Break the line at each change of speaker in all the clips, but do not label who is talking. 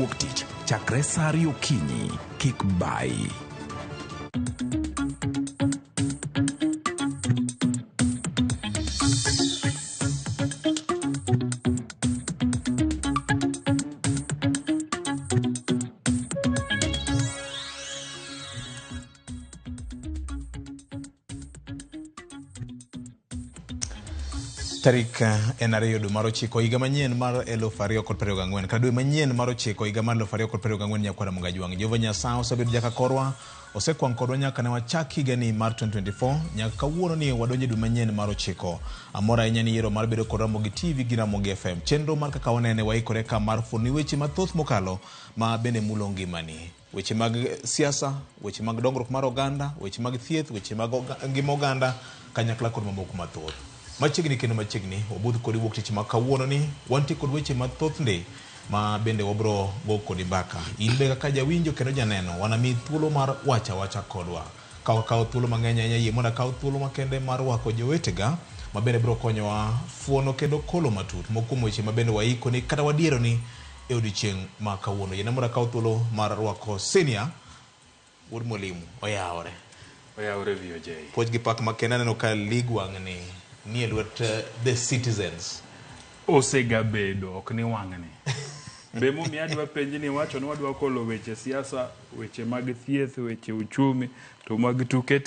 wuok tich chakre saa 2 okinyi. Kik bai.
Tarik en 2 dwe mar 9 higa manyien mar 2024 kata dwe manyien mar 9 higa mar 2024 nyakwara Mungajwang' Jehova Nyasaye osebedo jakakorwa osekwang' kodwa nyaka ne wachak higani mar 2024 nyaka kawuono ni wadonje dwe manyien mar 9. Amora ahinya ni yiero mar bedo kod Ramogi TV gi Ramogi FM chenro mar kaka wanene waikore ka mar fuoni weche mathoth mokalo ma bende mulo ngimani. Weche mag siasa, weche mag dongruok mar oganda, weche mag thieth, weche mag ngima oganda kanyakla kod mamoko mathoth. Machiegni kendo machiegni wabudh kod wuok tich ma kawuono ni wanti kod weche mathoth nde ma bende wabro go kod mbaka. In be kaka jawinjo kendo janeno wanami thuolo mar wacha kodwa. Kaw thuolo mang'eny ahinya yie mondo kaw thuolo makende mar wako jowetega ma bende bro konyowa fuono kendo kolo matut mokuom weche ma bende waiko ni kata wadiero ni e odiochieng' ma kawuono. Yie mondo kaw thuolo mar rwako senior wuod mwalimu oyawore VOJ. Puoj gi pak makende neno ka ligwang' ni lwet the citizens
osega bedo ok ni wang'ni be mi adwa penji ni wacho ni wadwa kolo weche siasa, weche mag thieth, weche uchumi to mag tuke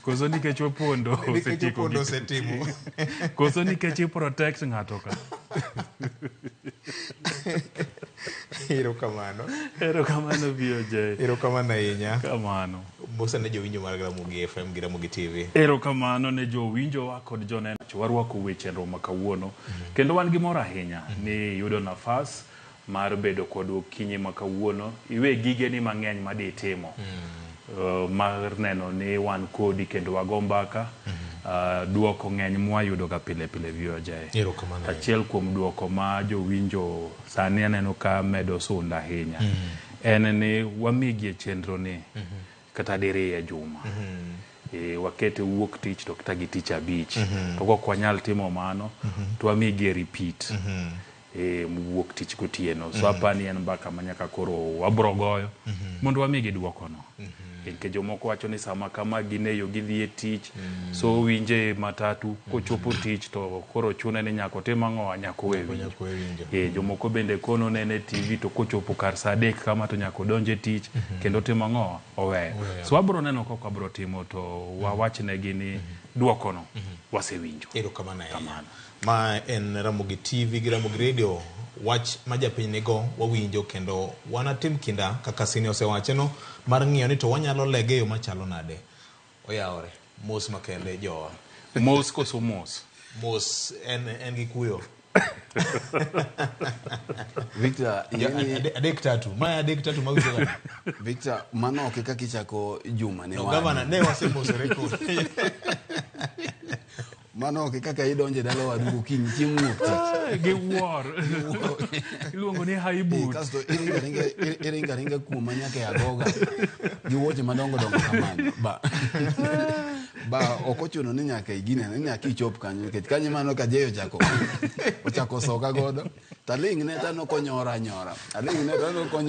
koso nikech opondo
osetimo
koso nikech protect ng'ato ka Erokamano VOJ.
Erokamano ahinya.
Kamano.
Mosa ne jowinjo mar Ramogi FM gi Ramogi TV.
Erokamano ne jowinjo wa kod joneno. Warwako weche ma kawuono. Kendo wan gi mor ahinya ni yudo nafas mar bedo kod okinyi ma kawuono. Iwe gige ni mang'eny ma di timo. Mar neno ni wan kodi kendo wago mbaka. Duoko ng'eny mwayudo ga pile VOJ.
Erokamano.
Achiel kuom duoko ma jowinjo sani aneno ka medo sunda ahinya. En ni wamigie chenro ni kata diriye juma. Wakete wuok tich to kata gi tich abich. To kok wanyal timo mano to wamigie repeat. Wuok tich gotieno. So apani en mbaka manyaka koro wabrogoyo mondo wamigi duoko no. Ke jomoko wacho ni sama kama gineyo gidhi e tich so winje matatu kochopo tich to koro chune ni nyako timang'o nyako we winjo. Jomoko bende kono nene TV to kochopo kar saa 3 kama to nyako donje tich kendo timang'o oweyo. So wabro neno kok wabro timo to wawachnegi ni duoko no wasewinjo.
Erokamano. Ma en Ramogi TV gi Ramogi Radio. Wach majapiny nego wawinjo kendo wanatim kinda kaka sini osewacheno mar ng'iyo ni to wanyalo lege yo machalo nade. Oyawore mos makende jowa.
Mos koso mos.
Mos en gi kuyo.
Victor,
adek tatu mawinjo ga.
Victor, mano ok kaka ichako juma ne
wan. Gavana ne wasemosore ko.
Mano ok kaka idonje dalo wadugo kiny chieng' wuok tich.
Gi war. Iluongo ni haibut.
Kasto iringa kuom nyaka agoga. Gi wuoche madongo kamano. Ba ok ochuno ni nyaka igine ni nyaka ichop kanyo nikech kanyo mano ka jeyo ochako soka godo. Taling ne tano konyora.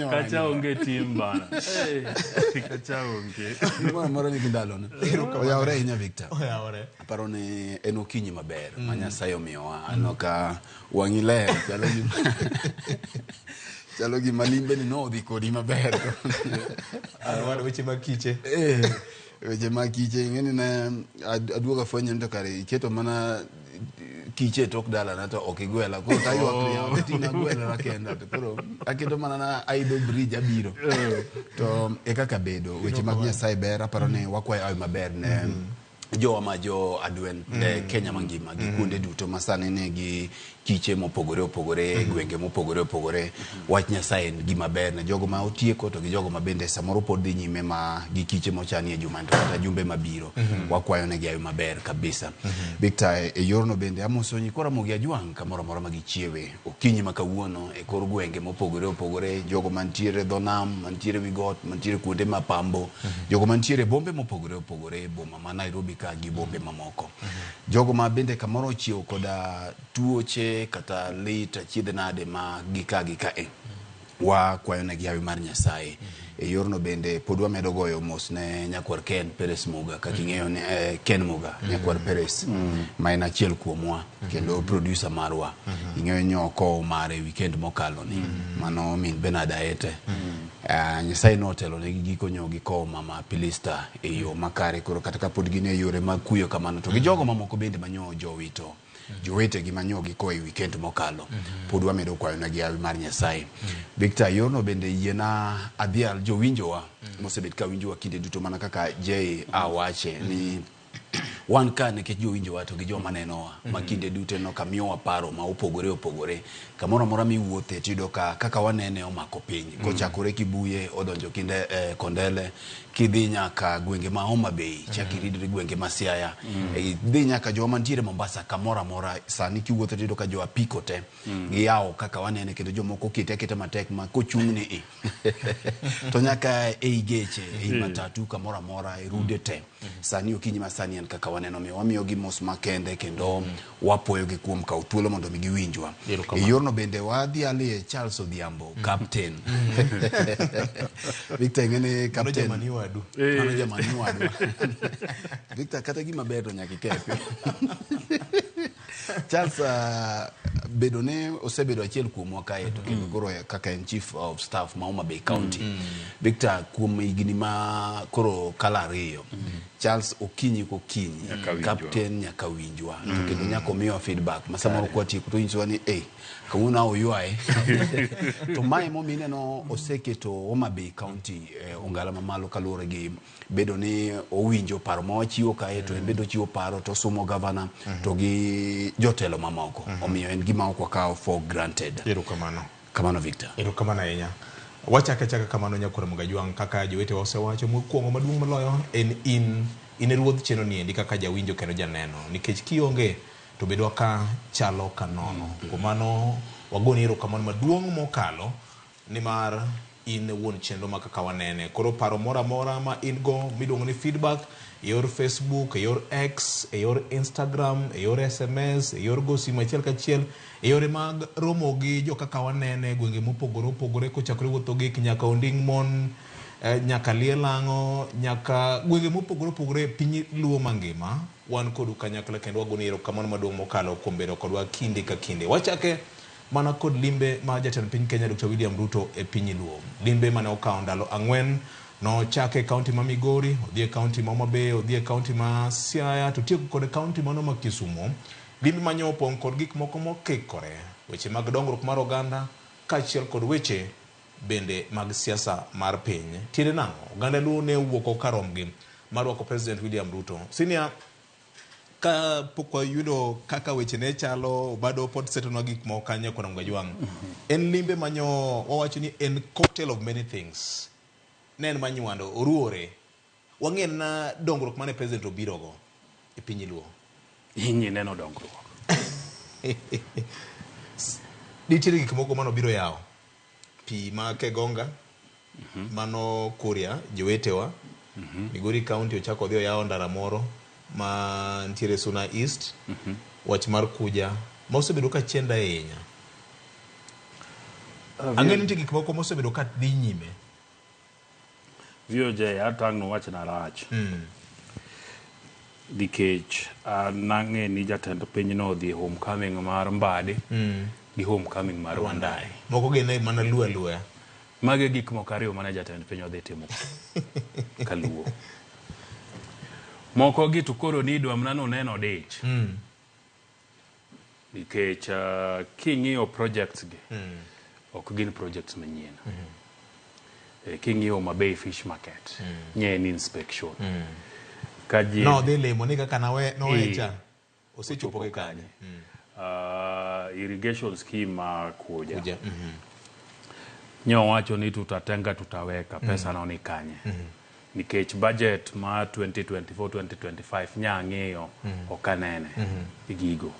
Kacha onge tim bana. Kacha onge.
Moro ni kindalo ne. Oyawore ahinya Victor.
Oyawore.
Aparo ni en okinyi maber ma Nyasaye omiyowa anoka wang'i ler chalo gi malimbe ni nodhi kodi maber.
Arwado weche makiche.
Weche makiche ing'eni na aduoga fwenyo nito kare iketo mana kiche tok dala na to ok igwela koro tayuak ni tina gwela kenda koro aketo mana na aido bridge abiro to kaka bedo weche mag Nyasaye ber. Aparo ni wakwayo ayo maber ne jowa ma jo Adwen Kenya mangima gi kuonde duto masane ne gi kiche mopogore gwenge mopogore wach Nyasaye en gima ber ne jogo ma otieko to gi jogo ma bende samoro pod dhi nyime ma gi kiche mochanie juma to kata jumbe mabiro wakwayo ne gi ayo maber kabisa. Victor, e yorno bende amosonyi kora Ramogi ajwang' kamoro ma gichiewe okinyi ma kawuono e kor gwenge mopogore jogo mantiere dho nam, mantiere wi got, mantiere kuonde mapambo, jogo mantiere bombe mopogore boma ma Nairobi ka gi bombe mamoko, jogo ma bende kamoro chiew koda tuoche kata lit achiedh nade ma gika wa kwayo ne giawi mar Nyasaye. E yorno bende pod wamedo goyo mos ne nyakwar Ken Peres Muga, kaka ing'eyo ne Ken Muga, nyakwar Peres, ma en achiel kuomwa kendo producer marwa. Ing'eyo nyoko mare weekend mokalo ni, mano min Bernard Aete. Nyasaye notelo ne giko nyogi ko mama Pilista e yo makare, koro kata ka pod gine yore mag kuyo kamano to gi jogo mamoko bende manyo jowito jowete gi manyogi ko e weekend mokalo pod wamedo kwayo na giawi mar Nyasaye. Victor, yorno bende yiena adhial jowinjowa mosebet ka winjowa kinde duto, mana kaka Jay awache ni wan ka nikech jowinjowa to gi joma nenowa makinde duto no kamiyowa paro ma opogore kamoro amora miwuothe tido kaka wanene omako piny kochakore Kibuye odonjo kinde Kondele, kidhi nyaka gwenge ma Homa Bay, chakiridri gwenge ma Siaya, dhi nyaka joma ntiere Mombasa, kamoro amora sani kiwuothe tido ka jo apiko te giyawo kaka wanene, kendo jomoko kete matek ma kochung'ni to nyaka ei geche, ei matatu, kamoro amora rude te sani okinyi masani en kaka waneno. Wamiyo gi mos makende kendo wapoyo gi kuom kaw thuolo mondo mi giwinjwa. E yorno bende wadhi ali Charles Odhiambo, captain. Victor, ngene captain
mano jamani wadu.
Victor, kata gima bedo nyaka ikethi. Charles bedone osebedo achiel kuomwa kae to kendo koro kaka en chief of staff ma Homa Bay County. Victor, kuom higni ma koro kala ariyo, Charles okinyi kokinyi captain nyaka winjwa to kendo nyaka miyo feedback masamoro kwa tiku to injwa ni kawuna oywae to mai momine no oseketo Homa Bay County ongala mamalo kalure gi bedo ni owinjo paro ma wachiwo kae to bedo chiwo paro to sumo governor to gi jotelo mamoko. Omiyo en gima ok wakawo for granted. Kamano Victor.
Kamano ahinya. Wachake kamano nyakwar Mugajwang, kaka jowete wasewacho mokwongo maduong' moloyo en in ruodh cheno ni endi kaka jawinjo kendo janeno, nikech kionge to bedwa ka chalo kanono. Kumano wagoni erokamano maduong' mokalo nimar in wuon chenro ma kaka wanene. Koro paro mora ma in go miluongo ni feedback e yor Facebook, e yor X, e yor Instagram, e yor SMS, e yor gosi machiel kachiel, e yore mag romo gi jo kaka wanene gwenge mopogore kochakore wuotho gi nyaka Onding Mon, nyaka Lielango, nyaka gwenge mopogore piny Luo mangima. Wan kodu kanyakla kendo wagoni erokamano maduong' mokalo kuom bedo kodwa kinde ka kinde. Wachake mana kod limbe ma jatend piny Kenya Dr. William Ruto e piny Luo. Limbe mane okawo ndalo 4, no chake kaunti ma Migori, odhie kaunti ma Homa Bay, odhie kaunti ma Siaya, to tieko kod kaunti mano ma Kisumu. Limbe manyo opong' kod gik moko mokikore, weche mag dongruok mar oganda kaachiel kod weche bende mag siasa mar piny. Tiende nang'o oganda Luo ne wuok karomgi mar rwako President William Ruto. Senior, ka pokwa yudo kaka weche ne chalo bado pod setonwa gik moko kanyo kona Mugajwang. En limbe manyo wawacho ni en cocktail of many things. Nen manywando oruore. Wang'en na dongruok mane President obirogo e piny Luo.
Inyi neno dongruok.
Nitiere gik moko mano biro yawo. Pi ma Kegonga, mano Kuria, jowetewa. Migori County ochako odhi oyawo ndara moro ma ntiere Suna East, wach mar Kuja, ma osebedo ka chenda ahinya. Ang'e nitie gik moko mosebedo ka dhi nyime.
VOJ atang'no wach na rach. Nikech nang'e ni jatend piny no odhi homecoming mar Mbadi gi homecoming mar Wandai.
Moko gene mana Luo.
Mage gik moko ariyo mana jatend piny odhi timo kaluo. Moko gitu koro ni dwa mnano neno dich. Nikech king'iyo projects gi ok gin projects manyien. King'iyo Homa Bay Fish Market, nye ni inspection. Kaji
no dhi limo ni kaka nowecha osechopo ke kanye.
Irrigation scheme ma Kuja. Nyo wacho ni tutaweka pesa no ni kanye. Nikech budget ma 2024-2025 nyang'eyo okanene igigo.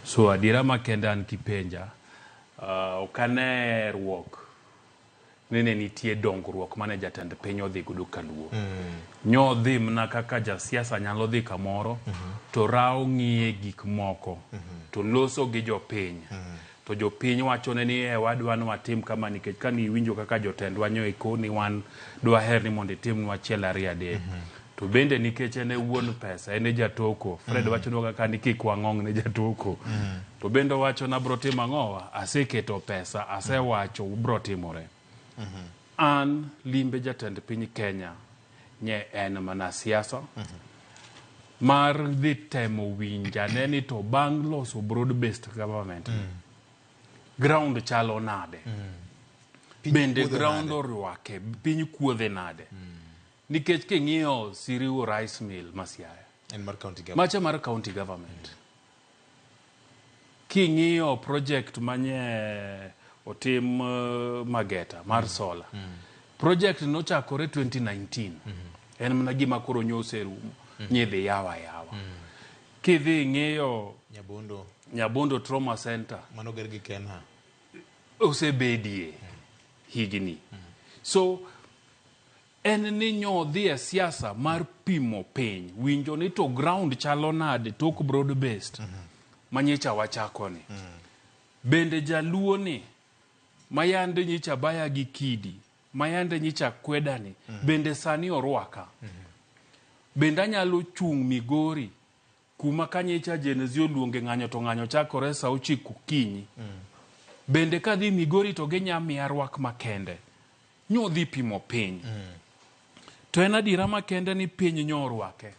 So adira makenda an kipenja okane ruok nene nitie dongruok mane jatend piny odhi gudu kaluo. Nyo dhi mna kaka jasiasa nyalo dhi kamoro to rao ng'iye gik moko to loso gi jopiny to jopiny wachone ni wadwa ni watim kama nikech ka ni winjo kaka jotendwa nyoiko ni wan dwa her ni mondo itimnwa achiel ariyo adek to bende nikech en wuon pesa en jatoko Fred wachonwa kaka ni kik wang'ong ne jatoko to bende wacho na bro timo ang'owa aseketo pesa asewacho bro timore an limbe jatend piny Kenya nye en mana siasa mar dhi temo winjane ni to bang' loso broad based government ground chalo nade bende ground orwake piny kuodhe nade nikech king'iyo Siriu rice mill Masiaya
en mar county government
macha mar county government king'iyo project manye otim Mageta mar solar project nochakore 2019 en mana gima koro nyoserumo nyidhi yawa kidhi ng'iyo Nyabondo Trauma Center
mano ger gi Kenya
osebedie higni so en ni nyodhi e siasa mar pimo piny winjo ni to ground chalo nade tok broad based manyicha wachako ni bende jaluo ni mayande nyicha baya gi kidi mayande nyicha kwedani bende sani orwaka bende anyalo chung Migori kuma kanyicha Genezio luonge ng'anyo to ng'anyo chakore saa 9 okinyi bende kadhi Migori to ginyami arwak makende nyodhi pimo piny to en adira makende ni piny nyorwake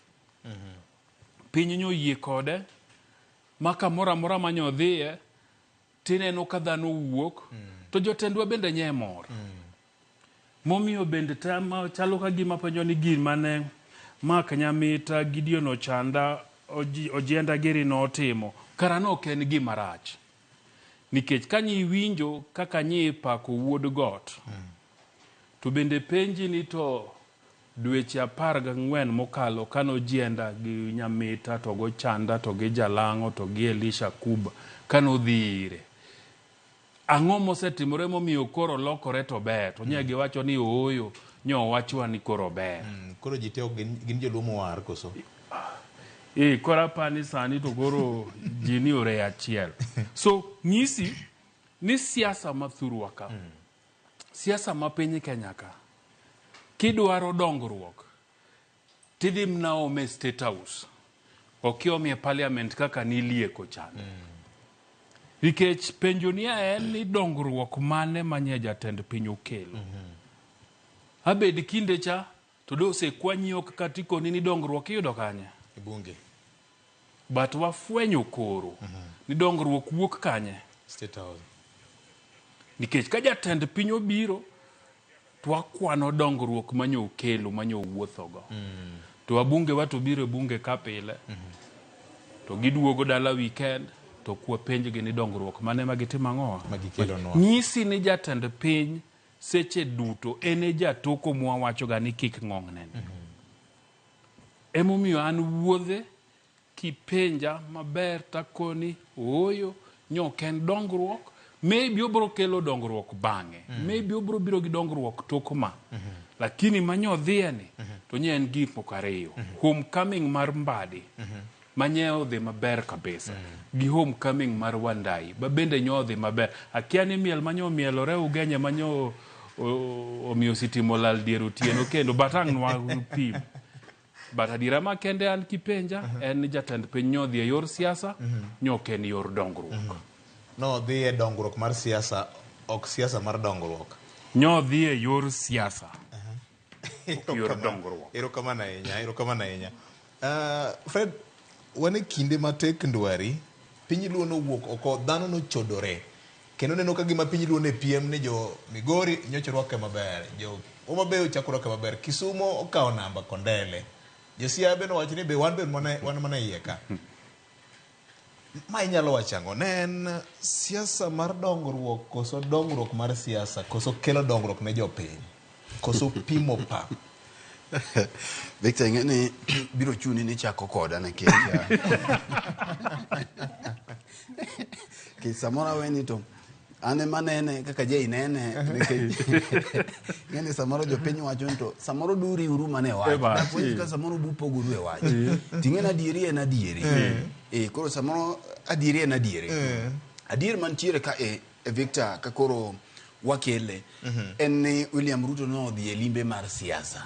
piny nyoyie kode maka mora manyodhiye tineno ka dhano wuok to jotendwa bende nyemor momiyo bende tama chalo ka gima penjo ni gin mane Mark Nyamita Gideon Ochanda Ojienda Giri no timo karano ken gima rach nikech kanyi winjo kaka nyi pako wuod got to bende penji ni to dweche 14 mokalo kano Ojienda gi Nyamita to go Chanda to gi Jalango to gi Elisha Kuba kano dhire ang'o mosetimore momiyo koro lokore to ber to nyegi wacho ni oyo nyo wachwa ni koro ber
koro jiteo gin jolumo war koso
kora pani sani to koro jini ore achiel so nyisi ni siasa mathurwaka siasa ma piny Kenya ka kidwaro dongruok tidhi mnaome State House okiomie parliament kaka nilieko chan nikech penjonia en ni dongruok mane manye jatend piny okelo abed kinde cha to dose kwanyo kaka tiko ni dongruok iyudo kanye
e bunge
but wafwenyo koro ni dongruok wuok kanye
State House
nikech ka jatend piny obiro to wakwano dongruok manyo okelo manyo wuothogo to abunge wato biro bunge kapile to giduogo dala weekend to kwa penjgi ni dongruok mane magitimo ang'owa
magikelo
nyisi ni jatend piny seche duto ene jatoko mwawacho ga ni kik ng'ong'nen emomiyo an wuodhe kipenja maber takoni oyo nyoken dongruok maybe obro kelo dongruok bang'e maybe obro biro gi dongruok tokma lakini manyodhie ni to nye en gik mokariyo homecoming mar Mbadi manyeo dhi maber kabisa gi homecoming mar Wandai bende nyodhi maber akia ni miel manyo mielore Ugenya manyo omiyo sitimo lal dier otieno kendo batang' nwa pim but adira makende an kipenja en ni jatend piny nyodhi e yor siasa nyoken yor dongruok
no dhi e dongruok mar siasa ok siasa mar dongruok
nyodhi e yor siasa yor dongruok
erokamana ahinya Fred wane kinde matek ndwari piny luo nowuok oko dhano nochodore kendo neno ka gima piny luo ne piem ne jo Migori nyocha rwake maber jo Homabay chako rwake maber Kisumo okawo namba Kondele jo Siaya no wacho ni be wan mana iye ka ma inyalo wachango ne en siasa mar dongruok koso dongruok mar siasa koso kelo dongruok ne jopiny koso pimo pa
Victor ngene biro chuni ni chako koda na kecha ke samora weni to ane manene kaka je inene ngene samoro jo piny wacho to samoro duri huruma ne wacho na puonj ka samoro bupo guru e wacho tingena dieri koro samoro adieri na dieri adier mantiere ka Victor ka koro wakele en ni William Ruto no odhi e limbe mar siasa.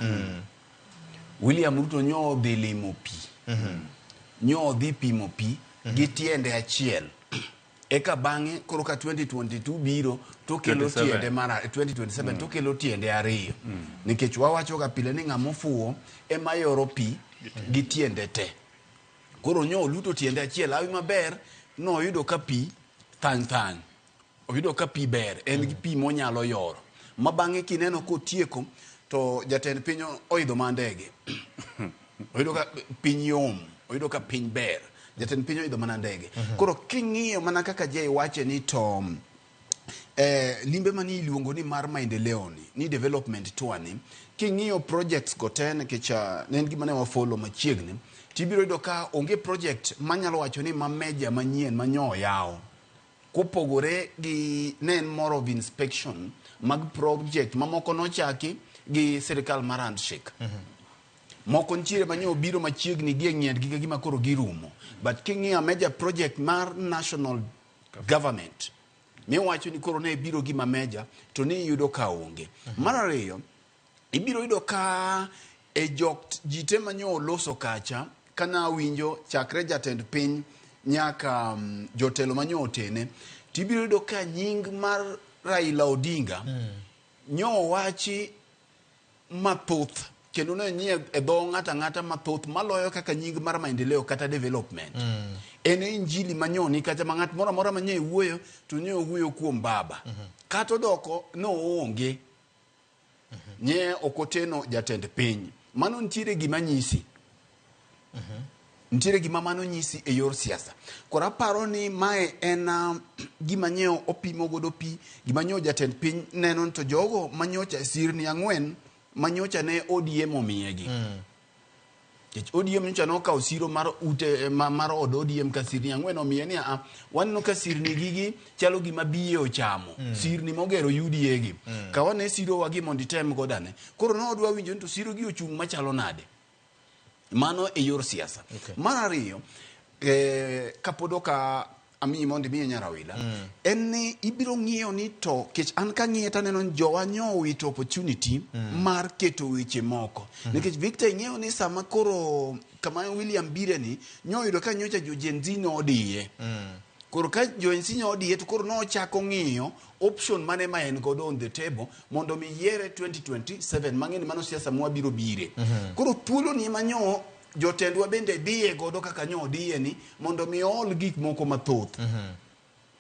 William Ruto nyo odhi limo pi. Nyo odhi pimo pi gi tiende achiel. Eka bang'e koro ka 2022 biro to kelo tiende mar 2027 to kelo tiende ariyo. Nikech wawacho ga pile ni ng'amo fuo ema yoro pi gi tiende te. Koro nyo luto tiende achiel awi maber no yudo ka pi thang. Oyudo ka pi ber en gi pi monyalo yoro. Ma bang'e kineno kotieko to jatend piny oidho mandege. Oyudo ka piny yom, oyudo ka piny ber. Jatend piny oidho mana ndege. Koro king'iyo mana kaka Jay wache ni to limbe mani iluongo ni mar maendeleo ni development tour ni king'iyo projects goten kecha nen gima ne wafollow machiegni tibiro yudo ka onge project manyalo wacho ni mameja manyien manyo yawo kopogore gi nen more of inspection mag project mamoko nochaki gi sirikal mar handshake. Moko ntiere manyo biro machiegni gi ng'ien gi gima koro girumo. But king'iyo major project mar national government mi wacho ni koro ne biro gima meja to ni yudo ka onge. Mar ariyo ibiro yudo ka jite manyo loso kacha kana winjo chakre jatend piny nyaka jotelo manyo otene tibiro yudo ka nying mar Raila Odinga nyo wachi mathoth kendo ne nie e dho ng'ata mathoth maloyo kaka nying mar maendeleo kata development. En injili manyoni kata ng'at moro amora manye wuoyo to nye wuoyo kuom baba. Kata doko no onge. Nye okoteno jatend piny. Mano ntiere gima nyisi. Ntiere gima mano nyisi e yor siasa. Kora paro ni mae en gima nyeo opimo godo pi, gima nyeo jatend piny neno to jogo manyocha sirni 4 manyocha ne ODM omiyegi. ODM nyocha no ka osiro mar ute mar od ODM ka sirni 4 omiye ni wanno ka sirni gigi chalo gima biye ochamo. Sirni mogero UDA gi. Ka wane siro wagi mondi tem godane. Koro no odwa winjo to siro gi ochung machalo nade. Mano e yor siasa. Mar ariyo kapodo ka ami mondi mi Nyarawila en ni ibiro ng'iyo ni to kech an ka ng'iyo taneno jowa nyo wit opportunity mar keto weche moko nikech Victor ng'iyo ni sama koro kama William Bire ni nyo yudo ka nyocha jo Gen Z no odiye koro ka jo Gen Z no odiye to koro no chako ng'iyo option mane ma en godo on the table mondo mi yiere 2027 mang'eni mano siasa mwa biro bire koro thuolo ni manyo jotendwa bende diye godo kaka nyo diye ni mondo mi ol gik moko mathoth.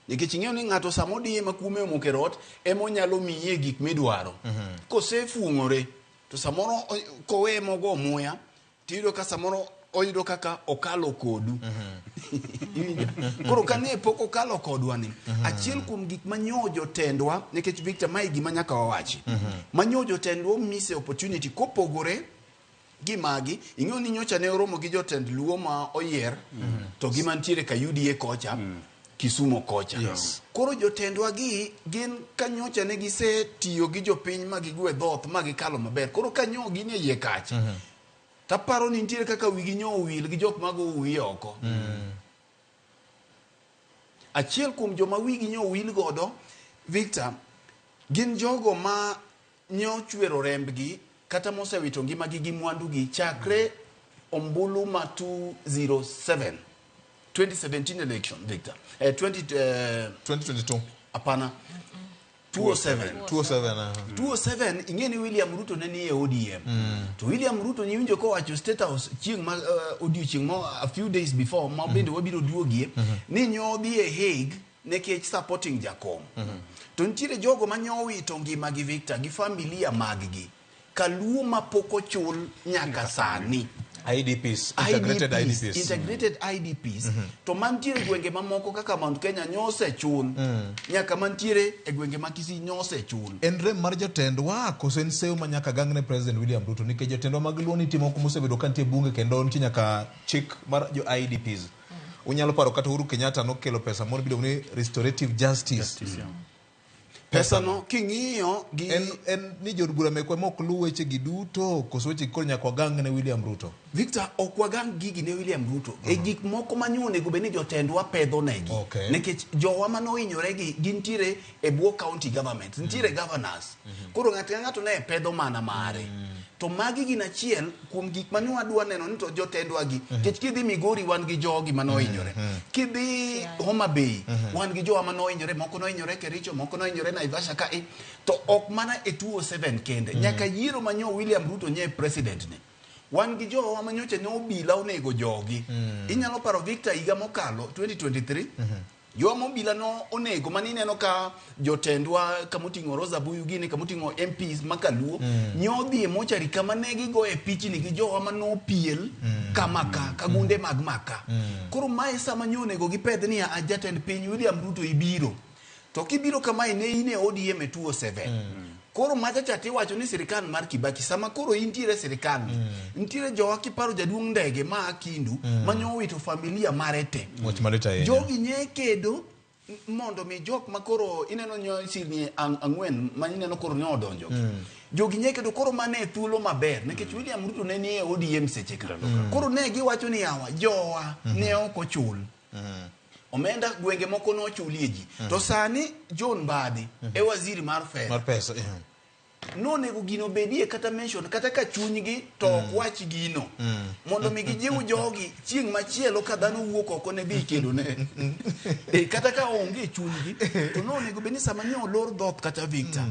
Nikech ing'eyo ni ng'ato samo diye makume omokerot emo nyalo miye gik midwaro. Kosefuong'ore to samoro kowe mogo muya tiyudo ka samoro oyudo kaka okalo kodu. Koro kane pok okalo kodwa ni achiel kuom gik manyo jotendwa nikech Victor mai gima nyaka wawachi. Manyo jotendwa mise opportunity kopogore gimagi ing'eyo ni nyocha ne oromo gi jotend luo ma oyier to gima ntiere ka UDA kocha Kisumo kocha. Koro jotendwa gi gin kanyocha ne gise tiyo gi jopiny magi gwe dhoth magi kalo maber. Koro kanyo gin e yie kacha. Taparo ni ntiere kaka wigi nyo wil gi jok mago wiye oko. Achiel kuom joma wigi nyo wil godo Victor gin jogo ma nyo chwero rembgi kata mosewito ngimagi gi mwandu gi chakre ombulu ma 2017 election Victor
2022
apana 207 ingeni William Ruto ne ni e ODM to William Ruto ni winjo ko wacho state house chieng ma odiochieng mo a few days before ma bende wabiro duogie ni nyodhi e Hague nekech supporting Jakom to ntiere jogo manyo wito ngimagi Victor gi familia maggi kaluo mapoko chul nyaka sani
IDPs integrated IDPs to mantiere gwenge mamoko kaka Mount Kenya nyose chun nyaka mantiere e gwenge ma Kisii nyose chun en rem mar jotendwa kosen sew manyaka gangne President William Ruto nikech jotendwa mag luo ni timo kumosebedo kantie bunge kendo nitie nyaka chik mar jo IDPs unyalo paro kata Uhuru Kenyatta no kelo pesa moro bido ni restorative justice.
pesa no king'iyo gi
en ni jod bura mekwa mok luw weche gi duto koso weche koro nyaka wagang ne William Ruto.
Victor, ok wagang gigi ne William Ruto. E gik moko manyuonego bed ni jotendwa pedho negi. Nikech jowa manohinyore gi gintiere e bwo county government, nitiere governors. Koro ng'ato ka ng'ato ne pedho mana mare. To magi gin achiel kuom gik mane wadwa neno ni to jotendwa gi. Nikech kidhi Migori wan gi jogi manohinyore. Kidhi Homa Bay wan gi jowa manohinyore, moko nohinyore Kericho, moko nohinyore Naivasha ka to ok mana e 207 kende. Nyaka yiero manyo William Ruto nye president ne. Wan gi jowa manyoche ne obila onego jogi. Inyalo paro Victor higa mokalo 2023 jowa mobila no onego mani neno ka jotendwa kamoting'o Rosa Buyu gini kamoting'o MPs makaluo nyodhi e mochari kama ne gigo e pichni gi jowa manopiel kamaka kagunde mag maka. Koro mae sama nyonego gipedh ni a jatend piny William Ruto ibiro. To kibiro kama ne ine ODM e 207. Koro macha tiwacho ni sirikal mar Kibaki sama koro intiere sirikal nitiere jowa kiparo jaduong' ndege ma Kindu manyo wito familia mare te jogi nye kedo mondo mi jok makoro ineno nyo sirni ang'wen ma ineno koro ne odonjo jogi nye kedo koro mane thuolo maber nikech William Ruto ne nie ODM seche ka koro ne giwacho ni yawa jowa ne ok ochul omenda gwenge moko no chulie ji to sani John Mbadi e waziri mar pesa no nego gino bedie kata mention kata ka chunygi to kwach gino mondo mi gijiw jogi chieng' machielo ka dhano wuok oko ne dhi kendo ne kata ka onge chunygi to no nego bedni sama ne olor dhoth kata Victor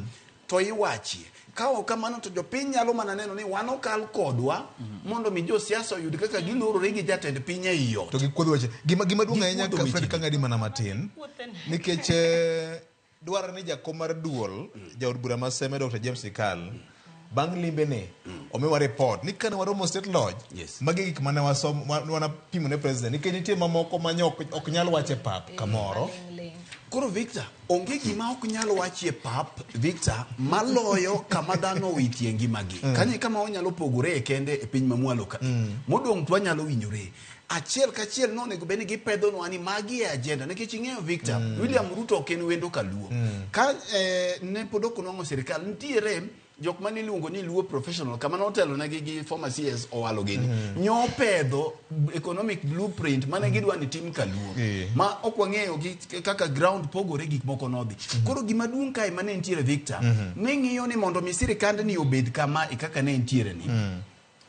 to iwachie kawo kamano to jopiny nyalo mana neno ni wan okal kodwa mondo mi jo siasa oyud kaka gilorore gi jatend piny e iyo
to gikuodho weche gima duong' ahinya ka Fred Kang'adi mana matin nikech dwaro ni jakom mar duol jaod bura ma Seme Dr. James Ikal bang' limbe ne omiwa report ni kane waromo State Lodge magi gik mane wana pimo ne president nikech nitie mamoko manyo ok nyal wache pap kamoro.
Koro Victor, onge gima ok nyalo wachie pap Victor maloyo kama dhano witie ngimagi. Kanye kama onyalo pogore e kende e piny mamwalo ka. Modong' to anyalo winjore. Achiel kachiel no nego beni gipedho no ani magi e agenda nikech ing'eyo Victor William Ruto ok en wendo kaluo. Ka ne podoko nongo sirikal nitiere jok mane iluongo ni Luo Professional kama notelo negi gi former CS owalo gini nyo pedho economic blueprint mane gidwa ni tim kaluo ma ok wang'eyo kaka ground pogore gik moko nodhi koro gima duong' kae mane nitiere Victor ne ng'iyo ni mondo mi sirikand ni obed kama kaka ne nitiere ni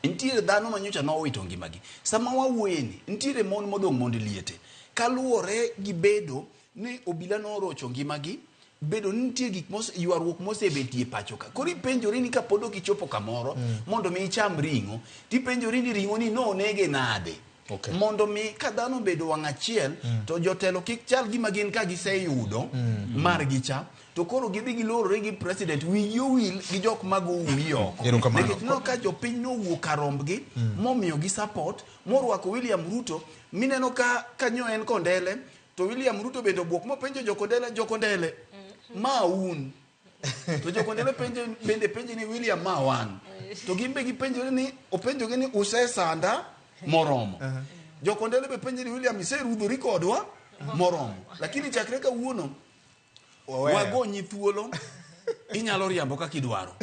nitiere dhano manyocha nowito ngimagi sama wawuoyeni nitiere mon modong' mondo liete kaluwore gi bedo ni obila norocho ngimagi bedo nitie gik ywaruok mosebetie pacho ka koro ipenjori ni kapod ok ichopo kamoro mondo mi icham ring'o tipenjori ni ring'o ni no nege nade mondo mi ka dhano bedo wang' achiel to jotelo kik chal gima gin ka giseyudo margi cha to koro gidhi gilorore gi president wigi owil gi jok mago uwi oko nikech no ka jopiny nowuok karombgi momiyo gi support morwako William Ruto mineno ka nyo en Kondele to William Ruto bende obwok mopenjo jokondele ma un to jokondele bende penjo ni William ma wan to gimbe gipenjo ni openjo ni usesanda moromo jokondele be penjo ni William iserudhori kodwa moromo lakini chakre ka wuono wagonyi thuolo inyalo riambo kaka idwaro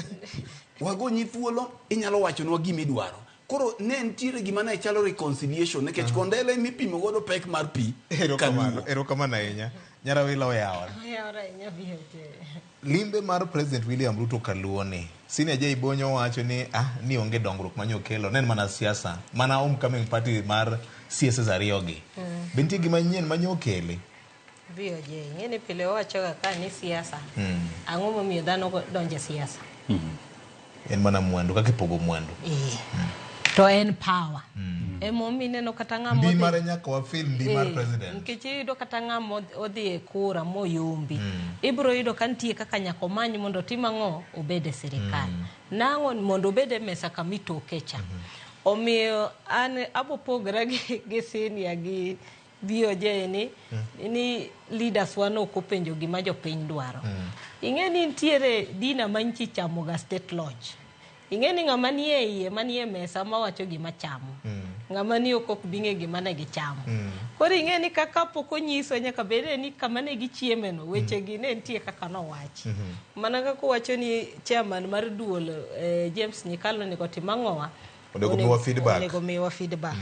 wagonyi thuolo inyalo wachonwa gima idwaro koro ne nitiere gima ne chalo reconciliation nikech Kondele mipimo godo pek mar pi
erokamano ahinya Nyarawilo yawa limbe mar president William Ruto kaluoni Senior Jay Bonyo wacho ni onge dongruok manyo kelo nen mana siasa mana homecoming party mar CS ariyogi binti gima nyien manyo kele
VOJ ngene pile wacho ka ni siasa ang'o momiyo dhano donje siasa
en mana mwandu kaka ipogo mwandu
to en power emomi neno kata ng'amo
di mare nyaka wa film di mar president
nkichido kata ng'amo odhi e kura moyombi ibro yudo kantie kaka nyako manyi mondo timang'o obede sirikal nang'o mondo obede mesa kamito kecha omiyo an abopogra gi senior gi VOJ ni leaders wano kopenjo gima jopiny dwaro ing'eni nitiere dina manchi chamoga State Lodge ing'eni ng'ama nie iye manie mesa mawacho gima chamo ng'ama ni ok binge gima ne gichamo koro ing'eni kaka pok onyiso nyaka bede ni kama ne gichiemeno weche gi ne nitie kaka nowachi mana kaka wacho ni chairman mar duol James Nyikalo ni kotimang'owa onego miwa feedback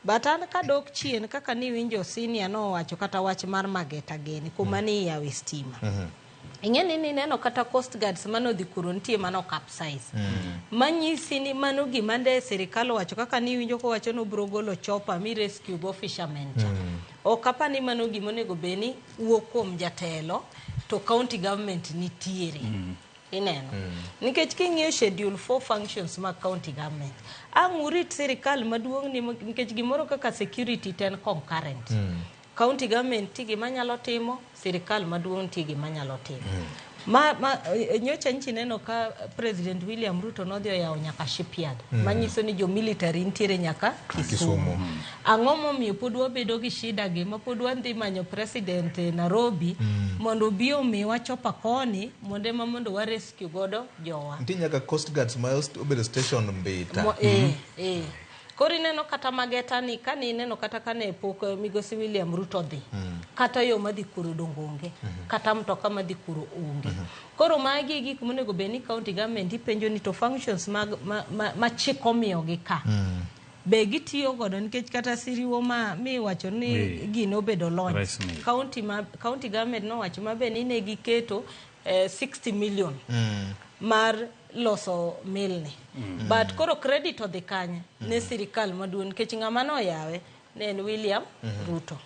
but an kadok chien kaka ni winjo senior no wacho kata wach mar Mageta Geni kuma ni yawe stima ing'eni ni neno kata Coast Guards manodhi kuro nitie mano capsize manyisi ni mano gima nde sirikal wacho kaka ni winjo ko wacho no bro golo chopper mi rescue go fishermen cha ok apa ni mano gima onego beni wuok kuom jatelo to county government nitiere ineno nikech king'iyo schedule 4 functions mag county government ang'urit sirikal maduong' ni nikech gimoro kaka security ten concurrent county government tigi manyalo timo sirikal maduong' tigi manyalo timo nyocha nchi neno ka President William Ruto nodhi oyawo nyaka shipyard manyiso ni jo military nitiere nyaka Kisumu ang'o momiyo pod wabedo gi shida gi ma pod wadhi manyo president Nairobi mondo bi omiwa chopa koni mondo wa rescue godo jowa
nitie nyaka Coast Guards ma obedo station Mbita
kori neno kata Mageta ni kani neno kata kane pok migosi William Ruto dhi kata yo madhi kuro dongonge kata mtoka madhi kuro onge koro magi gik monego beni county government ipenjo ni to functions ma chiko miyo gi ka be gitiyo godo nikech kata siriwo ma mi wacho ni gino bedo launch county government no wacho mabe ni ne giketo 60 million mar loso milni but koro credit odhi kanye ne sirikal maduong' nikech ng'ama no yawe ne en William Ruto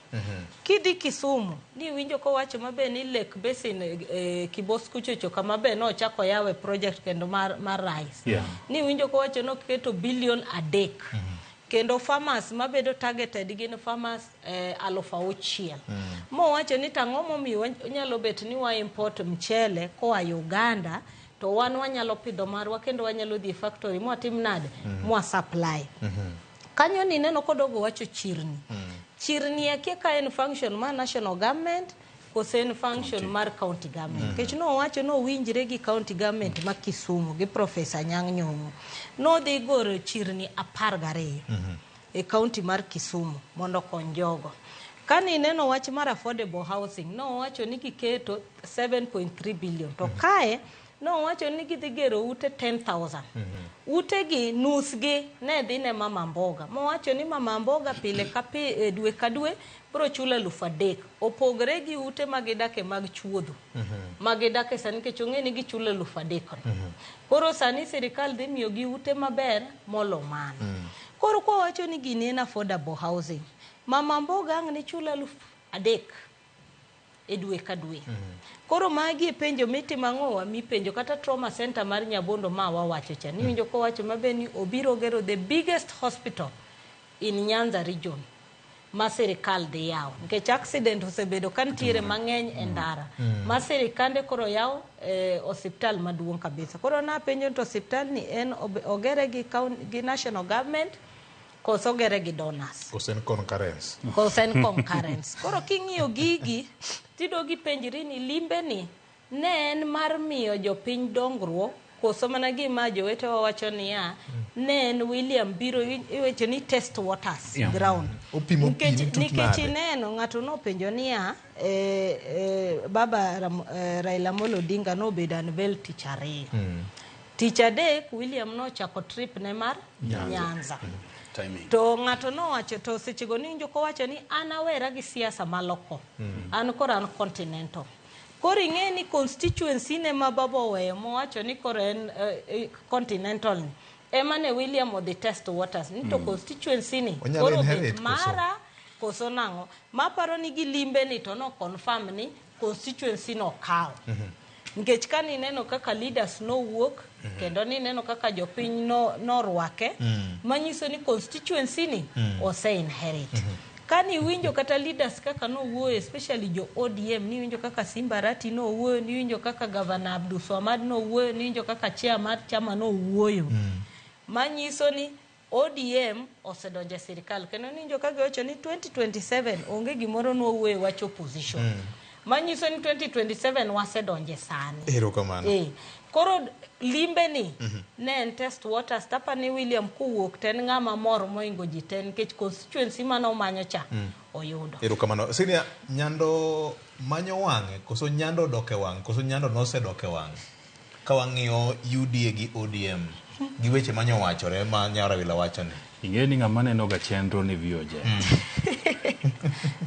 kidhi Kisumu ni winjo ko wacho mabe ni Lake Basin Kibos kuchocho kama be no chako yawe project kendo mar rice ni winjo ko wacho no keto billion adek kendo farmers mabedo targeted gin farmers 6,000 mo wacho ni tang'o momiyo nyalo bet ni wa import mchele koa Uganda to wan wanyalo pidho marwa kendo wanyalo dhi factory mwatim nade mwa supply kanyo ni neno kodogo wacho chirni akia ka en function mar national government kose en function mar county government kech no wacho no winjre gi county government ma Kisumu gi Professor Nyang' Nyong'o no dhi goro chirni 12 e county mar Kisumu mondo kony jogo kani neno wach mar affordable housing no wacho ni kiketo 7.3 billion to kae no wacho ni gidhi gero ute 10,000 ute gi nus gi ne dhi ne mama mboga mo wacho ni mama mboga pile ka dwe ka dwe bro chula 3,000 opogre gi ute magidake mag chuodho magidake sani ke chonge ni gichula 3,000 koro sani sirikal dhi miyo gi ute maber molo man koro ko wacho ni gini en affordable housing mama mboga ang ni chula 3,000 e dwe ka dwe koro magi penjo mitimang'owa mipenjo kata trauma center mar Nyabondo ma wawacho cha ni winjo ko wacho mabe ni obiro gero the biggest hospital in Nyanza region ma sirikal dhi yawo nikech accident osebedo kantiere mang'eny e ndara ma sirikande koro yawo hospital maduong' kabisa koro na penjo to hospital ni en ogere gi national government koso gere gi donors
kosen concurrence
koro king'iyo gigi tido gi penjri ni limbe ni ne en mar miyo jopiny dongruok koso mana gima jowetewa wacho niya ne en William biro iweche ni test waters ground nikech neno ng'ato nopenjo niya baba Raila Amolo Odinga nobedo unveil tich ariyo tich adek William nochako trip ne mar Nyanza to ng'ato no wacho to sechego ni njoko wacho ni an awera gi siasa maloko an koro an continental koro ing'e ni constituency ne ma babo weyo mo wacho ni koro en continental ni ema ne William odhi test waters ni to constituency ni koro mara koso nang'o maparo ni gilimbe ni to no confirm ni constituency no kawo nikech kani neno kaka leaders no wuok kendo ni neno kaka jopiny no rwake manyiso ni constituency ni ose inherit kani winjo kata leaders kaka no wuoyo especially jo ODM ni winjo kaka Simba Arati no wuoyo ni winjo kaka Governor Abdul Swamad no wuoyo ni winjo kaka chairman chama no wuoyo manyiso ni ODM osedonje sirikal kendo ni winjo kaka wacho ni 2027 onge gimoro no wuoyo wacho opposition manyiso ni 2027 wasedonje sani
erokamano
koro limbe ni ne en test waters tapani William kuwuok ten ng'ama mor moingo ji ten kech constituency mano manyo cha oyudo.
Erokamano. Sinia, Nyando manyo wang'e koso Nyando doke wang'e koso Nyando nosedoke wang'e ka wang'iyo UDA gi ODM gi weche manyo wachore ma Nyara Wila wachone.
Ing'e ni ng'ama neno ga chenro ni VOJ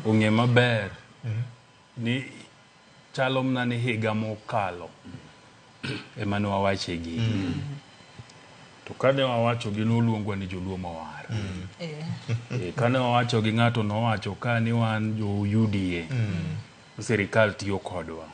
ong'e maber ni chalo mna ni higa mokalo ema ne wawache gigi to kane wawacho gi noluongwa ni joluo mawar kane wawacho gi ng'ato nowacho ka ni wan jo UDA sirikal tiyo kodwa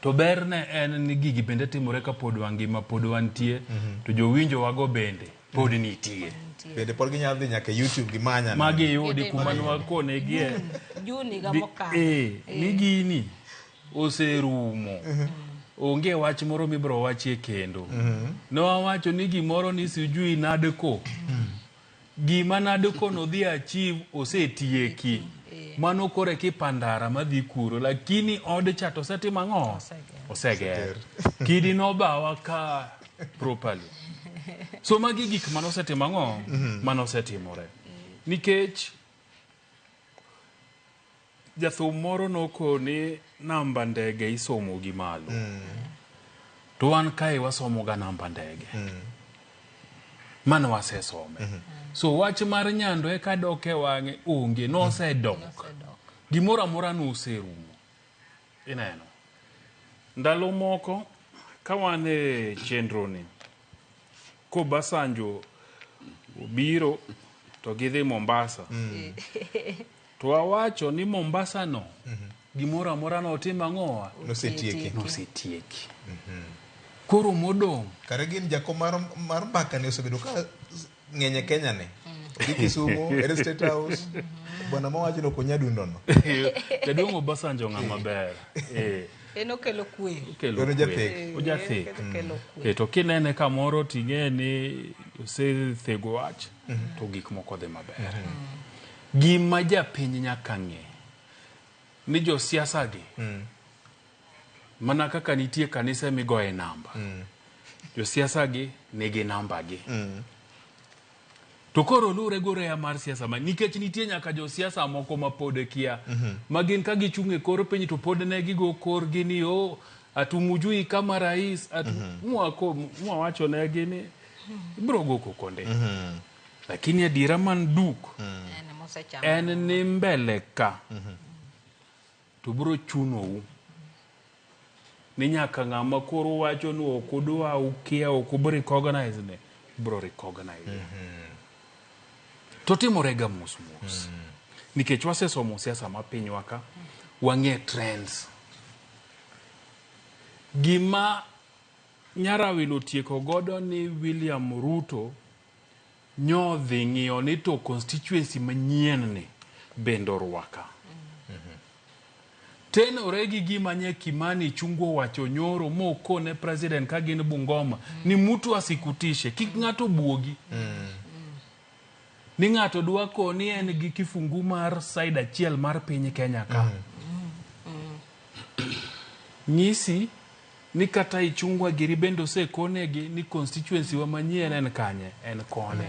to ber ne en ni gigi bende timore ka pod wangima pod wantie to jowinjo wago bende pod nitie
bende pod ginyalo dhi nyaka YouTube gi manya
magi yudi kuma nwakone gie
Juni ga mokalo
ni gini oserumo onge wach moro mibro wachie kendo no wawacho ni gimoro ni sijui nadeko gima nadeko no dhi achieve osetieki mano kore kipandara madhi kuro lakini od cha to seti mang'o oseger kidi no bawa ka properly so magi gik mano seti mang'o mano setimore nikech jathum moro noko ni namba ndege isomo gi malo to wan kai wasomo ga namba ndege mano wasesome so wach mar Nyando e kadoke wang'e onge no sedok gimoro amora no oserumo ineno ndalo moko ka wan e chenro ni ko Basanjo obiro to gidhi Mombasa to wawacho ni Mombasa no gimoro amora no otima ng'owa nosetieki koro modong
kare gin jako mar mbaka ne osebedo ka ng'enye Kenya ne odhi Kisumu ere State House bwana mawacho no konyadundo no
jadongo Basanjo ng'ama ber
eno kelo kwe
ojathek to kinene kamoro ting'e ni osethego wach to gik moko dhi maber gima japiny nyaka ng'e ni josiasa gi mana kaka nitie kanisa migoye namba josiasa gi nigi namba gi to koro lure gore ya mar siasa ma nikech nitie nyaka josiasa moko mapod kia magin ka gichung'e kor piny to pod ne gigo kor gini atumujui kama rais mwawacho ne gini ibro go kokonde lakini adira man duk en ni mbele ka to bro chunou ni nyaka ng'ama koro wacho ni okudwa ukia okubro recognize ne bro recognize to timorega mos nikech wasesomo siasa ma pinywa ka wang'e trends gima Nyara Wilo tieko godo ni William Ruto nyodhi ng'iyo ni to constituency manyien ni bendo rwaka tenore gi gima nye Kimani chungo wacho nyoro mokone president ka gin Bungoma ni mtu asikutishe kik ng'ato buogi ni ng'ato dwa koni en gi kifungu mar side achiel mar piny Kenya ka nyisi ni kata ichungwa giri bendo se konegi ni constituency wa manyien en kanye en kone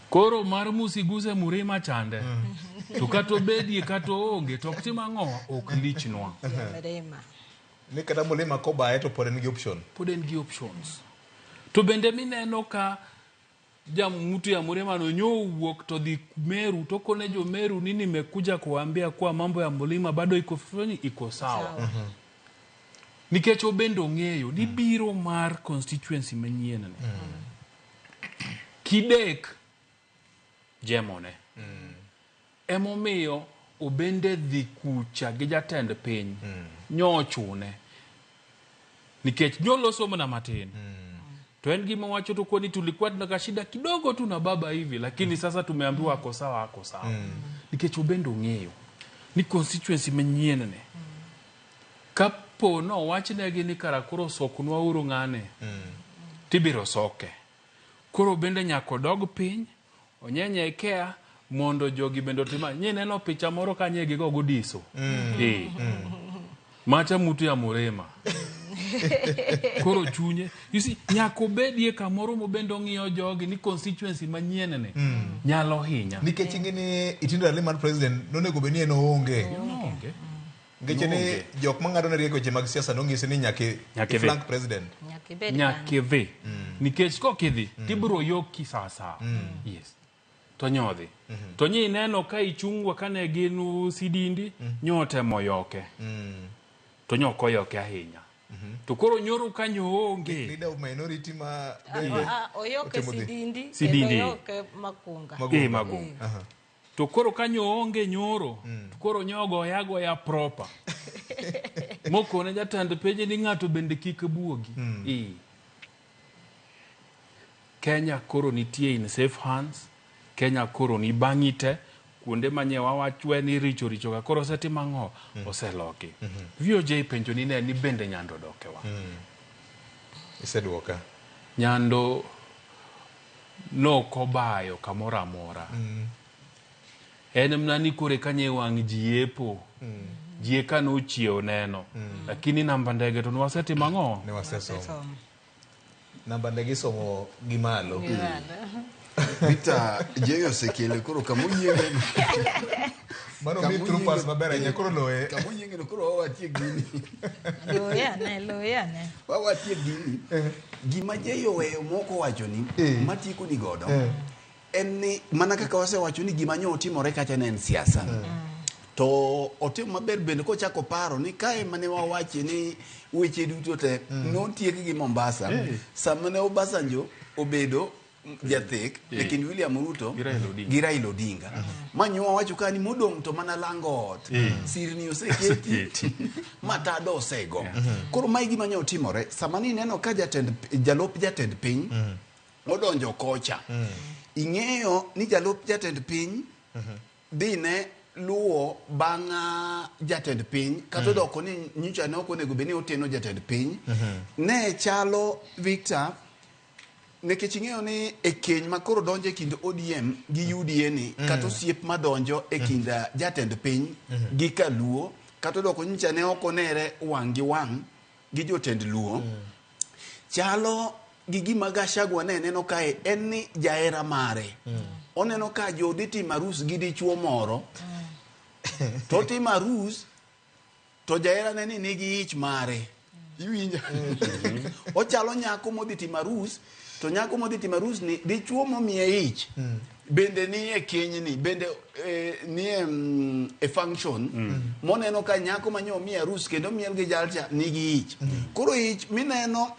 koro mar musiguze Murima chande to kato bedi kato onge to ktima ng'o ok lichnwa
ni kata Mulima ko bae to pod en gi options
to bende mineno ka mtu ya Murima no nyowuok to dhi Meru to kone jo Meru nini nimekuja kuambia kwa mambo ya Mulima bado iko sawa nikech obendo ng'eyo ni biro mar constituency manyien ne kidek jemone emomiyo obende dhi kucha gi jatend piny nyochune nikech nyoloso mana matin to en gima wacho to kwani tulikuwa tuna shida kidogo tu na baba hivi lakini sasa tumeambiwa ako sawa nikech obendo ng'eyo ni constituency manyien ne kapo no wachnegi ni karakoro soknwa uru ng'ane tibiro soke koro bende nyako dog piny onyenyekea mondo jogi bendo tima nye neno picha moro kanye gigo godiso macha mutu ya Murima koro chunye you see nyako bedie kamoro mobendo ng'iyo jogi ni constituency manyien ne nyalo hinya
nikech ingeni itindo ale mar president nonego beni en onge nikech ni jok mang'ado ne rieko je mag siasa nong'ise ni nyake flank president
nyake dhi nikech kokidhi tibro yoki sasa yes to nyodhi to nyi neno ka ichungwa kane ginu sidindi nyote moyoke to nyokoyoke ahinya to koro nyoro kanyo onge
leader of minority ma
oyoke sidindi oyoke makunga
to koro kanyo onge nyoro to koro nyogo yago ya proper moko ne jatand peje ni ng'ato bende kik buogi Kenya koro nitie in safe hands Kenya koro ni bang'ite kuonde manyewa wachwe ni richo ka koro setima ng'o oseloki VOJ penjo ni ne ni bende nyando dokewa
iseduoka
nyando no kobayo kamora mora en mnani kore kanye wang jiepo jieka no chiew neno lakini namba ndege to nwasetima ng'o
ne wasesomo namba ndege somo gimalo
Victor jeyo sekele koro kamuyienge
mano mi true pass mabera nya koro loe
kamuyienge koro watie gini
loyane
watie gini gima jeyo weyo moko wacho ni matiko ni godo en ni mana kaka wasewacho ni gima nyo timore kacha ne en siasa to otimo maber bende ko chako paro ni kae mane wawache ni weche duto te notieki gi Mombasa samane Obasanjo obedo jathek lekin William Ruto gi Raila Odinga manyo wacho kani modong to mana langot sirni oseketi matado osego koro mai gima nyo timore samani neno ka jalop jatend piny odonjo kocha ing'eyo ni jalop jatend piny dine luo banga jatend piny kato doko ni nyicha ne okonego beni oteno jatend piny ne chalo Victor nekech ing'eyo ni e keny makoro donjo e kind ODM gi UDA ni kato siep madonjo e kind jatend piny gi Kaluo kato doko nyicha ne okonere wang' gi wang' gi jotend Luo chalo gi gima Gachagua ne neno kae en ni jaera mare oneno ka jodi timo arus gi dichuo moro to timo arus to jaera ne ni nigi ich mare iwinja ochalo nyako modhi timo arus to nyako modhi timo arus ni dichuo momiye ich bende ni e keny ni bende ni e function moneno ka nyako manyo miye arus kendo miel gi jalcha nigi ich koro ich mineno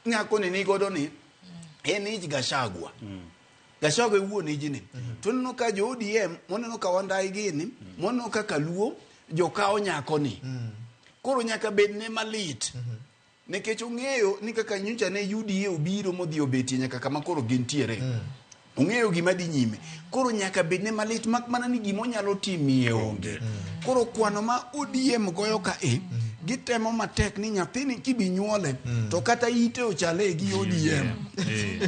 nyako ni nigodo ni en ich Gachagua Gachagua wuon ijini to neno ka jo ODM moneno ka wandai gini moneno ka Kaluo jo kao nyako ni koro nyaka bed ne malit nekech ong'eyo ni kaka nyicha ne UDA obiro modhi obeti nyaka kama koro gintiere ong'eyo gima di nyime koro nyaka bed ne malit mak mana ni gimo nyalo timie onge koro kwano ma ODM goyo ka gitemo matek ni nyathini kibinyuole to kata ite ochale gi ODM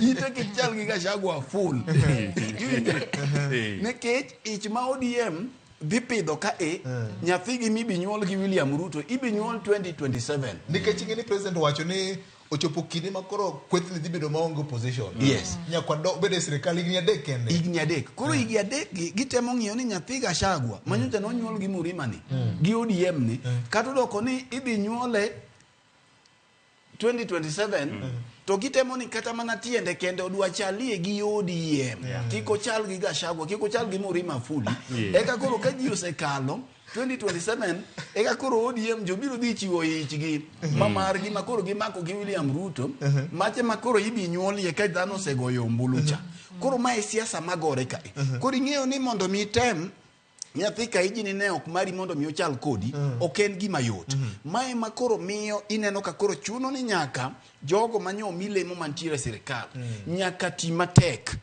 ite kichal gi Gachagua full nekech ich ma ODM dhi pidho ka nyathi gi mibinyuol gi William Ruto ibinyuol 2027
nikech ing'eni president wacho ni ochopo kinde makoro kwethni dhi bedo maonge opposition
yes
nyakwa bede sirikal igni adek kende
igni adek koro igni adek gitemo ng'iyo ni nyathi Gachagua manyocha nonyuol gi Murima ni gi ODM ni kata doko ni idhi nyuole 2027 to gitemo ni kata mana tiende kende odwa chalie gi ODM kiko chal gi Gachagua kiko chal gi Murima Fuli eka koro ka ji osekalo 2027 eka koro ODM jo biro dhi chiwo ichgi mamar gi makoro gimako gi William Ruto mache makoro ibi nyuolie ka dhano osegoyo ombulucha koro mae siasa magore ka koro ing'eyo ni mondo mi tem nyathi ka ijini ne ok mari mondo mi ochal kodi ok en gima yot mae makoro miyo ineno ka koro chuno ni nyaka jogo manyo milemo mantiere sirikal nyaka timatek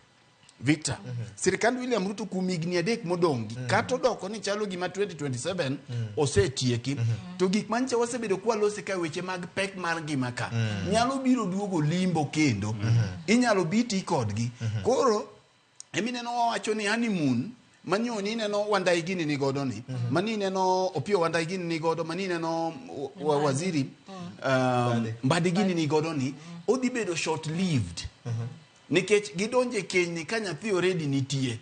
Victor sirikand William Ruto kumigni adek modongi kato doko ni chalo gima 2027 osetieki to gik manche wasebedo kwa lose ka weche mag pek mar gima ka nyalo biro duogo limbo kendo inyalo biti kodgi koro emineno wawacho ni honeymoon manyoni neno Wandai Gini ni godo ni mani neno Opio Wandai Gini ni godo mani neno waziri mbade gini ni godo ni odhi bedo short lived nikech gidonje keny ni ka nyathi already nitie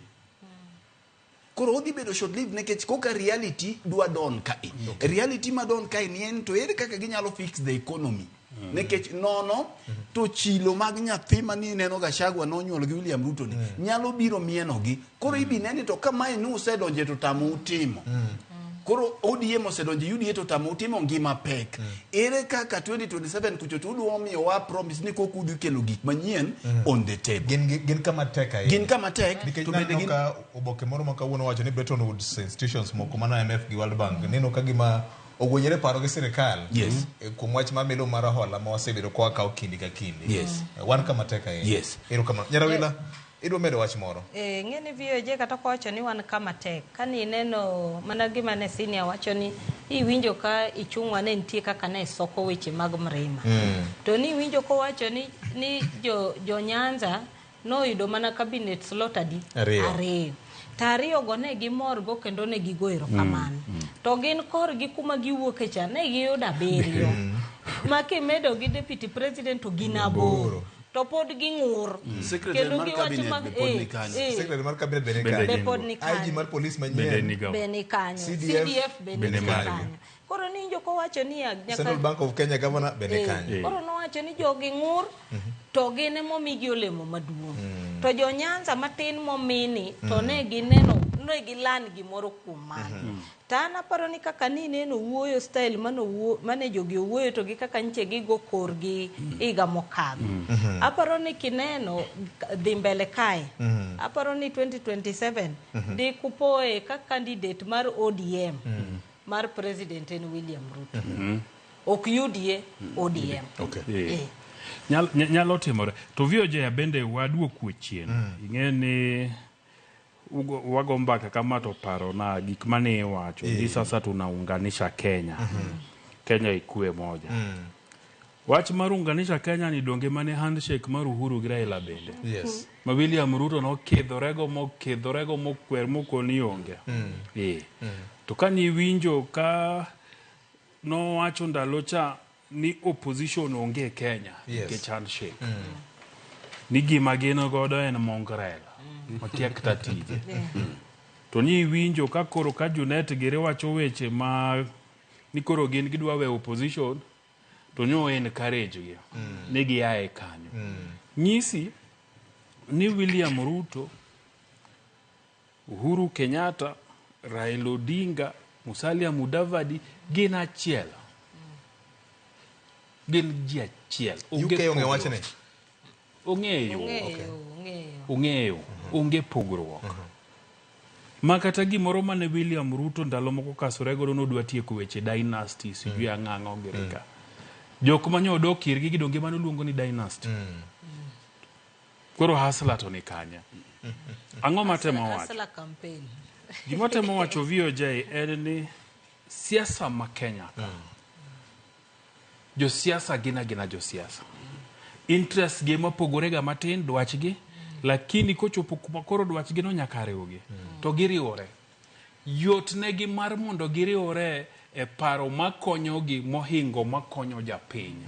koro odhi bedo short lived nikech koka reality dwa don ka reality ma don ka ni en to ere kaka ginyalo fix the economy nikech nono to chilo mag nyathi mani neno Gachagua nonyuol gi William Ruto ni nyalo biro mieno gi koro ibi neni to kama ni usedonje to tamo utimo koro ODM osedonje UDA to tamo utimo ngima pek ere kaka 2027 kucho to udwa miyo wa promise ni koku udhi kelo gik manyien on the table
gin kama tek ahinya
gin kama tek
to bende gin ka oboke moro ma kawuono wacho ni Bretton Woods institutions moko mana IMF gi World Bank neno ka gima ogonyere paro gi sirikal kuom wach mar melo mar hola ma wasebedo kwa kawo kindi ka kindi wan kama tek ahinya ero kama Nyarawila idwa medo wach moro
ng'eni VOJ kata kowacho ni wan kama tek kani neno mana gima ne senior wacho ni iwinjo ka ichung'wa ne nitie kaka ne soko weche mag mrima to ni winjo kowacho ni jo Nyanza noyudo mana cabinet slot adi ariyo tariyo go ne gimor go kendo ne gigoero kamano to gin kor gi kuma giwuoke cha ne giyudo abiriyo makimedo gi deputy president to ginaboro to pod ging'ur
kendo giwacho mag
secretary mar cabinet
be pod ni
IG mar police manyien
beni kanyo CDF beni kanyo koro ni joko wacho ni
Central Bank of Kenya governor beni kanyo
koro no wacho ni jogi ng'ur to gine momigi olemo maduong to jo Nyanza matin momini to ne gineno ne gilan gimoro kuom mano tana paro ni kaka ni neno wuoyo style mane jogi wuoyo to gi kaka nche gigo korgi iga mokadho aparo ni kineno dhi mbele kae aparo ni 2027 di kupoe ka candidate mar ODM mar president en William Ruto ok UDA ODM
nyalo timore to VOJ bende waduok chien ing'eni wago mbaka kama to paro na gik mane wacho ni sasa tunaunganisha Kenya Kenya ikue moja wach marunganisha Kenya ni donge mane handshake mar Uhuru gi Raila bende ma William Ruto no kedhorego mokwer mokoni onge to kani winjo ka no wacho ndalo cha ni opposition onge Kenya ke handshake ni gima gino godo en Mongrel makiak tatije to ni winjo ka koro ka Junet gere wacho weche ma ni koro gin gidwa we opposition to nyo en courage gi ne gi ae kanyo nyisi ni William Ruto Uhuru Kenyatta Raila Odinga Musalia Mudavadi gin achiel gin ji achiel
onge wacho ne
ong'eyo onge pogruok makata gimoro mane William Ruto ndalo moko kasore godo nodwa tieko weche dynasty sijui ang'ang'o gereka jok manyo odok irgi gidonge mano luongo ni dynasty koro hasla to ni kanya ang'o matemo wacho
hasla campaign
gima temo wacho VOJ en ni siasa ma Kenya jo siasa gina jo siasa interest gi mopogore ga matin dwachgi lakini kochopo kuma koro dwachgi no nyaka riwgi to giriwore yot negi mar mondo giriwore e paro makonyogi mohingo makonyo japiny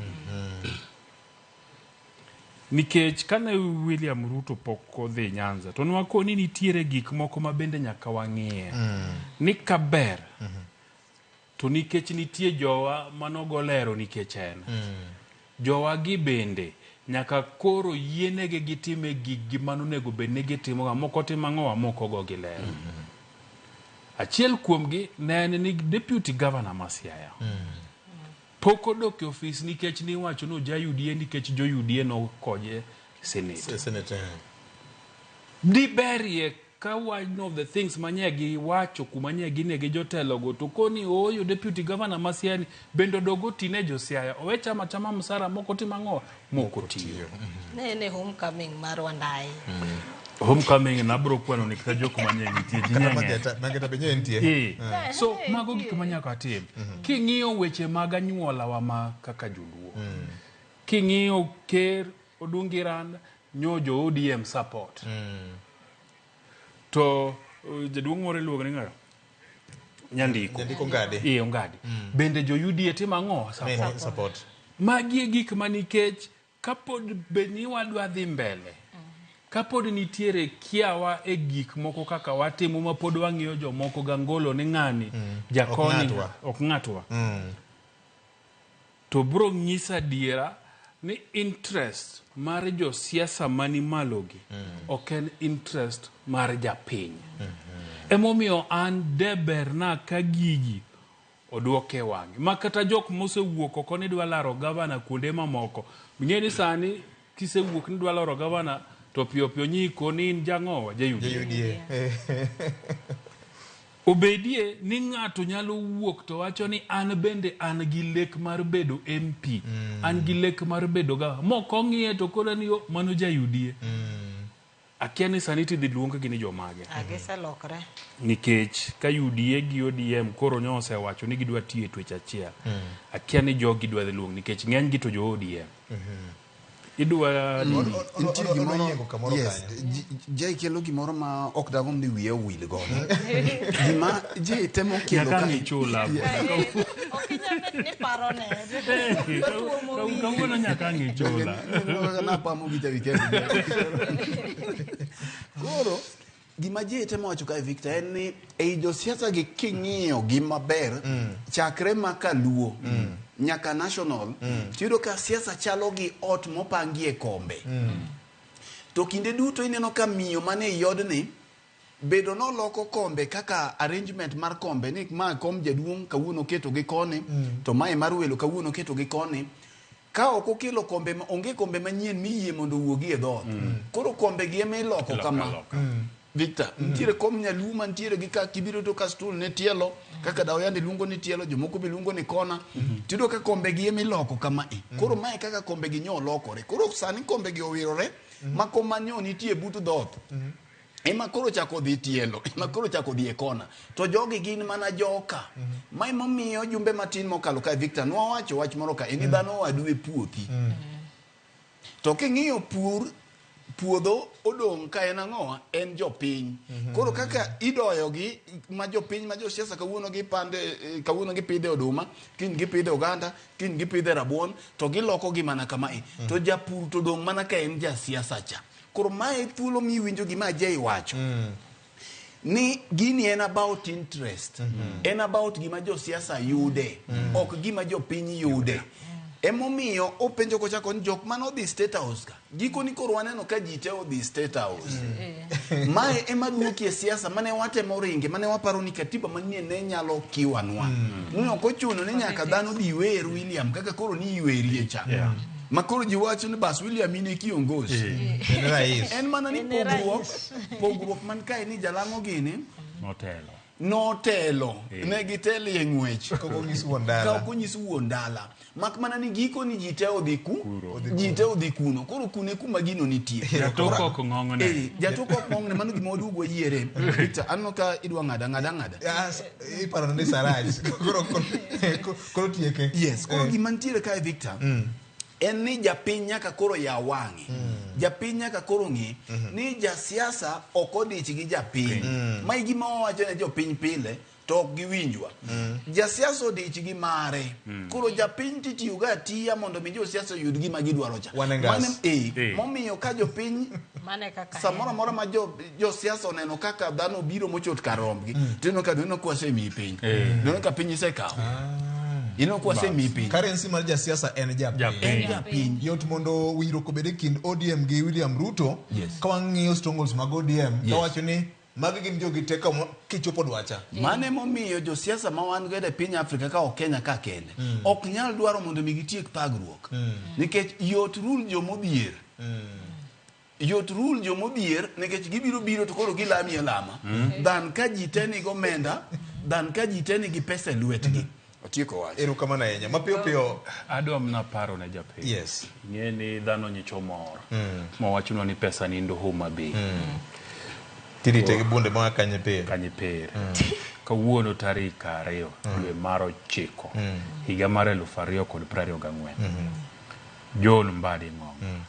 nikech kane William Ruto poko dhi Nyanza to nwakoni nitiere gik moko ma bende nyaka wang'iye ni kaber to nikech nitie jowa manogolero nikech en jowa gi bende nyaka koro yienege gitime gigi manonego bedne gitimo moko timang'owa moko go gilero achiel kuomgi ne en ni deputy governor ma Siaya poko dok office nikech ni wacho no ja UDA nikech jo UDA no koje senate di berie ka one of the things manyegi wacho kumanyegi ne gi jotelo go to koni oyo deputy governor ma Siaya bendo dogo tine jo Siaya owecha machama msara moko timang'o moko tiyo
ne homecoming mar Wandai
homecoming na bro kwano ni kata jok manyegi tie
mageta benye entie
so mago gik manyaka tim king'iyo weche mag anyuola wa ma kaka joluo king'iyo Ker Odungiran nyojo ODM support to jaduong' moro luongo ni ng'ayo Nyandiko
Ongadi
Ongadi bende jo UDA timang'o
support
Magi e gik manikech kapod beni wadwa dhi mbele. Kapod nitiere kiawa e gik moko kaka watimo mapod wang'iyo jomoko gangolo ni ng'ani jakoni ok ng'atwa. To bro nyisa diera ni interest mar josiasa mani malogi ok en interest mar japiny. Emomiyo an deberna ka gigi oduoke wang'e. Ma kata jok mosewuok oko ni dwa laro gavana kuonde mamoko. Ng'eni sani kisewuok ni dwa laro gavana to piyo nyiko ni in jang'owa jayudie. Obedie ni ng'ato nyalo wuok to wacho ni an bende an gi lek mar bedo MP. An gi lek mar bedo gavana. Moko ng'iye to koro ni mano jayudie. Akia ni sani tidhi luonge gi ni jomage.
Agisa lokre.
Nikech ka UDA gi ODM koro nyose wacho ni gidwa tiyo e twech achiel. Akia ni jogi dwa dhi luong nikech ng'eny gi to jo ODM. Idwa
yes je kelo gimoro ma ok dagom ni wiye wil godo gima je temo kelo
ka ni chula
Ni parone.
Kawuono nyaka ngi chula
na pamo gi weekend koro gima je temo wacho ka Victor en ni ei josiasa gi king'iyo gi maber chakre makaluo nyaka national tiro ka siasa chalo gi ot mopangie kombe to kinde duto ineno ka miyo mane yodni bedo no loko kombe kaka arrangement mar kombe ni ma kom jaduong kawuono keto gi koni to mai mar welo kawuono keto gi koni ka ok okelo kombe onge kombe manyien miyie mondo wuogi e dhoot koro kombe gi eme iloko kama Victor, ntiere kom nyaluma ntiere gi ka kibiro to ka stool ne tielo kaka dawyande luongo ni tielo jomoko be luongo ni kona tido ka kombe gi emi loko kama koro mae kaka kombe gi nyo lokore koro sani kombe gi owirore ma koma nyo nitie but dhoot ema koro chako dhi tielo ema koro chako dhi e kona to jogi gin mana joka mai momiyo jumbe matin mokalo ka Victor nwawacho wach moro ka eni dhano wadu e puothi to king'iyo puodho odong ka en ang'owa en jopiny koro kaka idoyo gi ma jopiny ma josiasa kawuono gi pande kawuono gi pidhe oduma kin gi pidhe oganda kin gi pidhe rabuon to giloko gi mana kama to japur to dong mana ka en jasiasa cha koro mae thuolo miwinjo gima jay wacho ni gini en about interest en about gima josiasa yude ok gima jopiny yude emomiyo openjo kochako ni jok mano dhi state house ka giko ni koro waneno ka ji te odhi state house mae ema duoki e siasa mane watemo ringe mane waparo ni katiba manyien ne nyalo kiwanwa ni ok ochuno ni nyaka dhano dhi wer William kaka koro ni iwerie cha ma koro ji wacho ni bas William ine kiongozi en mana ni pogruok man kae ni Jalango gini notelo ne giteli e ng'wech
ka okonyis wuon dala mak mana ni giko ni jite odhi kuno koro kune kuma gino nitie
jatoko ok ng'ong'ne
mano gima oduogo yiere Victor anno ka idwa ng'ada iparo ni Saraj koro tieke yes koro gima ntiere ka Victor en ni japiny nyaka koro ya wang'e japiny nyaka koro ng'e ni jasiasa ok odich gi japiny mai gima wawacho ne jopiny pile to ok giwinjwa jasiasa odich gi mare koro japiny titiyo ga tiya mondo mi josiasa yud gima gidwaro cha momiyo ka jopiny samoro moro ma josiasa oneno kaka dhano biro mochot karombgi tino ka dono kwase mi piny dono ka piny isekawo kwa semi currency mar jasiasa en japiny yot mondo wiro kobede kind ODM gi William Ruto ka wang'iyo strongholds mag ODM ka wacho ni magi gin jogi teka kichopo dwacha mane momiyo josiasa ma wan godo e piny Afrika ka ok Kenya ka kende ok nyal dwaro mondo mi gitiek thagruok nikech yot rule jomodhier nikech gibiro to koro gilami alama dan ka jiteni gomenda dan ka jiteni gi pesa lwetgi otieko wacho ero kama na yenya mapiyo
adwa mna paro na japiny
yes
ng'eni dhano nyicho moro mawachuno ni pesa ni ndo Homa Bay
tirite gi bunde ma kanye per
kawuono tarik 2 dwe mar 9 higa mar 2024 John Mbadi Ng'ong'o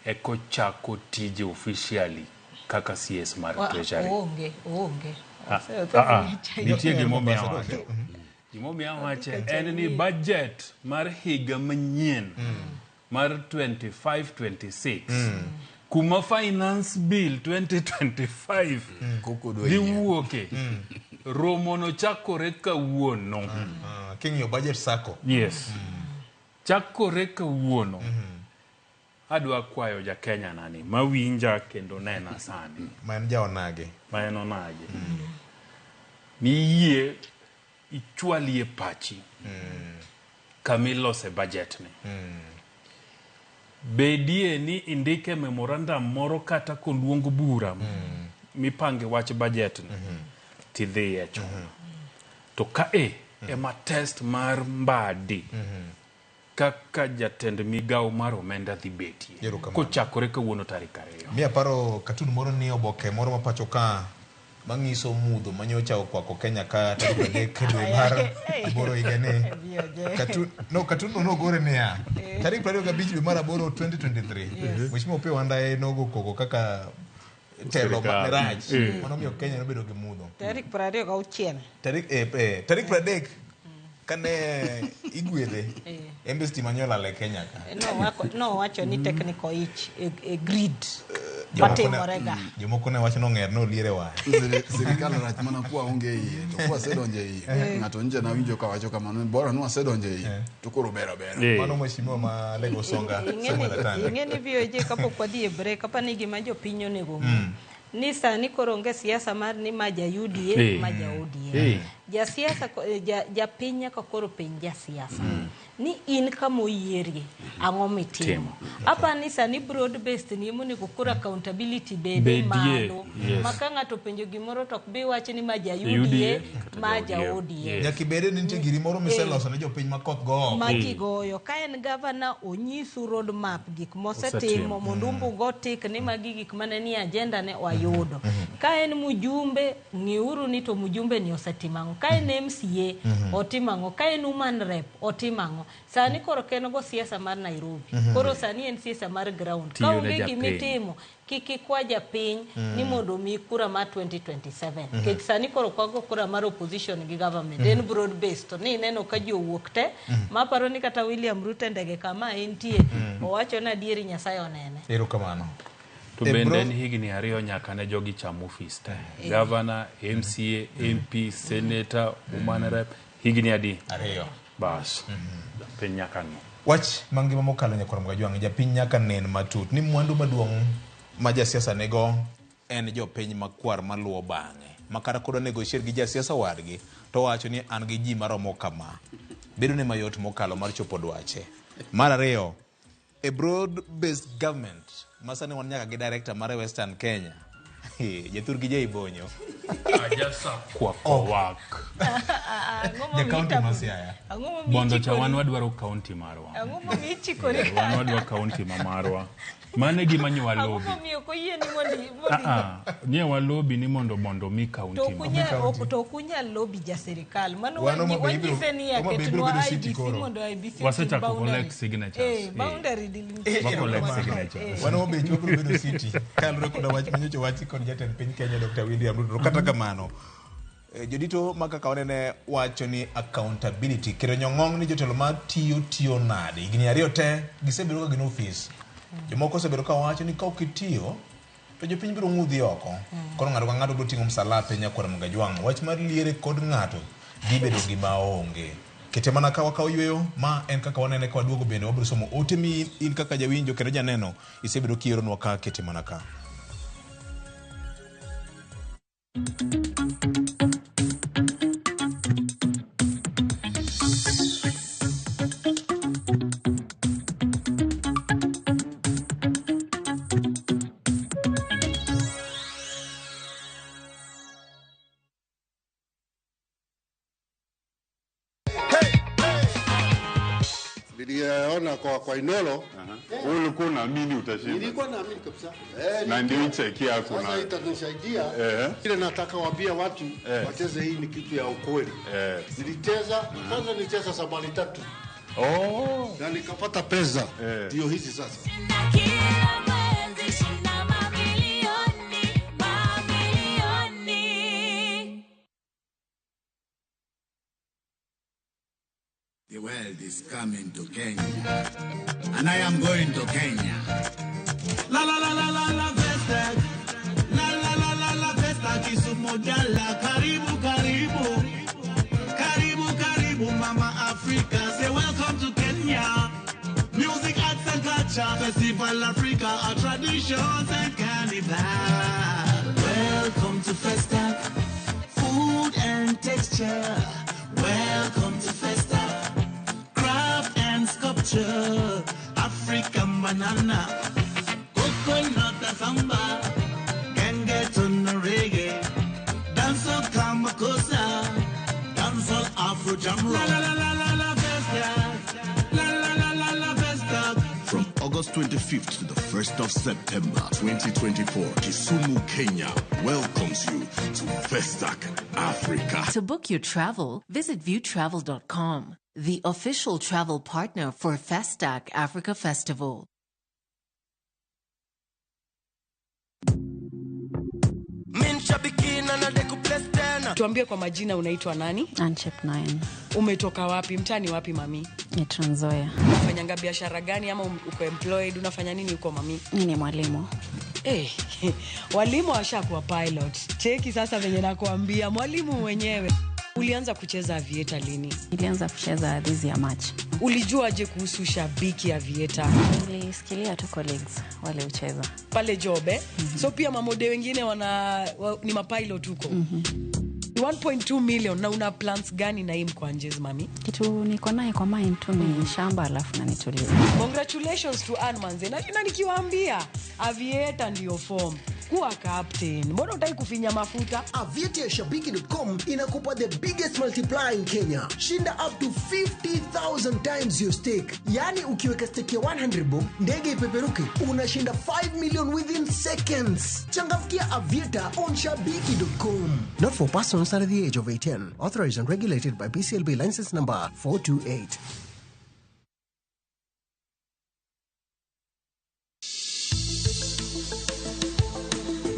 eko chako tije officially kaka CS mar treasury
onge
nitie gimo miya wacho Gimomiyo wache en ni budget mar higa manyien mar 25-26 kuma finance bill 2025 dhi wuoke romo no chakore kawuono.
King your budget sako.
Yes. Chakore kawuono. Adwa kwayo ja Kenya nani mawinja kendo nena sani.
Man jaonage.
Man onage. Miyie ichwalie pachi. Kamilose budget ni. Bedie ni indike memorandum moro kata koluongo bura mipange wach budget ni tidhi echo. To ka ema test mar mbadi kaka jatend migao mar omenda dhi betie kochakore kawuono tarik 2.
Mi aparo katun moro ni oboke moro mapacho ka mangiso mudho manyocha okwako Kenya ka tarik 3 dwe mar aboro higani. Katun no gore niya tarik 25 dwe mar aboro 2023 Mheshimiwa Opiyo Wandayi nogo koko kaka telo marach monomiyo Kenya nobedo gi mudho
tarik 26
tarik 30 kane igwedhe embassy manyola le Kenya ka
no wacho ni technical itch a grid batimorega
jomoko ne wacho no ng'er no liere wa
sirikal rach mana kwa onge yie to kwa sedonje yie ng'ato nje na winjo ka wacho kamano bora no sedonje yie to koro bera
mano Mheshimiwa ma Lego Songa
ng'eni VOJ kapok wadhi e break kapa ni gima jopiny onego ni sani koro onge siasa mar ni maja UDA maja ODM ja siasa ja pinya ka koro penja siasa ni in kamo yierie ang'o mitimo apa ni sani broad based ni moni kukura accountability bede malo maka ng'ato penjo gimoro tok bi wacho ni maja UDA maja ODM
nyaki bede ni nitie giri moro miseloso ne jopiny makoth go
maki goyo ka en governor onyisu road map gik mosetimo mondo umbugo tik ni magi gik mane ni agenda ne wayudo ka en mujumbe ng'iuru ni to mujumbe ni osetimango ka en MCA otimango ka en human rep otimango sani koro kenogo siasa mar Nairobi koro sani en siasa mar ground ka onge gimitimo kiki kwa japiny ni mondo mi kura mar 2027 kek sani koro kwago kura mar opposition gi government en broad based to ni neno ka jowuok te maparo ni kata William Ruto ndege kama entie owacho na dieri Nyasaye onene
erokamano
to bende ni higni 2 nyaka ne jogi cham office te governor MCA MP senator human rep higni 2 bas piny nyaka no
wach mangima mokalo nyakoro Mgajwang' japiny nyaka nen matut ni mwandu maduong' ma jasiasa nego en jopiny makwar maluwo bang'e makara kodo negotiate gi jasiasa wadgi to wacho ni an gi ji maromo kama bedo ne mayot mokalo mar chopo dwache mar 2 a broad based government masani wan nyaka gi director mar Western Kenya jathur gi jaibonyo
ajasa kwa kowak
ya county Masiaya
bondo cha wan wadwaro county marwa
ang'omo michikore
wan wadwaro county marwa mane gima nyowa lobi
miyo ko yie ni mondi
nyewa lobi ni mondo mi county
to kunya lobi ja serikal mano wanyise ni yaketwa IBC mondo IBC
wasechako collect signatures
boundary
collect signatures
wano be chokro bedo city kalro koda wach manyocho wachi kon jatend piny Kenya Dr. William Ruto kata kamano jodito makaka wanene wacho ni accountability kero nyong'ong ni jotelo ma tiyo nade higni 2 te gisebedo ka gin office jomoko osebedo ka wacho ni ka okitiyo to jopiny biro ng'udhi oko koro ng'ato ka ng'ato biro ting'o msalape Nyakwar Mgajwang' wach mar liere kod ng'ato dhi bedo gima onge kete mana ka wakaw yweyo ma en kaka wanene ka waduogo bende wabiro somo ote mi in kaka jawinjo kendo janeno isebedo kieronwa ka kete mana ka
Niliona kwa Inolo.
Ulikuwa unaamini utashinda?
Nilikuwa naamini kabisa.
Na ndio cheki yako na.
Sasa itanisaidia. Ile nataka waambia watu wacheze hii ni kitu ya ukweli. Nilicheza kwanza nilicheza sabali 3. Na nikapata pesa. Ndio hizi sasa.
world is coming to Kenya. And I am going to Kenya. La la la la la la Festac. La la la la la Festac Kisumu Jala. Karibu, karibu. Karibu, karibu, Mama Africa. Say welcome to Kenya. Music, arts and culture. Festival Africa. Our traditions and carnival. Welcome to Festac. Food and texture. Welcome to Festac. Craft and sculpture. African banana. Coconut and samba. Can get on the reggae. Dancehall Kamakosa. Dancehall Afro Jam. La la la la la la Festac. La la la la la Festac. From August 25th to the 1st of September 2024, Kisumu, Kenya welcomes you to Festac Africa.
To book your travel, visit viewtravel.com, the official travel partner for Festac Africa Festival.
Tuambie kwa majina, unaitwa nani?
Anchep 9.
Umetoka wapi? Mtani wapi mami?
Ni Trans Nzoia.
Unafanyanga biashara gani ama uko employed? Unafanya nini huko mami?
Ni mwalimu.
Walimu washakuwa pilot. Cheki sasa venye nakuambia, mwalimu mwenyewe. Ulianza kucheza aviator lini?
Nilianza kucheza this year March.
Ulijuaje kuhusu shabiki aviator?
Nilisikilia tu colleagues wale ucheza
pale jobe. So pia mamode wengine ni mapilot huko. 1.2 million na una plans gani na hii mkwanjezi mami?
Kitu niko naye kwa mind tu ni shamba alafu na nitulie.
Congratulations to Ann Manze. Na nikiwaambia aviator ndio form. Kuwa captain. Mbona utaki kufinya mafuta?
Aviator Shabiki.com inakupa the biggest multiplier in Kenya. Shinda up to 50,000 times your stake. Yani ukiweka stake ya 100 bob, ndege ipeperuke, unashinda 5 million within seconds. Changamkia Aviator on Shabiki.com. Not for persons under the age of 18. Authorized and regulated by BCLB license number 428.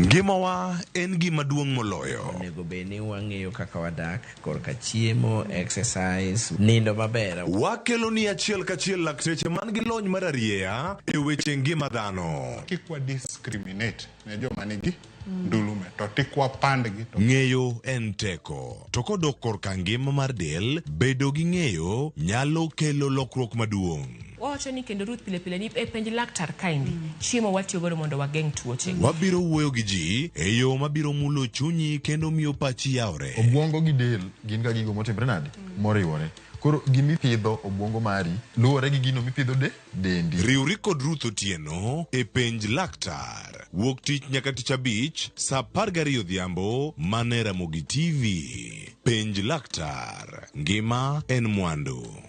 Ngimawa en gima duong' moloyo.
Onego beni wang'eyo kaka wadak, korka chiemo, exercise, nindo maber.
Wakelo ni achiel kachiel lakteche man gi lony mar arieya e weche ngima dhano.
Kikwa discriminate ne joma nigi ndulume to tikwa pandgi to
ng'eyo en teko. To kodok korka ngima mar del, bedo gi ng'eyo nyalo kelo lokruok maduong'.
Wacho ni kendo Ruth pile ni penj laktar kaindi chiemo watiyo godo mondo wageng' tuoche.
Wabiro wuoyo gi ji e yo mabiro mulo chunyi kendo miyo pachi yawre.
Obwongo gi del gin ga gigo motimre nade moriwore. Koro gimipidho obwongo mari luwore gi gino mipidho dendi.
Riwri kod Ruth Otieno e penj laktar. Wuok tich nyaka tich abich saa 12 odhiambo mane Ramogi TV. Penj laktar. Ngima en mwandu.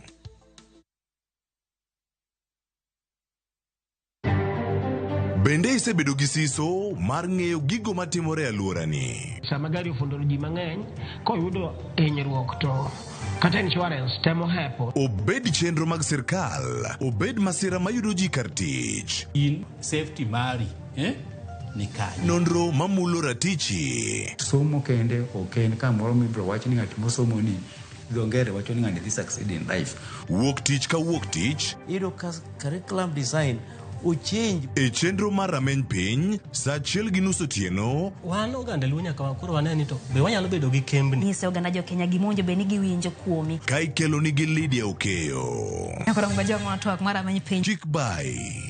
Bende isebedo gi siso mar ng'eyo gigo matimore e alworani.
Sama gari ofundo ji mang'eny koyudo hinyruok to kata insurance temo hepo.
Obed chenro mag sirkal, obed masira mayudo ji kar tich.
In safety mari, ni kanyo.
Nonro mamulo ratichi.
Somo kende oken kamoro mibro wach ni ng'at mosomo ni dongere wacho ni ng'ani dhi succeed in life.
Wuok tich ka wuok tich.
Iro curriculum design uchinj
e chenro mar rameny piny saa 1:30 otieno.
Wan oganda luo nyaka koro waneni to be wanyalo bedo gi kembni.
Nyise oganda jo Kenya gimonjo be nigi winjo kuomi.
Ka ikelo nigi Lydia Okeyo.
Nyakoro mbajo ng'ato mar rameny piny.
Chick by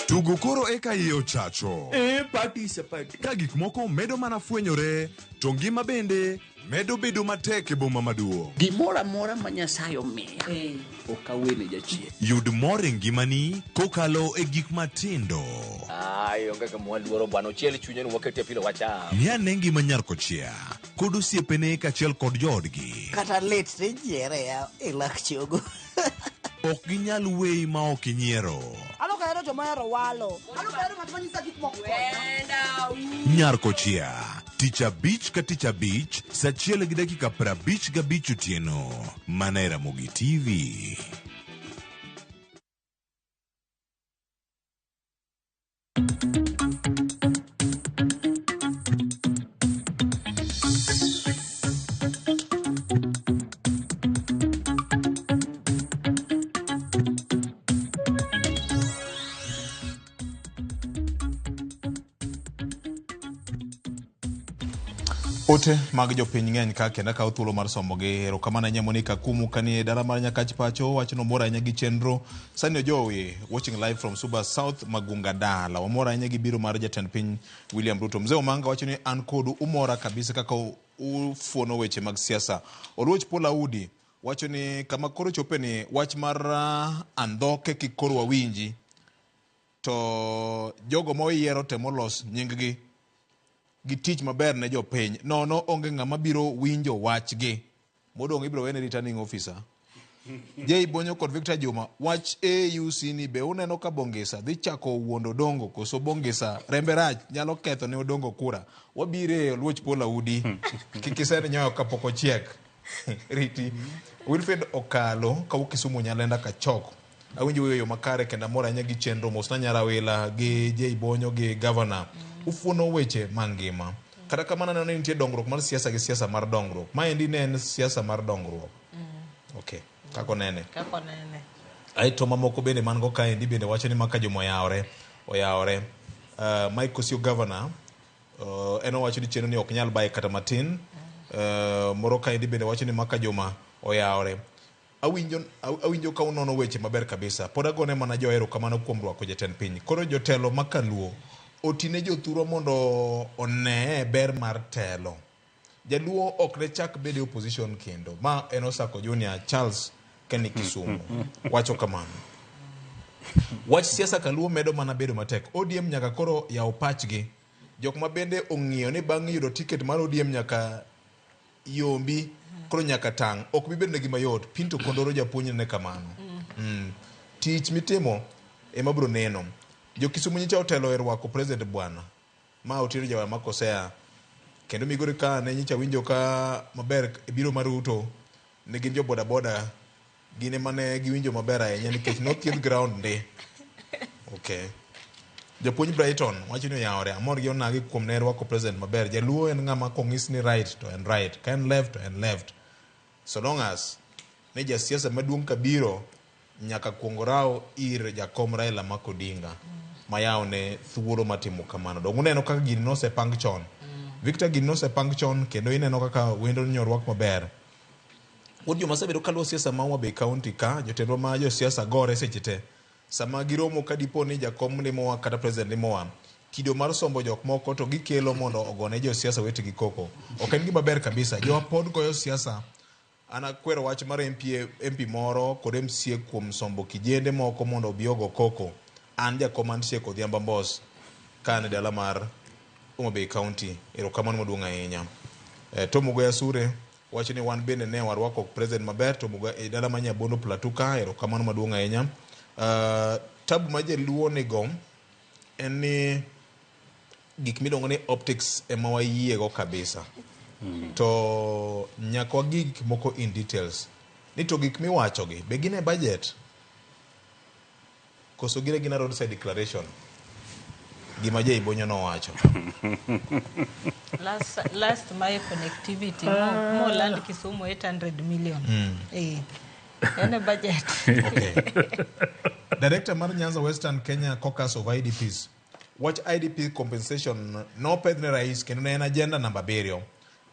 Tugo koro eka iye ochacho.
Participate.
Ka gik moko medo mana fwenyore, to ngima bende medo bedo matek e boma maduong'.
Gimora mora ma Nyasaye omiya. Okawene jachien.
Yud mor e ngimani kokalo e gik matindo.
Onge ka mwaluoro bwana ochiel chunye ni wakete pile wacha.
Ni ane ngima nyar kochia kod osiepene kachiel kod joodgi.
Kata lit tijiere ya ilak chogo.
Ok ginyal weyi ma ok inyiero.
Alokero jomahero walo. Alokero ng'at manyisa gik moko.
Nyar kochia tich abich ka tich abich saa 1:55 otieno mana Ramogi TV.
Ote mag jopiny ng'eny ka kenda kawo thuolo mar somogi. Erokamano ahinya Monica Kumu kanie dala mar Nyakach pacho wacho nomor ahinya gi chenro. Sani Ojowi watching live from Suba South Magunga Dala. Wamor ahinya gi biro mar jatend piny William Ruto. Mzee Omanga wacho ni an kodu umora kabisa kaka ufuono weche mag siasa. Oluoch Paul Audi wacho ni kama koro chope ni wach mar andhoke kikoro wawinji to jogo moyiero temo los nyinggi gi tich maber ne jopiny. Nono onge ng'ama biro winjo wachgi. Modong' ibiro wene returning officer. Jay Bonyo kod Victor Juma wach AUC ni be uneno ka Bongesa dhi chako wuondo Odongo koso Bongesa rembe rach nyalo ketho ne Odongo kura. Wabire Oluoch Paul Audi kikisene nyoyo kapok ochiek. Riti Wilfred Okalo kawuok Kisumu Nyalenda Kachoko. Awinjo weyo makare kenda mora nya gi chenro mosna Nyarawila gi Jay Bonyo gi governor. Ufuono weche mangima. Kata kamano neno ni nitie dongruok mar siasa gi siasa mar dongruok. Maendi ne en siasa mar dongruok. Okay. Kako nene. Aito mamoko bende man go kaendi bende wacho ni maka joma oyawre. Mike Kosio governor eno wacho ni chenro ni ok nyal baye kata matin. Moro kaendi bende wacho ni maka joma oyawre. Awinjo ka unono weche maber kabisa. Pod agone mana johero kamano kuom rwako jatend piny. Koro jotelo makaluo otine jothuro mondo one ber mar telo. Jaluo ok ne chak bede opposition kendo. Ma Enosako Junior Charles Kenny Kisumu. Wacho kamano. Wach siasa kaluo medo mana bedo matek. ODM nyaka koro ya opachgi. Jok ma bende ong'iyo ni bang' yudo ticket mar ODM nyaka yombi koro nyaka tang'. Ok bibedo ne gima yot. Pinto Kondoro japuonj ne kamano. Tich mitimo ema biro neno. Jo Kisumu nyicha otelo e rwako president bwana. Ma otiro jawa makosea. Kendo Migori ka ne nyicha winjo ka maber biro mar Ruto ne gin jo boda boda gine mane giwinjo maber ahinya nikech no thieth ground ndi. Okay. Japuonj Brighton wacho ni oyawore amor gi onagi kuom ne rwako president maber. Jaluo en ng'ama kong'is ni right to en right. Ka en left to en left. So long as ne jasiasa maduong' kabiro nyaka kuongorao ir jakom Raila Amolo Odinga. Mayao ne thuolo matimo kamano. Dong uneno kaka gini nose pang chon. Victor gini nose pang chon kendo ineno kaka wendo nyorwak maber. Wod joma sebedo kaluwo siasa ma Homa Bay County ka jotelo ma jo siasa gore seche te. Sama giromo ka dipo ni jakom limowa kata president limowa. Kido mar sombo jok moko to gikelo mondo ogone jo siasa wetegi koko. Ok en gima ber kabisa. Jo pod goyo siasa. Ana kwero wach mar MP moro kod MCA kuom sombo kijende moko mondo obiogo koko. An jakom antie kod Odhiambo Mbos kan dala mar Homa Bay County. Erokamano maduong' ahinya. To Mugoya Sure wacho ni wan bende ne warwako president maber to Mugoya e dala ma Nyabondo Plateau ka. Erokamano maduong' ahinya. Tabu ma jaluo nigo en ni gik midongo ni optics ema wayiego kabisa. To nyaka wagik moko in details. Ni to gik miwachogi be gine budget koso gina roadside declaration. Gima Jay Bonyo no wacho.
Last my connectivity more land Kisumu 800 million. Ene budget.
Okay. Director mar Nyanza Western Kenya Caucus of IDPs. Watch IDP compensation no pedne rais kendo en agenda namba 7.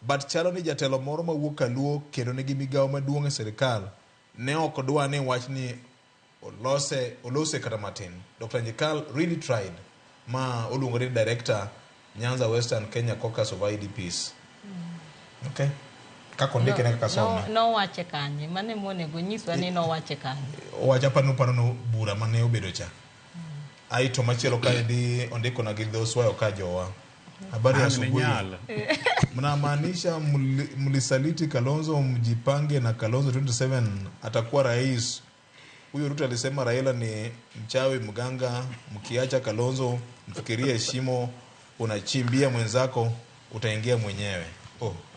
But chalo ni jatelo moro mawuok Kaluo kendo nigi migawo maduong' e sirikal ne ok odwa ni wach ni olose kata matin. Dr. Njikal really tried. Ma oluongo ni director Nyanza Western Kenya Caucus of IDPs. Okay. Kako ndike ne kasoma.
No wache kanye. Mane mone go nyiswa ni no wache kanye.
Wacha pano bura mane obedo cha. Aito machielo kaedi ondiko na gidhoswayo ka jowa. Habari ya asubuhi. Mnamaanisha mlisaliti Kalonzo mjipange na Kalonzo 27 atakuwa rais. Huyo Ruto alisema Raila ni mchawi mganga, mkiacha Kalonzo mfikirie shimo unachimbia mwenzako utaingia mwenyewe.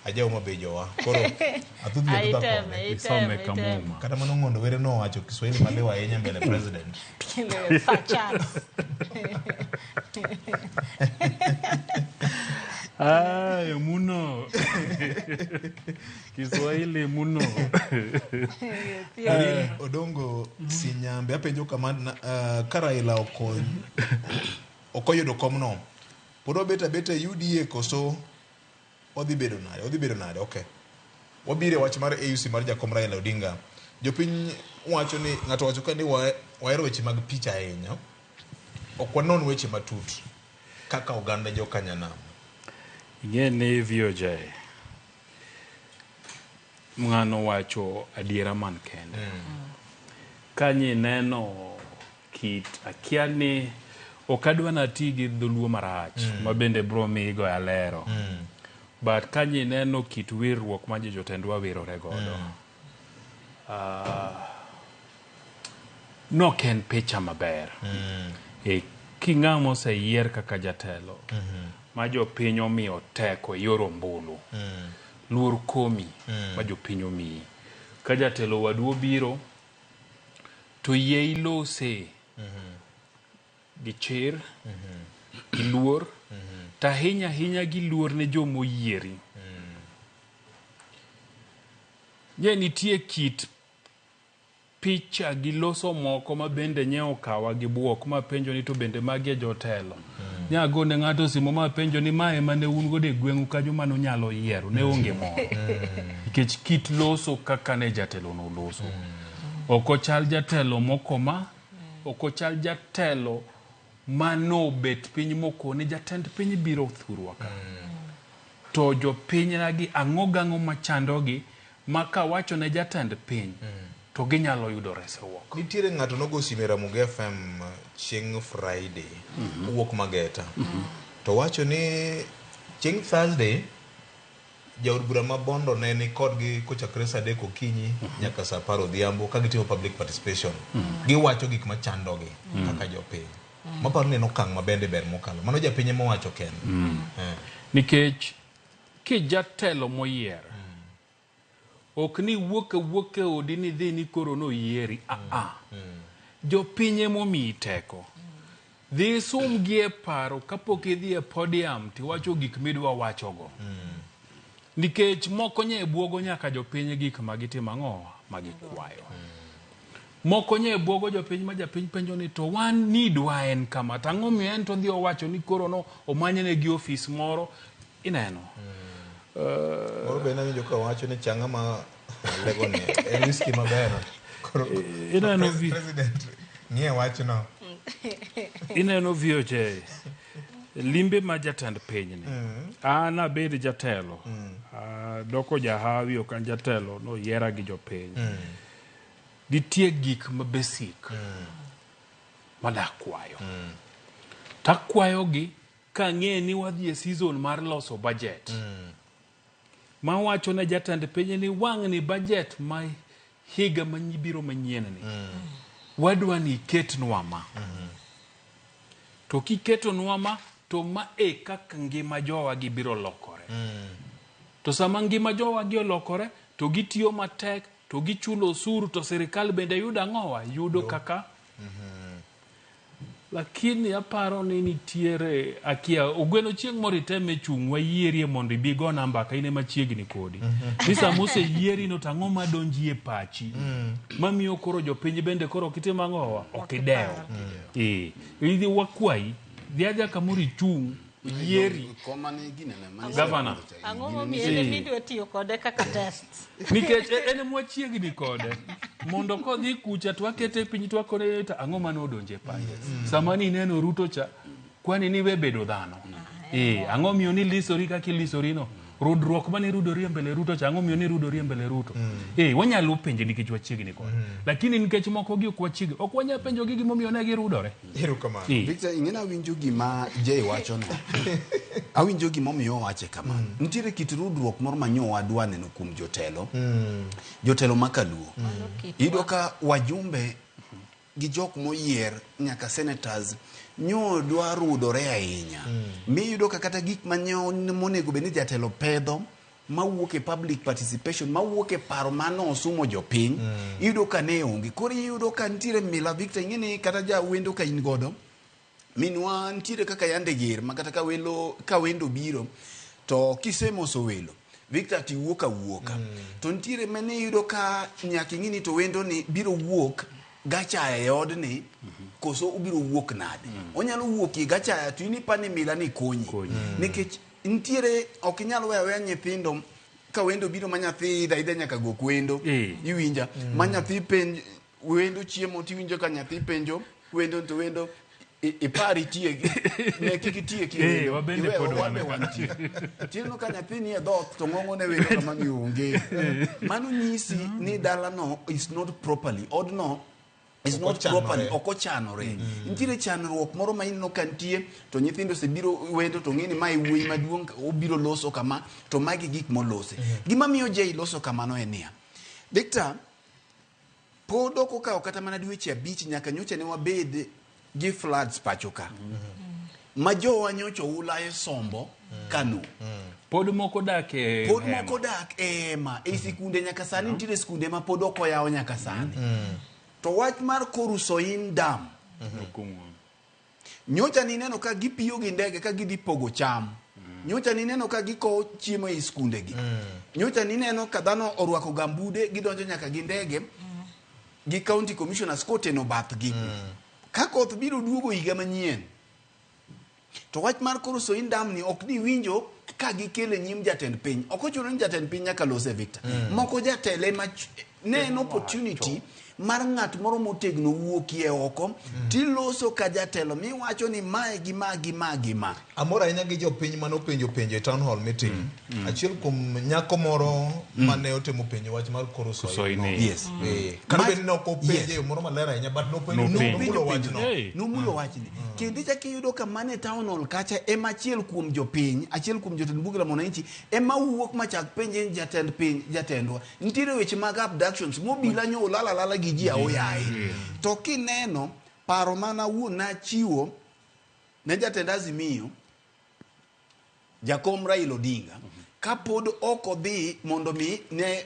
Aja Homa Bay jowa. Koro atudhi
Isome kamuma.
Kata mano ngondo were no wacho Kiswahili malewa ahinya mbele president.
Muno. Kiswahili muno.
Odongo sinyambe apenjo kama Karaila okoyudo komno. Podo beta UDA koso odhi bedo nade. Okay, wabire wach mar AUC mar jakom Raila Odinga. Jopiny wacho ni ng'ato wacho ka ni wahero weche mag picha ahinya, ok wanon weche matut kaka oganda jo Kanyanam.
Ing'e ni VOJ ng'ano wacho adiera man kende. Kanyi neno kit akia ni okadwa na ti gi dholuo marach ma bende bro migo alero. But kanyi neno kit wirruok ma jotendwa wirore godo. No ken picha maber. King'amo oseyier kaka jatelo ma jopiny omiyo teko yor ombulu. Luor komi ma jopiny omiyi. Ka jatelo wadu obiro to yie ilose gi chir, gi luor, ta hinya gi luor ne jomo yieri. Nye nitie kit picha gi loso moko ma bende nye okawa gi buok ma penjo ni to bende magi jotelo. Nyago ne ng'ato simo ma penjo ni mae mane un gode gweng'u kanyo mano nyalo yiero ne onge moro. Nikech kit loso kaka ne jatelo no loso. Oko chal jatelo moko ma, oko chal jatelo mano bet piny moko ni jatend piny biro thurwa ka. To jo piny nagi ang'o machandogi maka wacho ne jatend piny to ginyalo yudo resruok.
Nitiere ng'ato nogo sime Ramogi FM chieng' Friday wuok Mageta to wacho ni chieng' Thursday jaod bura ma Bondo ne ni kodgi kochakre saa 3 okinyi nyaka saa 10 odhiambo ka gitimo public participation. Giwacho gik machandogi kaka jopiny. Maparo ni okang' ma bende ber mokalo. Mano japiny ema wacho kende.
Nikech ki jatelo moyier ok ni wuok odi ni dhi ni koro no yieri. Jopiny ema omiyi teko. Dhi sum gi e paro kapok idhi e podium tiwacho gik midwa wachogo. Nikech moko nye buogo nyaka jopiny gik magitimo ang'o magikwayo. Moko nye buogo jopiny ma japiny penjo ni to wan nidwa en kama tang'o miyo en to dhi owacho ni koro no omanyene gi ofis moro ineno.
Moro bende winjo ka wacho ni changa ma lego ne en whisky maber.
Ineno
president nie wachno.
Ineno VOJ limbe ma jatend piny ni. An abed jatelo. Doko jahawi okan jatelo no yiera gi jopiny. Nitie gik ma basic madakwayo. Takwayo gi ka ng'e ni wadhi e season mar loso budget. Ma wacho ne jatend piny ni wang' ni budget ma higa manyibiro manyien ni. Wadwa ni ketnwa ma. To kiketonwa ma to ma kaka ngima jowa gi biro lokore. To sama ngima jowa gi olokore to gitiyo matek to gichulo osuru to sirikal bende yudo ang'owa yudo kaka. Lakini aparo ni nitiere akia ogweno chieng' moro iteme chung' wayierie mondo ibi go namba ka ine machiegni kodi. Ni samose yieri no tang'o madonji e pachi. Mamiyo koro jopiny bende koro kitimo ang'owa okidewo. Idhi wakwayi dhi aja kamoro chung' yieri gavana
ang'o miele video tiyo kode kaka test
nikech ene mwachiegni kode mondo kodhi kucha twakete piny twakone ta ang'o mano odonje paye samani neno Ruto cha kwani ni we bedo dhano ang'o miyo ni lisori kaka lisori no rudruok mane rudori mbele Ruto cha ang'o miyo ni rudori mbele Ruto wanyalo penje nikech wachiegni kode lakini nikech moko gi ok wachiegni ok wanya penjo gi gimomiyo ne girudore
erokamano
Victor ing'ena winjo gima Jay wacho no awinjo gimomiyo wache kama nitiere kit rudruok moro manyo wadwa neno kuom jotelo makaluo ido ka wajumbe gi jok moyier nyaka senators nyo dwa rudore ahinya miyudo ka kata gik manyo monego beni jatelo pedho mawuok e public participation mawuok e paro mano osumo jopiny iyudo ka ne onge koro iyudo ka nitiere mila Victor ing'eni kata ja wendo ka in godo minwa nitiere kaka yande ger makata ka wendo biro to kisemoso welo Victor ti wuoka to nitiere mane iyudo ka nyaka ing'eni to wendo ni biro wuok gacha e odni koso ubiro wuok nade onyalo wuok i gacha to ini pani mila ni konyi nikech ntiere ok inyal wewe nyithindo ka wendo biro ma nyathi idha nyaka go kwendo iwinja ma nyathi penj wendo chiemo tiwinjo ka nyathi penjo wendo to wendo ipari tiegi ne kikitieki
wabende pod
wantie tino ka nyathi ni edhot to ng'ong'o ne wendo kama ni onge mano nyisi ni dala no is not properly odno is not properly okochanore ntiere chanruok moro ma inno kantie to nyithindo se biro wendo to ng'eni mai wuoyi maduong' obiro loso kama to magi gik molose gima miyo jei loso kamano enia Victor pod ok okawo kata mana dweche 5 nyaka nyocha ne wabed gi floods pachoka ma jowa nyocha ulaye sombo Kanu
pod moko dak e
ema e sikunde nyaka sani ntiere sikunde ma pod ok oyaw nyaka sani to wach mar Korusoin Dam nyocha nineno ka gipiyo gi ndege ka gidhi pogo cham nyocha nineno ka giko chiemo e sikunde gi nyocha nineno ka dhano orwako gambude gidonjo nyaka gi ndege gi county commissioners koteno bathgi ka koth biro duogo higa manyien to wach mar Korusoin Dam ni ok ni winjo ka gikele nyim jatend piny ok ochuno ni jatend piny nyaka lose Victor moko jatele ma neno opportunity mar ng'at moro motegno wuokie oko tiloso ka jatelo miwacho ni mae gi ma
amora ahinya gi jopiny mano penjo e town hall meeting achiel kuom nyako moro mane otemo penjo wach mar Korusoin
yes
kana bende no ko penjo moro maler ahinya but
nomulo wachni kendo chaki yudo ka mane town hall kacha ema achiel kuom jopiny achiel kuom jotend bunge la mwananchi ema wuok machak penje jatend piny jatendwa ntiere weche mag abductions mobila nyo lala gi ji aoyaye to kineno paro mana na chiwo ne jatend Azimio Jakom Raila Odinga kapod ok odhi mondo mi ne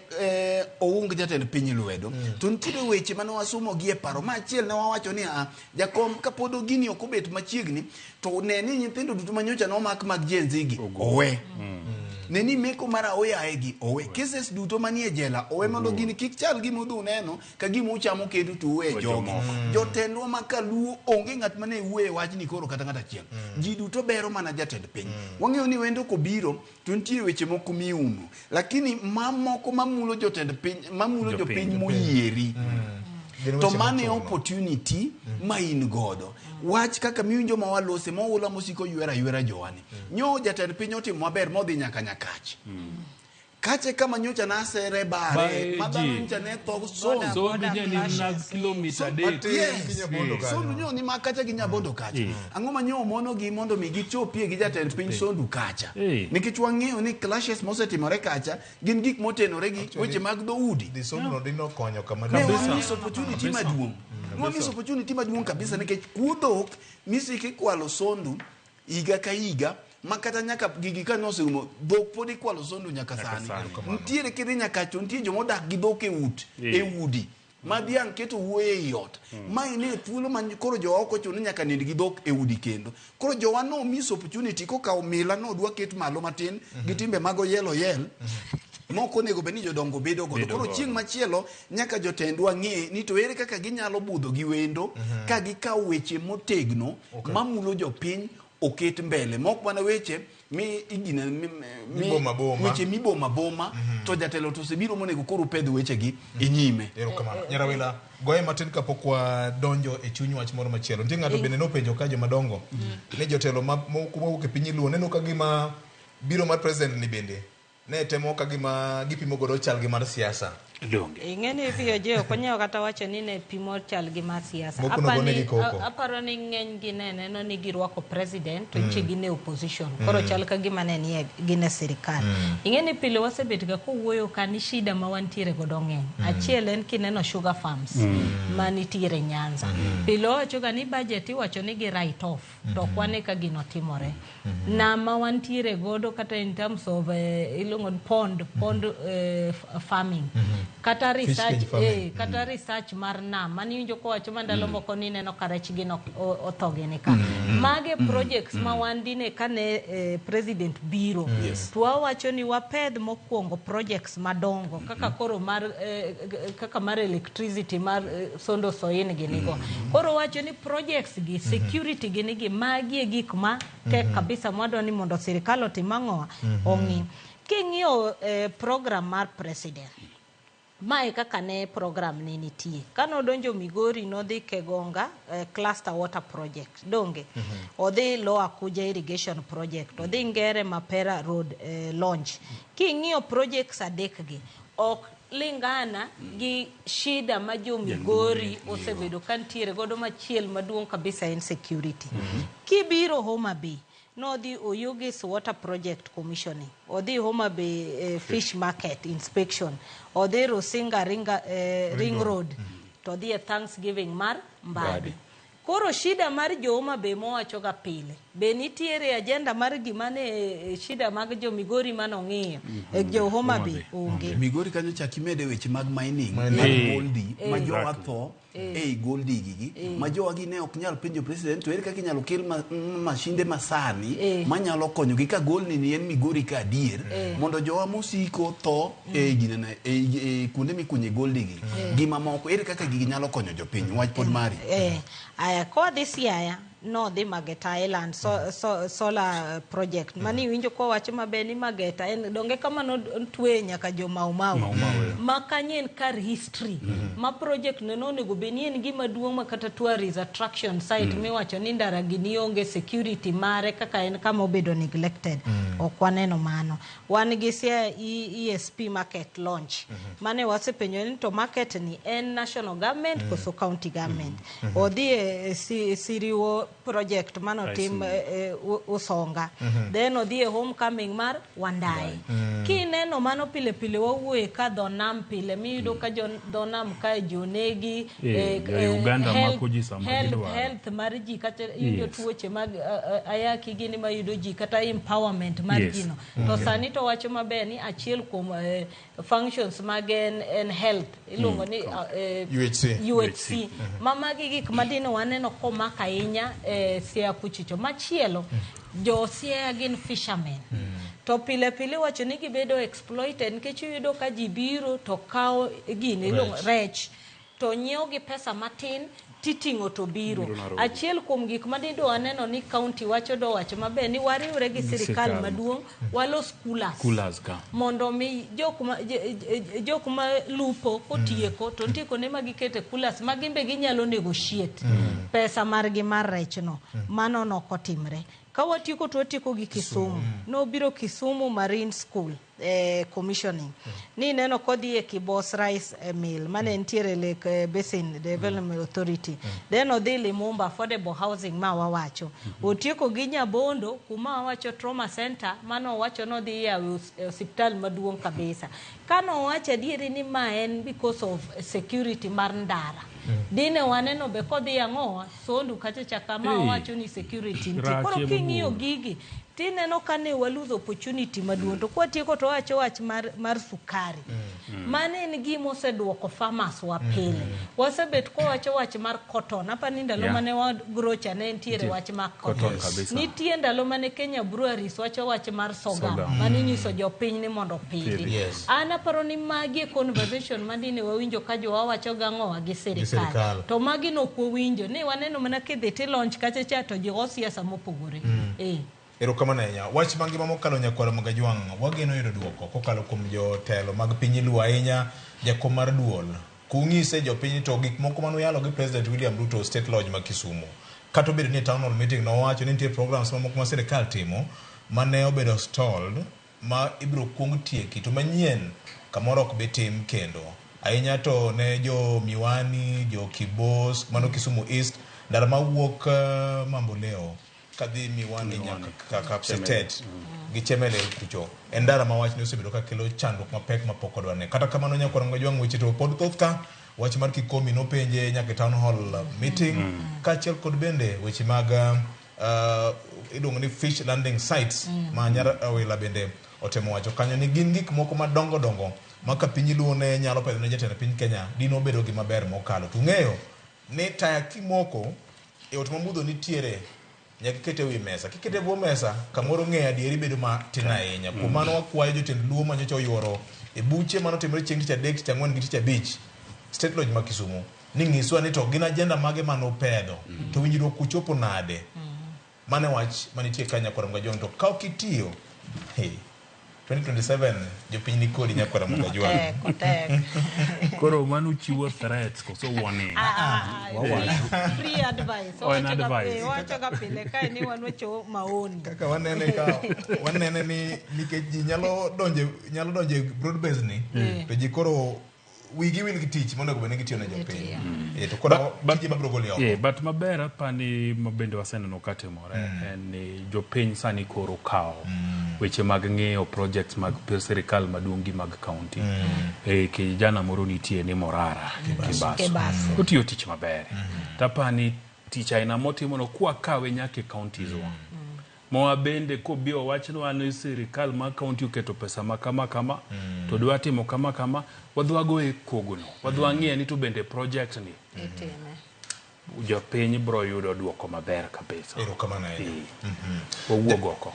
oung jatend piny lwedo to ntiere weche mane wasomo gi e paro ma achiel ne wawacho ni Jakom kapod gini ok obet machiegni to ne ni nyithindo duto manyocha no mak mag jenzigi owe neni meko mara oyaegi owe cases duto manie jela owe mondo gini kik chal gi modhu neno ka gima uchamo kedu tu we jogi jotendwa makaluo onge ng'at mane wuoye wachni koro kata ng'at achiel ji duto bero mana jatend piny wang'eyo ni wendo kobiro to ntiere weche moko miumo lakini mamoko mamulo jotend piny mamulo jopiny moyieri to mane opportunity ma in godo wach kaka miwinjo ma walose moula mosiko ywera jowani nyo jatend piny otimo maber modhi nyaka Nyakach kache kama nyocha nasere bare madhano nyocha ne thog
so na kilomita
sondu nyo ni makacha gi Nyabondo kacha ang'o ma nyo mono gi mondo mi gichopie gi jatend piny sondu kacha nikech wang'eyo ni clashes mosetimore kacha gin gik motenore gi weche mag dhoudi
sondu no dino konyo kama
kabisa opportunity maduong kabisa nikech kuodhok misiki kwalo sondu higa ka higa makata nyaka gigi ka noserumo dhok pod ikwalo sondu nyaka sani ntiere kidhi Nyakach ntiere jomodak gi dhok e udi ma dhiang' keto wuoye ei ot ma ine thuolo ma koro jowa ok ochuno nyaka nind gi dhok e udi kendo koro jowa no miss opportunity kokawo mila no dwa ket malo matin gi timbe mago yelo moko nego beni jodongo bedo godo koro chieng' machielo nyaka jotendwa ng'e ni to ere kaka ginyalo budho gi wendo ka gikawo weche motegno mamulo jopiny oket mbele mok mana weche weche miboma boma to jatelo to sebiro monego koro pedh weche gi inyime
erokamano Nyarawila goye matin kapok wadonjo e chuny wach moro machielo ntie ng'ato bende nopenjo ka jomadongo ne jotelo mowuok e piny luo neno ka gima biro mar president ni bende ne temo ka gima gipimo godo chal gi mar siasa
ing'eni piyo je ok onyao kata wacho ni ne pimo chal gi mar siasa aparo ni ng'eny gi neno ni girwako president to chigi ne opposition koro chal ka gima ne nie gine sirikal ing'eni pile wasebet ga kowuoyo ka ni shida ma wantiere godo ng'eny achiel en kineno sugar farms manitiere Nyanza pile wacho ga ni budget iwacho ni gi write off to kwane ka gino timore na ma wantiere godo kata in terms of ilongo pond farming kata research kata research mar nam mani winjo ko wacho mandalo moko ni neno karech gi no othogene ka mage projects ma wandine kane president biro to wacho ni wapedh mokwongo projects madongo kaka koro mar kaka mar electricity mar sondo soin gini go koro wacho ni projects gi security gini gi magi gik ma tek kabisa mwado ni mondo sirikal otimango ongi king'io program mar president mae kaka ne program ni nitie kano donjo Migori nodhi Kegonga cluster water project donge odhi Lower Kuja irrigation project odhi Ngere Mapera road launch king'io projects adek gi ok lingana gi shida ma jo Migori osebedo kantiere godo machiel maduong' kabisa insecurity kibiro Homa Bay no the Oyugis Water Project Commissioning, or the Homa Bay Fish Market Inspection, or the Rosinga Ring Road, to the Thanksgiving Mar Mbadi. Koro shida mar jo Homa Bay mo wachoga pile. Benitiere agenda mar gimane shida mag jo Migori manong'iyo. Jo Homa Bay onge.
Migori kanyo chakimede weche mag mining, mag goldi, ma jo atho goldi gigi, ma jo agi ne ok nyal penjo president to ere kaka inyalo kel mashinde masani manyalo konyo gi ka gold ni en Migori ka adier mondo jo amusiko tho ginena kunde mikunye goldi gi gima moko ere kaka gigi nyalo konyo jo piny wach pod mari
aya ko this year no the Mageta Island solar project mani winjo ko wacho mabeni Mageta en donge kama no twe nyaka jo mau makanyen kar history ma project no nego benien gima duong' ma kata tourist attraction site miwacho ni ndara gini onge security mare kaka en kama obedo neglected okwaneno mano wan gi sia ESP market launch mane wasepenyo ni to market ni en national government koso county government odhi siriwo project mano tim usonga then odhi homecoming mar Wandai kineno mano pile wawuoye ka dhonam pile miyudo ka dhonam ka jonegi
Uganda makoji sama
health mar ji kata yudo tuoche mag ayaki gini ma yudo ji kata empowerment mar jino to sani to wacho maber ni achiel kuom functions mag en health iluongo ni UHC mamagi gik madino waneno komaka ahinya Siaya Kuchicho machielo jo Siaya gin fishermen to pile wacho ni gibedo exploited nikech yudo ka ji biro to kawo gini rech to nyiewo gi pesa matin titingo to biro achiel kuom gik madindo aneno ni county wacho maber ni wariwre gi sirikal maduong' walo schools ka mondo mi jokuma lupo kotieko to ndiko ne magikete kulas magimbe ginyalo negotiate pesa margi mar rechno mano nokotimre kawatieko to watieko gi Kisumu no biro Kisumu Marine School commissioning ni neno kodhi e Kibos Rice Mill mane entiere Lake Basin Development Authority then odhi Limumba affordable housing ma wawacho otieko gi Nyabondo kuma wawacho trauma center mano wacho no dhi ya hospital maduong' kabisa kano wacho diere ni ma en because of security mar ndara dine waneno be kodhi ang'owa sondu kata chakama wacho ni security nti koro king'iyo gigi tineno kane waluzo opportunity maduong' to kwatieko to wacho wach mar sukari mane en gimo oseduoko farmers wa pile wasebet ko wacho wach mar cotton apa ni ndalo mane wa grocha ne entiere wach mar cotton nitie ndalo mane Kenya breweries wacho wach mar sorghum mane nyiso jopiny ni mondo pidhi ana paro ni magi conversation madine wawinjo ka jo wacho gang'owa gi sirikal to magi no kwinjo ni waneno mana kidhi ti launch kacha cha to jo siasa mopogore
Erokamano ahinya. Wach mangima mokalo Nyakwaro Magajwang' wageno yudo duoko kokalo kuom jotelo mag piny luo ahinya jakom mar duol kung'ise jopiny to gik moko manoyalo gi President William Ruto State Lodge ma Kisumu kata obedo ni town hall meeting nowacho ni nitie programs mamoko ma sirikal timo mane obedo stalled ma ibiro kuong tieki to manyien kamoro ok bitim kendo ahinya to ne jo Miwani jo Kibos mano Kisumu East ndara mawuok Mamboleo kadhi Miwani nyaka Kapsetet gi Chemele kucho endara mawach ni osebedo ka kelo chandruok mapek mapok odwane kata kamano Nyakwaro Magajwang' weche to pod thoth ka wach mar Kikomi nopenje nyaka town hall meeting kachiel kod bende weche mag iluongo ni fish landing sites ma nyara wila bende otemo wacho kanyo ni gin gik moko madongo maka piny luo ne nyalo pedho ne jatend piny Kenya dino bedo gima ber mokalo. Tung'eyo ni taya kimoko e ot mambudho nitiere nyaka kete wi mesa. Kikete bwo mesa kamoro ng'e adieri bedo matin ahinya. Kuom mano wakwayo jotend luo manyocha oyuoro e buche manotimore chieng' tich adek, tich ang'wen gi tich abich State Lodge ma Kisumu ni ng'iswa ni to gin ajenda mage manopedho to winjruok kuchopo nade. Mane wach manitie Kenya kwa Mgajwang' to ka ok itiyo 2027 jopiny ni kodi nyakwara Mgajwang'.
Koro manu chiwo threats koso warning.
Free advice.
Oh, an advice.
Wacho ka pile kae ni wan wacho maoni.
Kaka wanene ni nikech ji nyalo donje broad base ni to ji koro wigi wil gi tich mondo obed ni gitiyo ne jopiny. To koro tije mabiro golo oko.
But maber apani mabende waseneno katimore en ni jopiny sani koro kawo weche mag ng'eyo projects mag sirikal maduong' gi mag county. Kijana moro nitie ni Morara Kibaso. Otiyo tich maber. Tapani tich aina motimono kwa kawe nyake counties wa. Moa bende ko bio wachno anu sirikal ma county uketo pesa makama kama to dwa timo kama wadwago e kogono wadwa ng'e ni to bende project ni jopiny bro yudo duoko maber kabisa.
Erokamano ahinya.
Owuog oko.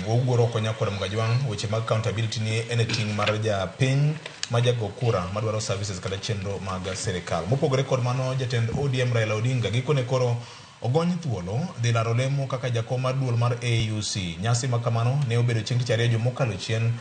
Wawuoro oko Nyakwar Mgajwang', weche mag accountability ni en ting' mar japiny ma jago kura madwaro services kata chenro mag sirikal. Mopogore kod mano, jatend ODM Raila Odinga gikone koro ogony thuolo dhi laro lemo kaka jakom mar duol mar AUC. Nyasi ma kamano ne obedo chieng' tich ariyo mokalo chien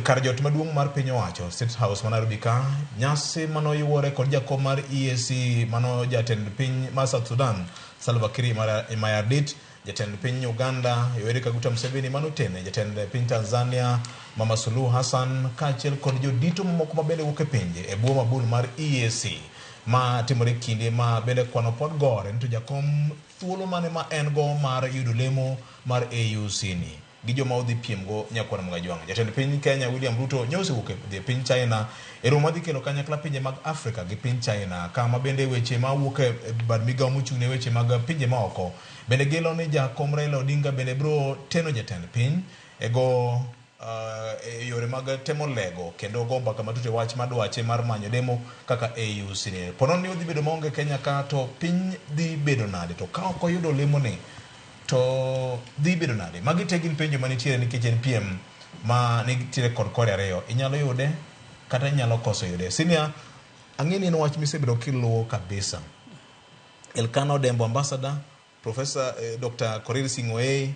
kar jot maduong' mar piny owacho State House ma Nairobi ka. Nyasi mano yuore kod jakom mar EAC mano jatend piny mar South Sudan Salva Kiir Mayardit, jatend piny Uganda Yoweri Kaguta Museveni manotene, jatend piny Tanzania Mama Suluhu Hassan kaachiel kod jodito mamoko mabende wuok e pinje e bwo mabul mar EAC ma timore kinde ma bende kwano pod gore nito jakom thuolo mane ma en go mar yudo lemo mar AUC ni gi joma odhi piem go Nyakwar Mgajwang'. Jatend piny Kenya William Ruto nyose wuok e piny China e romo madhi kelo kanyakla pinje mag Afrika gi piny China kama bende weche ma wuok e bad migawo mochung' ne weche mag pinje ma oko bende gelo ni jakom Raila Odinga bende bro teno jatend piny e go e yore mag temo lego kendo go mbaka matute wach madwache mar manyo demo kaka AUC ni. Pono ni odhi bedo maonge Kenya ka to piny dhi bedo nade to ka ok oyudo lemo ni to dhi bedo nade. Magi te gin penjo manitiere nikech en PM ma nitiere kod kore ariyo. Inyalo yude kata inyalo koso yude. Sinia ang'eni en wach misebedo kiluwo kabisa. Elkano Dembo Ambassador Professor Dr. Korir Sing'oei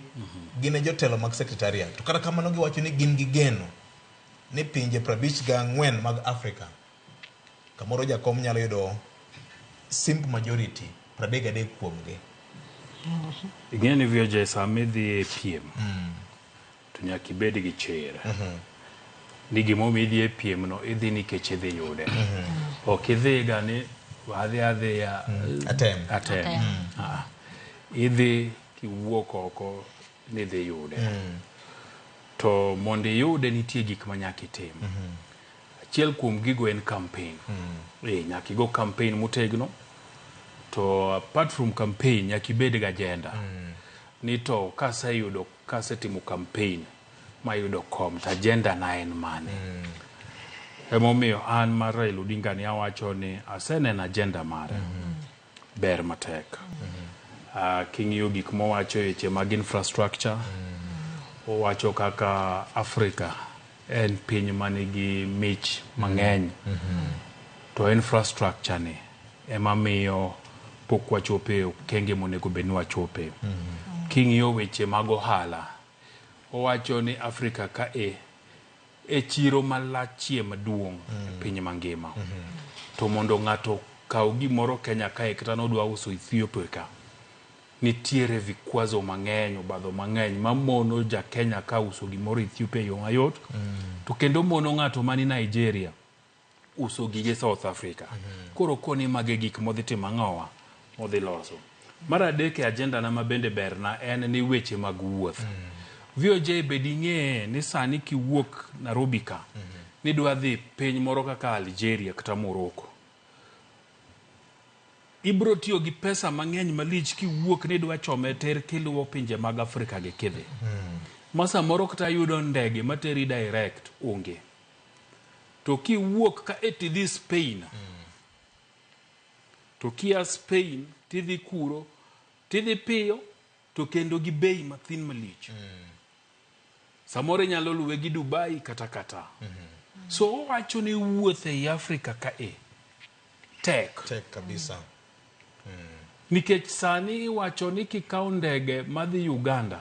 gine jotelo mag secretariat. To kata kamano giwacho ni gin gi geno ni pinje 54 mag Afrika kamoro jakom nyalo yudo simple majority 33 kuomgi.
Ing'eni VJ sami dhi e piem to nyaka ibed gi chir ni gimomi idhi e piem no idhi nikech idhi yude. Ok idhi ga ni wadhi atem. Idhi kiwuok oko ni dhi yude. To mondo yude nitie gik ma nyaka itim. Achiel kuom gigo en campaign. Nyaka igo campaign motegno. To apart from campaign nyaka ibed gi agenda. Ni to kasetimo campaign ma yudo kom to agenda na en mane. Emomiyo an mar Raila Odinga ni awacho ni aseneno agenda mare. Ber matek. King'iyo gik mowacho weche mag infrastructure, owacho kaka Afrika en piny manigi mich mang'eny, to infrastructure ni ema miyo pok wachope okenge monego bed ni wachope. King'iyo weche mag ohala, owacho ni Afrika ka e chiro malachie maduong' e piny mangima. To mondo ng'ato kaw gimoro Kenya kae kata nodwa uso Ethiopia ka, nitiere vikwazo mang'eny, obadho mang'eny mamono ja Kenya ka uso gimoro Ethiopia yo mayot. To kendo mono ng'ato mani Nigeria uso gige South Africa. Koro koni mage gik modhi timo ang'owa modhi loso. Mar adek e agenda na mabende berna en ni weche mag wuoth. VOJ bedi ng'e ni sani kiwuok Nairobi ka ni dwa dhi piny moro kaka Algeria kata Morocco, ibro tiyo gi pesa mang'eny malich kiwuok ni dwa chome ter kiluwo pinje mag Afrika gi kidhi. Masa moro kata yudo ndege materi direct onge. to kiwuok ka tidhi Spain to kia Spain tidhi kuro tidhi piyo to kendo gi bei mathin malich samoro nyalo luwe gi Dubai kata so owacho ni wuoth e Afrika ka tek
kabisa
nikech sani iwacho ni kikaw ndege madhi Uganda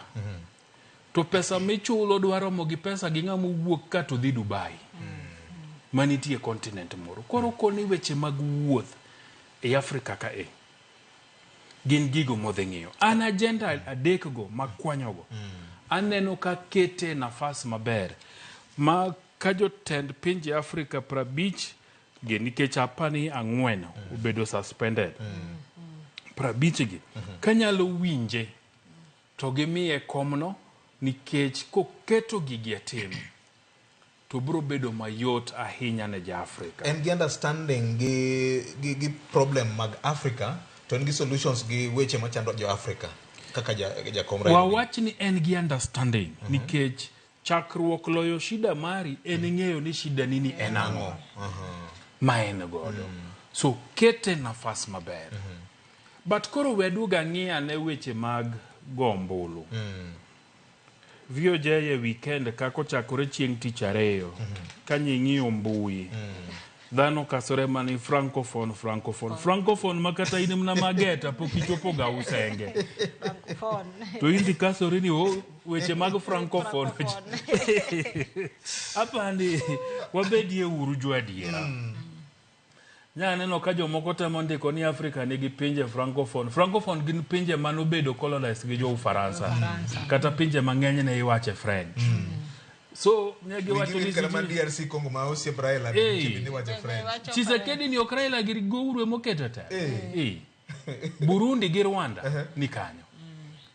to pesa michulo dwaro mo gi pesa gi ng'ama wuok ka to dhi Dubai manitie kontinent moro koro koni weche mag wuoth e Afrika ka gin gigo modhi ng'iyo an agenda adek go makwanyogo aneno ka kete nafas maber ma ka jotend pinje Afrika 50 gi nikech apani 4 obedo suspended 50 gi kanyalo winje to gimiye komno nikech koketo gigi atim to bro bedo mayot ahinya ne ja Afrika
en gi understanding gi problem mag Africa to en gi solutions gi weche machando jo Africa kaka ja komra
wawach ni en gi understanding nikech chakruok loyo shida mari en ng'eyo ni shida nini en ang'o ma en godo so kete nafas maber but koro weduga ng'iya ne weche mag gombulu VOJ e weekend kako chakore chieng' tich ariyo kanying'iyo mbui dhano kasore mani francophone makata in mna mageta pok ichopo ga usenge to indi kasore ni weche mag francophone apani wabedie uru jo adiera nyaneno ka jomoko temo ndiko ni Afrika nigi pinje francophone gin pinje manobedo colonized gi jo Ufaransa kata pinje mang'eny ne iwache French so negi wacho ni
kama DRC Congo ma osie Braila ni wache French
Chisekedi ni Ukraina gir gouru emoketo ta Burundi gi Rwanda ni kanyo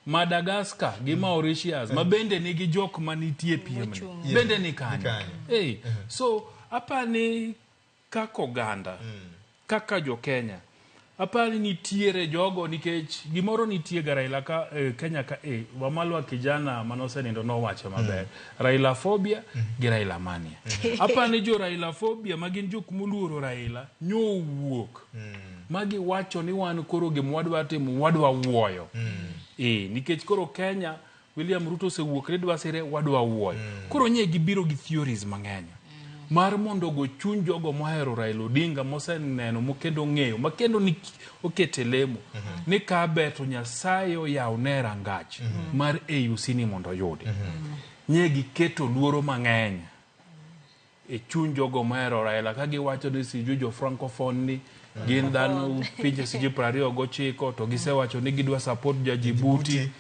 Madagascar gi Mauritius mabende nigi jok manitie piem bende ni kanyo so apani kako Uganda kaka jo Kenya apani nitiere jogo nikech gimoro nitie ga Raila ka Kenya ka wamalwa kijana manosenindo no wacho maber Raila phobia gi Raila mania apani jo Raila phobia magin jok muluoro Raila nyowuok magi wacho ni wan koro gimwadwa timo wadwa wuoyo nikech koro Kenya William Ruto sewuok ne dwa sire wadwa wuoyo koro nye gibiro gi theories mang'eny mar mondo go chuny jogo mohero Raila Odinga moseneno mokendo ng'eyo makendo ni okete lemo ni ka beto Nyasaye oyaw ne rangach mar AUC ni mondo yudi nye giketo luoro mang'eny e chuny jogo mohero Raila ka giwacho ni siju jo francophone ni gin dhano pinje siju 29 to gisewacho ni gidwa support ja Djibouti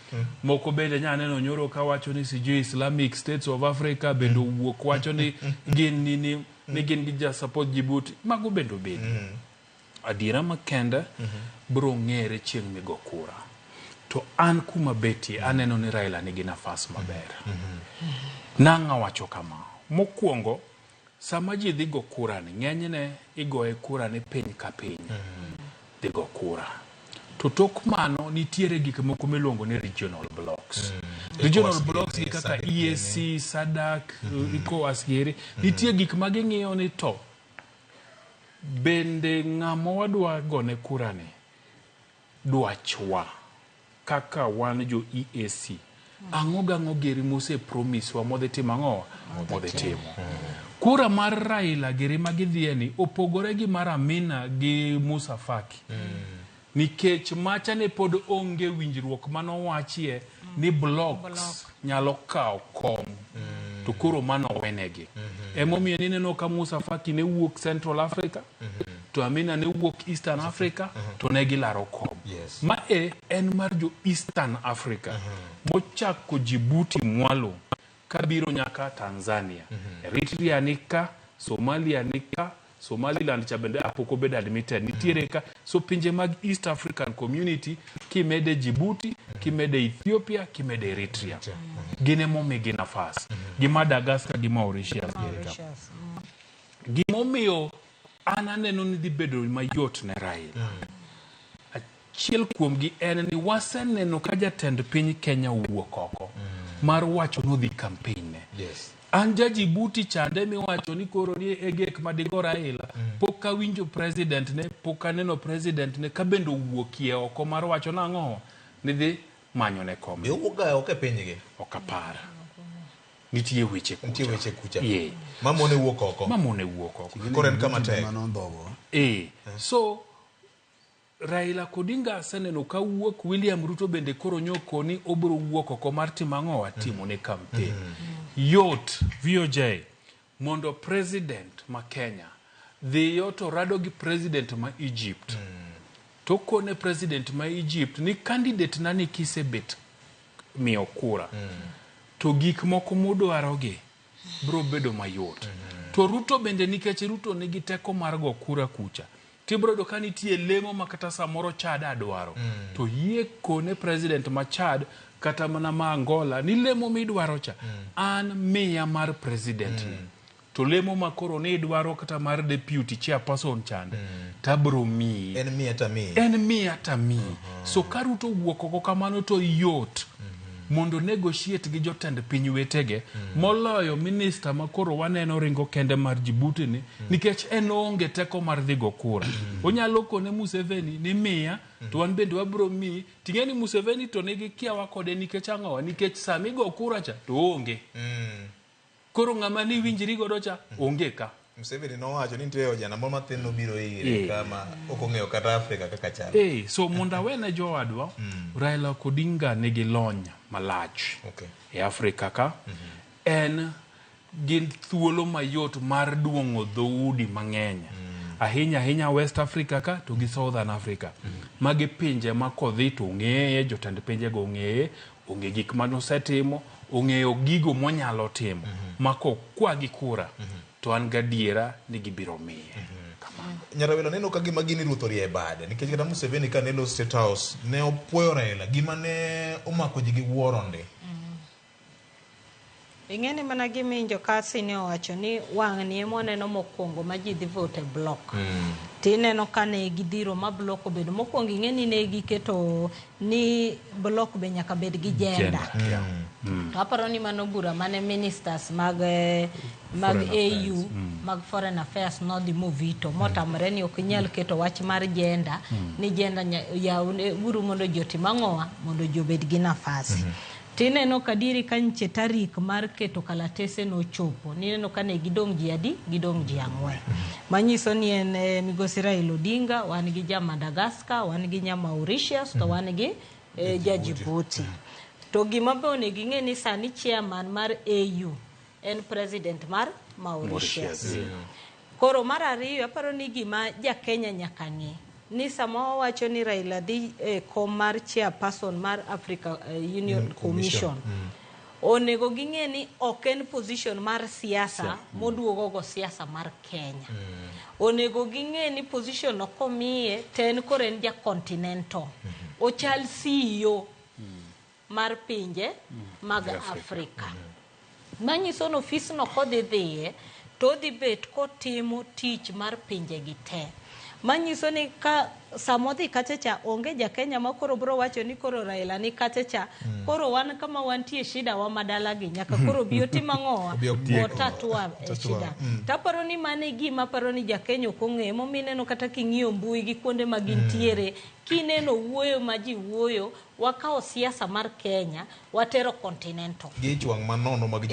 moko bende nyaneno nyoro ka wacho ni siju Islamic States of Africa bendo wuok wacho ni gin nini ni gin gi support Djibouti mago bendo adiera makenda bro ng'ere chieng' migo kura to an kuma beti aneno ni Raila nigi nafas maber nanga wacho kama mokwongo sama ji dhi go kura ni ng'enyne igoye kura ni piny ka piny dhi go kura to tok mano nitiere gik moko miluongo ni regional blocks regional blocks kaka EAC SADC ECOWAS giri nitie gik ma ging'iyo ni to bende ng'amo wadwa gone kura ni dwachwa kaka wan jo EAC ang'o giri mose promise wa modhi timo ang'o modhi timo kura mar Raila giri magidhieni opogore gi mar Amina gi Musa Faki nikech macha ne pod onge winjruok manowachie ni blocks nyalo kawo kom to koro mano wenegi emomiyo nineno ka Musa Faki ne wuok Central Africa to Amina ne wuok Eastern Africa to ne gilaro kom ma en mar jo Eastern Africa mochako Djibouti mwalo kabiro nyaka Tanzania Eritrea nika Somalia nika Somaliland chabende apoko bed admitted nitiere ka so pinje mag East African Community kimede Djibouti kimede Ethiopia kimede Eritrea gine momigi nafas gi Madagascar gi Mauritius gimomiyo ananeno ni dhi bedo mayot ne Raila achiel kuom gi en ni waseneno ka jatend piny Kenya wuok oko mar wacho no dhi campaign An jaji buti chande miwacho ni koro ni egek madigo Raila pok awinjo president ne pok aneno president ne kabendo wuokie oko mar wacho nang'o ni dhi manyo ne kom.
Uga oke pinygi.
Okapara. Nitie weche
kucha. Mamone wuok oko. Koren kama tek.
So Raila Odinga aseneno ka wuok, William Ruto bende koro nyoko ni obro wuok oko mar timang'o atimo ne campaign. Yot VOJ mondo president ma Kenya dhi yoto rado gi president ma Egypt. Tokone president ma Egypt ni candidate nani kisebet miyo kura. To gik moko mudwarogi bro bedo mayot. To Ruto bende nikech Ruto nigi teko mar go kura kucha. Tibro do kanitie lemo makata samoro Chad adwaro. To yie kone president ma Chad kata mana ma Angola ni lemo midwaro cha. An miya mar president ni. To lemo makoro ni dwaro kata mar deputy chairperson chande. Tabro mi.
En
miya tami. So karuto wuok oko kamano to yot. Mondo negotiate gi jotend piny wetege moloyo minister makoro waneno ringo kende mar Djibouti ni nikech en onge teko mar dhigo kura. Onyalo kone Museveni ni miya to wan bende wabro mi tingeni Museveni to nigi kiawa kode nikech ang'owa nikech sami go kura cha to onge. Koro ng'ama ni winjri godo cha onge ka.
Museveni no wacho ni nitie jana moro matin nobiro ire kama ok ong'eyo kata Afrika kaka chalo.
So monda wene jowadwa Raila Odinga nigi lony malach e Afrika ka. En gin thuolo mayot mar duong'o dhoudi mang'eny. Ahinya West Africa ka to gi Southern Africa. Magi pinje ma kodhi to ng'eye, jotend pinje go ng'eye, onge gik manosetimo, ong'eyo gigo monyalo timo. Mako kwa gi kura. To an gadiera ni gibiro miye.
Nyarawelo neno ka gima gini Ruto rie bade nikech kata Museveni ka nelo State House ne opuoyo Raila gima ne omako ji gi wuoronde.
Ing'eni mana giminjo kasi ne owacho ni wang' ni moneno mokwongo ma ji dhi vote e block. Tineno ka ne gidhiro ma block obedo mokwongo ing'eni ne giketo ni block be nyaka bed gi jenda. Aparo ni mano bura mane ministers mag AU mag foreign affairs no dhi movito motamre ni ok nyal keto wach mar jenda ni jenda yaune buru mondo joti mang'owa mondo jobed gi nafasi. Tineno kadiri kanche tarik mar keto kalatese no chopo. Nineno kane gidong ji adi, gidong ji ang'wen. Manyiso ni en migosi Raila Odinga, wan gi ja Madagascar, wan gi nya Mauritius, to wan gi ja Djibouti. To gima be onego ing'e ni sani chairman mar AU en president mar Mauritius. Koro mar ariyo aparo ni gima ja Kenya nyaka ng'e ni sama wacho ni Raila dhi kom mar chairperson mar Africa Union Commission. Onego ging'e ni ok en position mar siasa moduogo go siasa mar Kenya. Onego ging'e ni position okomiye ten koro en ja continental. Ochal CEO mar pinje mag Afrika. Manyiso no ofis no kodhi dhiye to dhi bet kotimo tich mar pinje gi te. Manyiso ni ka samodhi kachacha onge ja Kenya makoro bro wacho ni koro Raila ni kachacha koro wan kama wantie shida wa madala gi nyaka koro bioti mang'owa otatua shida. Taparo ni mane gima paro ni ja Kenya okong'e momineno kata king'iyo mbui gi kuonde magintiere kineno wuoyo maji wuoyo wakao siasa mar Kenya watero continental
gi chwang manono mag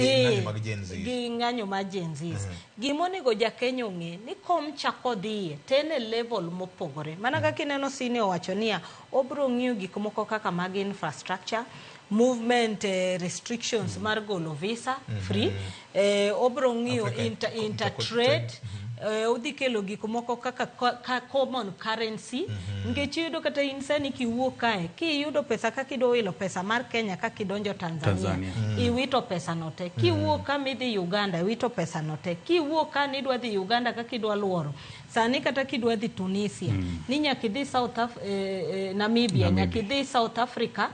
Gen Z
gi ng'anyo mag Gen Z. Gimonego ja Kenya ong'e ni kom chako dhiye tene level mopogore mana kaka ineno sine owacho niya obro ng'iyo gik moko kaka mag infrastructure movement restrictions mar golo visa free obro ng'iyo intertrade udhi kelo gik moko kaka common currency nikech yudo kata insani kiwuok kae kiyudo pesa kaka idwa wilo pesa mar Kenya kaka idonjo Tanzania. Iwito pesa note kiwuok kama idhi Uganda iwito pesa note kiwuok ka idwa dhi Uganda kaka idwa luoro sani kata kidwa dhi Tunisia ni nyaka idhi Namibia nyaka idhi South Africa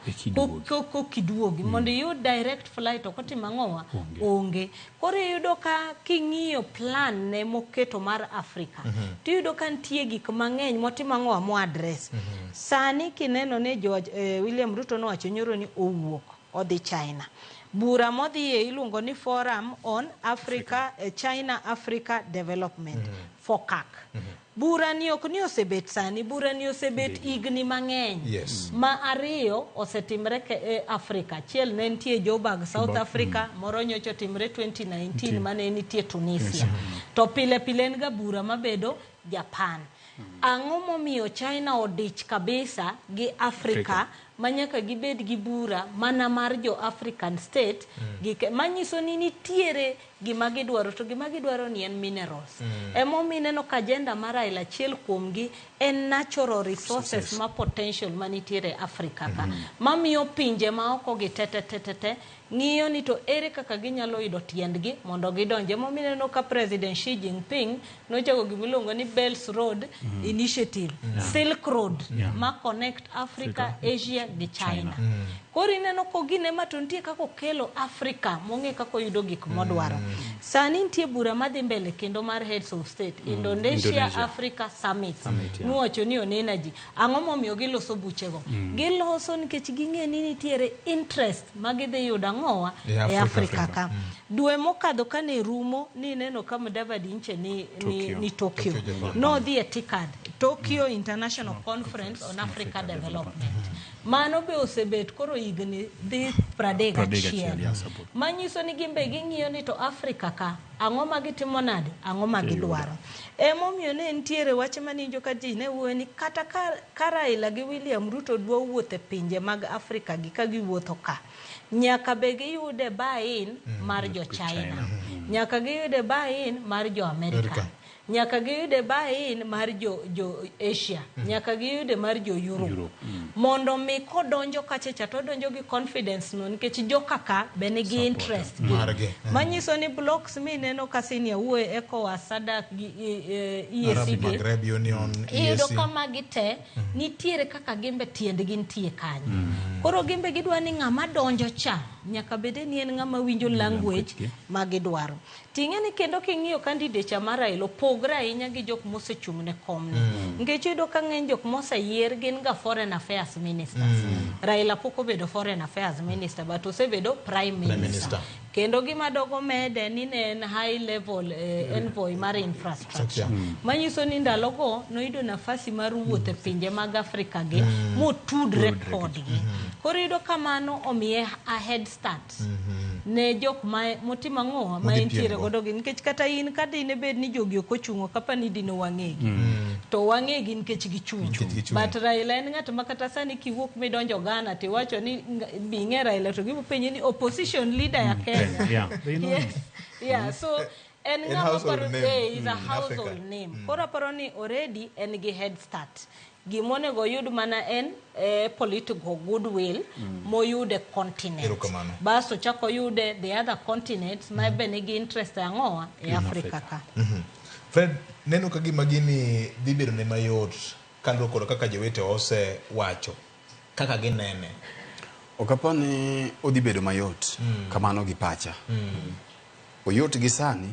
ko kiduogi mondo yud direct flight okotimo ang'owa onge. Koro yudo ka king'iyo plan ne moketo mar Afrika tiyudo ka nitie gik mang'eny motimo ang'owa mo address. Sani kineno ne William Ruto no wacho nyoro ni owuok odhi China bura modhiye iluongo ni Forum on Africa, China Africa Development, FOCAC. Bura ni ok ni osebet sani, bura ni osebet igni mang'eny. Ma ariyo osetimre e Afrika. Achiel ne nitie Joburg, South Africa, moro nyocha otimre 2019 mane nitie Tunisia. To pile pile en ga bura mabedo Japan. Ang'o momiyo China odich kabisa gi Afrika manyaka gibed gi bura mana mar jo African state manyiso ni nitiere gima gidwaro, to gima gidwaro ni en minerals. Emomineno ka agenda mar aila achiel kuomgi en natural resources ma potential manitiere Afrika ka. Mamiyo pinje ma oko gi tete ng'iyo ni to ere kaka ginyalo yudo tiendgi mondo gidonje. Momineno ka President Xi Jinping nochako gimiluongo ni Belt Road Initiative, Silk Road ma connect Africa, Asia gi China. Koro ineno ko gine ma to nitie kako kelo Afrika mong'e kako yudo gik modwaro. Sani nitie bura madhi mbele kendo mar Heads of State, Indonesia Africa Summit. Nuwacho ni on energy. Ang'o momiyo giloso buchego? Giloso nikech ging'e ni nitiere interest magidhi yudo ang'owa e Afrika ka. Dwe mokadho kane rumo ni neno kama David Inche ni Tokyo. No dhi etikad Tokyo International Conference on Africa Development. Mano be osebet koro higni dhi 31. Manyiso ni gimbe ging'iyo ni to Afrika ka ang'o magitimo nade, ang'o magidwaro. Emomiyo ne nitiere wach maninjo ka ji ne wuoyo ni kata ka Raila gi William Ruto dwa wuotho e pinje mag Afrika gi ka giwuotho ka, nyaka be giyude buy-in mar jo China, nyaka giyude buy-in mar jo Amerika, nyaka giyude buy-in mar jo Asia, nyaka giyude mar jo Europe. Mondo mi kodonjo kacha to donjo gi confidence no nikech jo kaka be nigi interest gi. Manyiso ni blocks mi neno kasini ya uwe ECOWAS, SADC gi EAC
Maghreb Union,
EAC kama gite nitiere kaka gimbe tiendgi nitie kanyo. Koro gimbe gidwa ni ng'ama donjo cha nyaka bede ni en ng'ama winjo language magidwaro. Ting'e ni kendo king'iyo candidate mar Raila pogre ahinya gi jok mosechung' ne komne. Nikech iyudo ka ng'eny jok moseyier gin ga foreign affairs ministers. Raila pok obedo foreign affairs minister but osebedo prime minister. Kendo gima dogo mede ni ne en high level envoy mar infrastructure. Manyiso ni ndalogo noyudo nafasi mar wuotho e pinje mag Afrika gi motudre kodgi. Koro iyudo kamano omiye a head start ne jok motimo ang'owa ma entiere godo gi, nikech kata in kada ine bed ni jogi ok ochung'o kapa ni dino wang'egi to wang'egi nikech gichung'. But Raila en ng'at ma kata sani kiwuok midonjo Ghana tiwacho ni bing'e Raila to gipenji ni opposition leader ya Kenya. So en ng'ama paro is a household name. Koro paro ni already en gi head start. Gimonego yud mana en political goodwill moyude continent. Baso chako yude the other continents ma be nigi interest ang'owa e Afrika ka.
Fred, neno ka gima gini dhi bedo ne mayot kando koro kaka jowete ose wacho kaka ginene.
Okaponi odhi bedo mayot kamano gi pacha. Oyot gi sani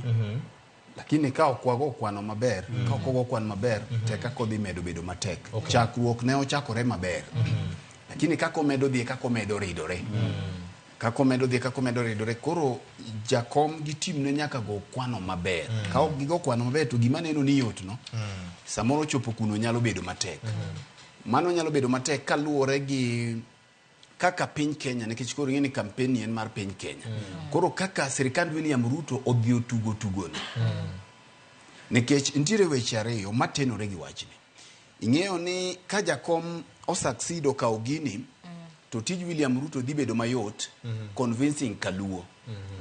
lakini ka okwago kwano maber, ka okwago kwano maber, teka kodhi medo bedo matek. Chakruok ne ochakore maber. Lakini kako medo dhi kako medo ridore. Kako medo dhi kako medo ridore. Koro jakom gi tim ne nyaka go kwano maber. Ka ok gigo kwano maber to gima neno ni yot no. Samoro chopo kuno nyalo bedo matek. Mano nyalo bedo matek kaluwore gi kaka piny Kenya, nikech koro ng'eni kampeni en mar piny Kenya. Koro kaka sirikand William Ruto odhi tugo ni. Nikech nitiere weche ariyo matenore gi wachni. Ing'eyo ni ka jakom osucceed kawo gini to tij William Ruto dhi bedo mayot convincing Kaluo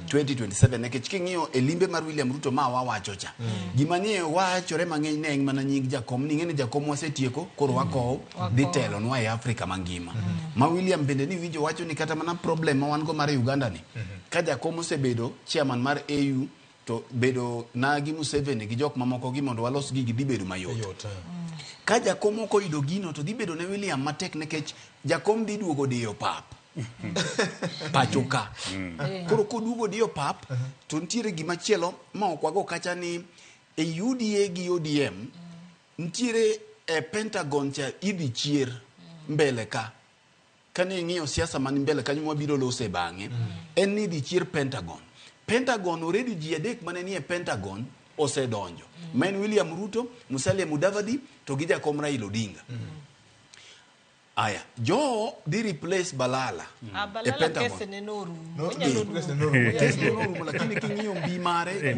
2027. Nikech king'iyo e limbe mar William Ruto ma wawacho cha. Gima nie wachore mang'eny ne en mana nying jakom, ni ng'eni jakom wasetieko koro wakow dhi telo nwa e Afrika mangima. Ma William bende ni winjo wacho ni kata mana problem ma wan go mar Uganda ni. Ka jakom osebedo chairman mar AU to bedo na gi Museveni gi jok mamoko gi mondo walos gigi dhi bedo mayot. Ka jakom ok oyudo gino to dhi bedo ne William matek nikech jakom dhi duogo diyo pap. Pachoka. Koro koduogo diyo pap to ntiere gima chielo ma okwago kacha ni e UDA gi ODM ntiere Pentagon cha idhi chier mbele ka. kane ng'iyo siasa man mbele kanyo mabiro lose bang'e en ni dhi chir Pentagon already ji adek mane nie Pentagon osedonjo men William Ruto, Musalia Mudavadi to gi Jakom Raila Odinga. Aya, jo di replace Balala e Pentagon.
Kese ne noru.
Kese ne noru, lakini king'iyo mbi mare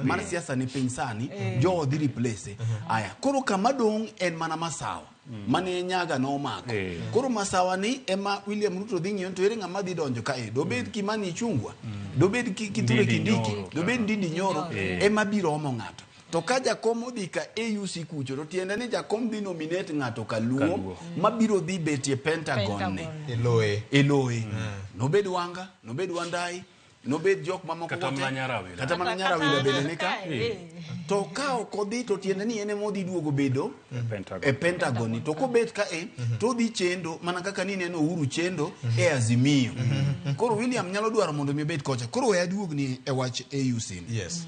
mar siasa ni piny sani, jo di replace. Aya, koro kama dong' en mana Masawa. Mane Nyaga no mako. Koro Masawa ni ema William Ruto dhi ng'iyo to ere ng'ama dhi donjo kae. Dobed Kimani Ichung'wa, dobed Kithure Kindiki, dobed Ndindi Nyoro, ema biro omo ng'ato. To ka Jakom odhi ka AUC kucho, to tiende ni Jakom dhi nominate ng'ato kaluo mabiro dhi betie Pentagon ne. Eloe. Nobed Wanga, nobed Wandai, nobed jok mamoko
kata
mana Nyarawila bende nika. To ka okodhi to tiende ni ene modhi duogo bedo e Pentagon. To kobet ka to dhi chendo mana kaka ni neno Uhuru chendo e Azimio. Koro William nyalo dwaro mondo mi bet kocha. Koro we aduogni e wach AUC.
Yes.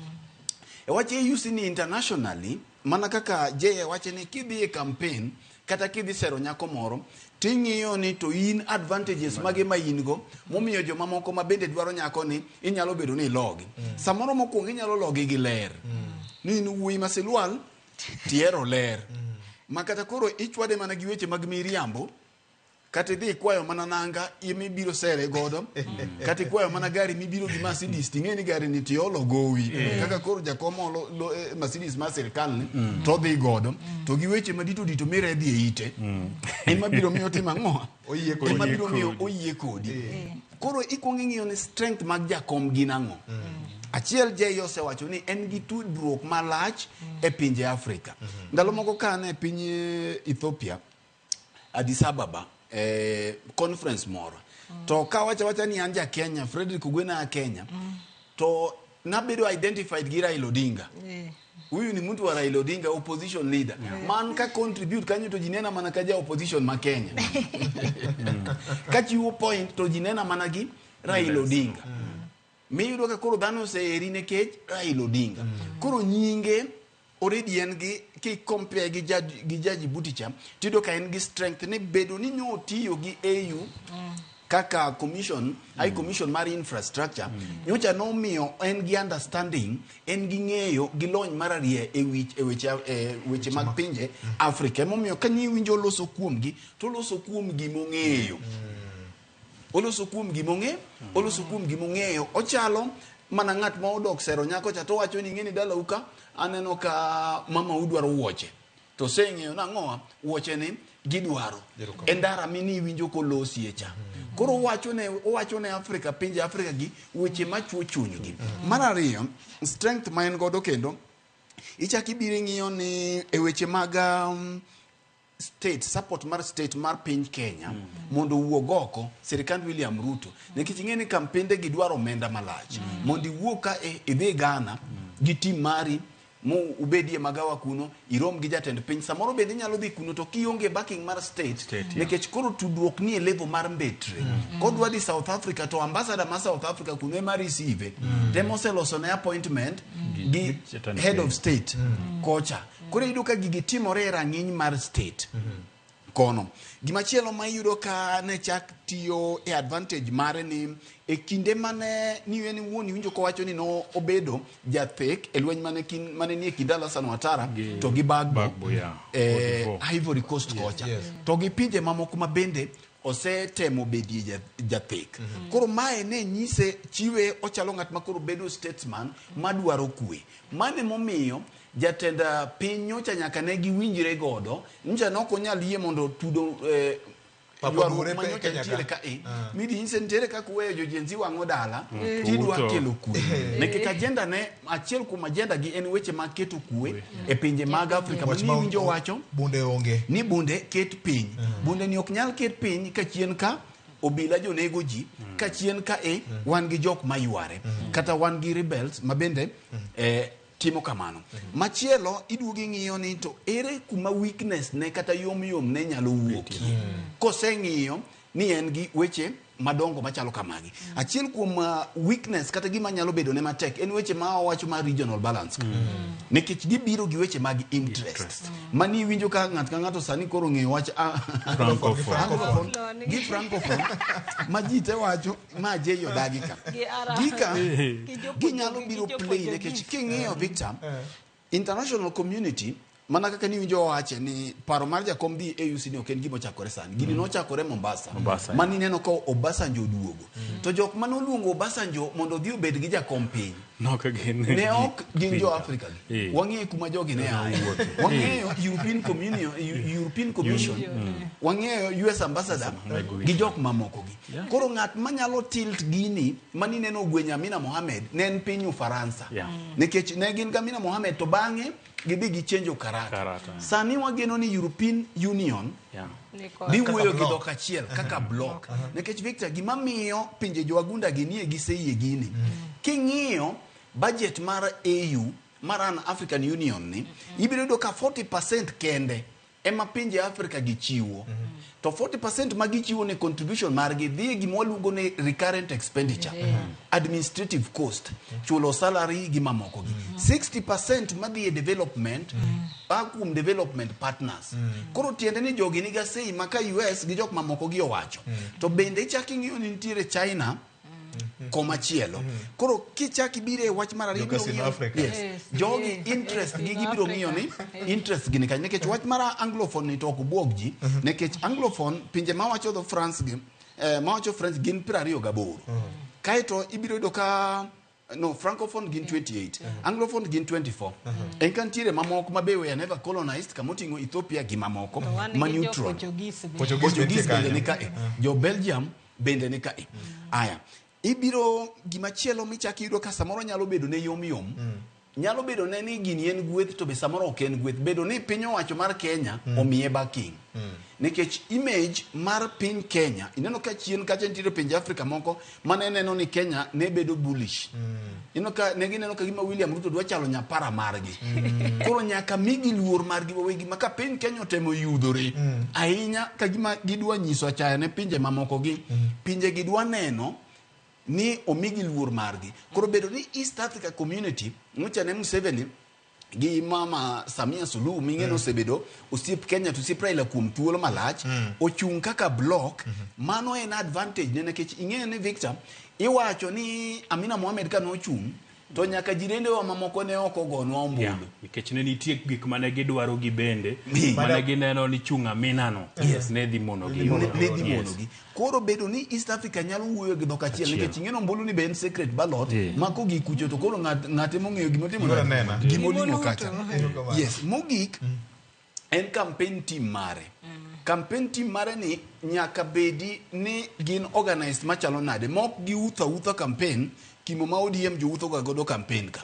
E wach AUC ni internationally, mana kaka Jay wache ni kidhi e campaign, kata kidhi sero nyako moro, ting'iyo ni to in advantages mage ma in go, momiyo joma moko ma bende dwaro nyako ni, inyalo bedo ni logi. Samoro mokwongo inyalo logi gi ler. Ni in wuoyi masilwal, tiero ler. Makata koro ichwade mana gi weche mag miriambo, kata dhi kwayo mana nanga imibiro sere godo kata kwayo mana gari mibiro gi Mercedes ting'eni gari ni tiolo gowi kaka koro Jakom Mercedes ma sirkal ni to dhi godo to gi weche madito dito mere dhi e ite ema biro miyo tima ng'oa ema biro miyo oyie kodi. Koro ikwongo ing'iyo ni strength mag Jakom gin ang'o. Achiel Jay osewacho ni en gi tudruok malach e pinje Afrika. Ndalo moko kane e piny Ethiopia, Addis Ababa, conference moro to ka wacha ni anja Kenya, Frederick Ogwena Kenya, to nabedo identified gi Raila Odinga. Huyu ni mtu wa Raila Odinga, opposition leader. Man ka contribute kanyo to jinena mana kaja opposition ma Kenya. Kachiwo point to jinena mana gi Raila Odinga. Miyudo ka koro dhano eri nekech Raila Odinga. Koro nyinge already en gi ki compare gi Jaji Buticha, tido ka en gi strength ne bedo ni nyotiyo gi AU kaka commission, high commission mar infrastructure, nyocha no miyo en gi understanding, en gi ng'eyo gi lony mararie e weche mag pinje Afrika. Momiyo ka ni winjo loso kuomgi, to loso kuom gimong'eyo. Oloso kuom gimong'eyo, oloso kuom gimong'eyo. Ochalo mana ng'at ma odok sero nyako cha to wacho ni ng'eni dala uka aneno ka mama udwaro wuoche. To seng'eyo nang'oa wuoche ni gidwaro. Endara mini winjo kolosie cha. Koro owacho ne Afrika, pinje Afrika gi weche machuo chunygi. Mar ariyo, strength ma en godo kendo ichaki biro ng'iyo ni e weche mag state, support mar state mar piny Kenya mondo wuog oko sirikand William Ruto. Nikech ing'eni kampende gi dwaro omenda malach. Mondo iwuog ka idhi Ghana gi team mari mo ubedie magawa kuno, irom gi jatend piny. Samoro bende inyalo dhi kuno to kionge backing mar state, nikech koro tudruok ni e level mar mbetre. Kodwa di South Africa to ambassador ma South Africa kuno ema receive. Temo seloso ne appointment gi head of state kocha. Koro yudo ka gigi timore e rang'iny mar state kono. Gimachielo ma yudo ka ne chak tiyo e advantage mare ni e kinde mane ni weni wuoni winjo ko wacho ni no obedo jathek e lweny mane ni e kind Alasan Ouattara to gi Bagbo Ivory Coast kocha. To gi pinje mamoko ma bende osetemo bedie jathek. Koro mae ne nyise chiwe ochalo ng'at ma koro bedo statesman madwaro kwe. Mane momiyo jatend piny nyocha nyaka ne giwinjre godo, nyocha nok onyal yie mondo tudo ywaruok ma nyocha ntiere ka midi nyise ntiere kaka weyo jojenzi wang'o dala tidwa kelo kwe. Nekech agenda ne achiel kuom agenda gi en weche mag keto kwe e pinje mag Afrika. Mani winjo wacho
bunde onge
ni bunde ket piny. Bunde ni ok nyal ket piny ka chien ka obila jonego ji, ka chien ka wan gi jok mayware, kata wan gi rebels ma bende timo kamano. Machielo iduogi ng'iyo ni to ere kuma weakness ne kata yom ne nyalo wuoki. Koseng'iyo ni en gi weche madongo machalo kamagi. Achiel kuom weakness kata gima nyalo bedo ne matek en weche ma wacho mar regional balance. Nikech gibiro gi weche mag interest. Mani winjo ka ng'ato sani koro ng'eyo wach francophone. Gi francophone ma ji te wacho ma je yodagi ka. Gika ginyalo biro play nikech king'iyo Victor international community mana kaka ni winjo wache ni paro mar jakom dhi AUC ni ok en gimo chakore sani. Gini nochakore Mombasa. Mani neno ka Obasanjo duogo. To jok manoluongo Obasanjo mondo dhi obed gi jakom piny. Ne ok gin jo Africa. Wang'eyo kuma jogi ne aye. Wang'eyo European Commission. Wang'eyo US Ambassador gi jok mamoko gi. Koro ng'at manyalo tilt gini mani neno Gwenya Amina Mohamed ne en piny Ufaransa. Nekech ne gin Amina Mohamed to bang'e gibi gichenjo karata. Sani wageno ni European Union di wuoyo gi dhok achiel kaka block. Nekech Victor gima miyo pinje joagunda ginie giseyie gini. King'iyo budget mar AU mar an African Union ni ibiro do ka 40% kende ema pinje Africa gichiwo. To 40% magichiwo ne contribution margi dhi gimwaluongo ne recurrent expenditure, administrative cost, chulo salary gi mamoko gi. 60% madhi e development, akum development partners. Koro tiende ni jogi niga sei maka US gi jok mamoko gi owacho. To bende ichaki ng'iyo ni nitiere China komachielo. Koro kichaki bire wach mar ariyo jogi interest gi gibiro ng'iyo ni interest gini kanye nekech wach mar anglophone ni to ok buog ji nekech anglophone pinje mawacho dho France gi mawacho French gin 28 kaito ibiro do ka francophone gin 28 anglophone gin 24 enkantiere mamoko mabewe never colonized kamotingo Ethiopia gi mamoko ma neutral Portuguese bende nika jo Belgium bende nika aya ibiro gimachielo michaki yudo ka samoro nyalo bedo ne yom nyalo bedo ne ni gini en gweth to be samoro ok en gweth bedo ni piny owacho mar Kenya omiye backing nikech image mar piny Kenya ineno ka chien kacha nitiere pinje Afrika moko mane neno ni Kenya ne bedo bullish ineno ka ne gineno ka gima William Ruto dwa chalo nyapara margi koro nyaka migi luor margi wawegi maka piny Kenya temo yudore ahinya ka gima gidwa nyiso achaya ne pinje mamoko gi pinje gidwa neno ni omigi luor margi. Koro bedo ni East Africa Community ng'ochane Museveni gi mama Samia Suluhu ming'eno osebedo osiep Kenya to osiep Raila kuom thuolo malach ochung' kaka block mano en advantage ne nikech ing'eyo ni Victor iwacho ni Amina Mohamed ka nochung' to nyaka jirende wa mamoko ne oko gonwa ombulu
nikech ne nitie gik mane gidwaro gi bende mane gineno ni chung' Amina no ne dhi mono gi koro bedo ni East Africa nyalo wuoyo gi dhok achiel nikech ing'eno ombulu ni be en secret ballot mako gi kucho to koro ng'ate mong'eyo gimotimo gimolimo kacha mogik en campaign team mare ni nyaka bedi ni gin organized machalo nade mok gi utha campaign kimo ma ODM jo utho ga godo campaign ka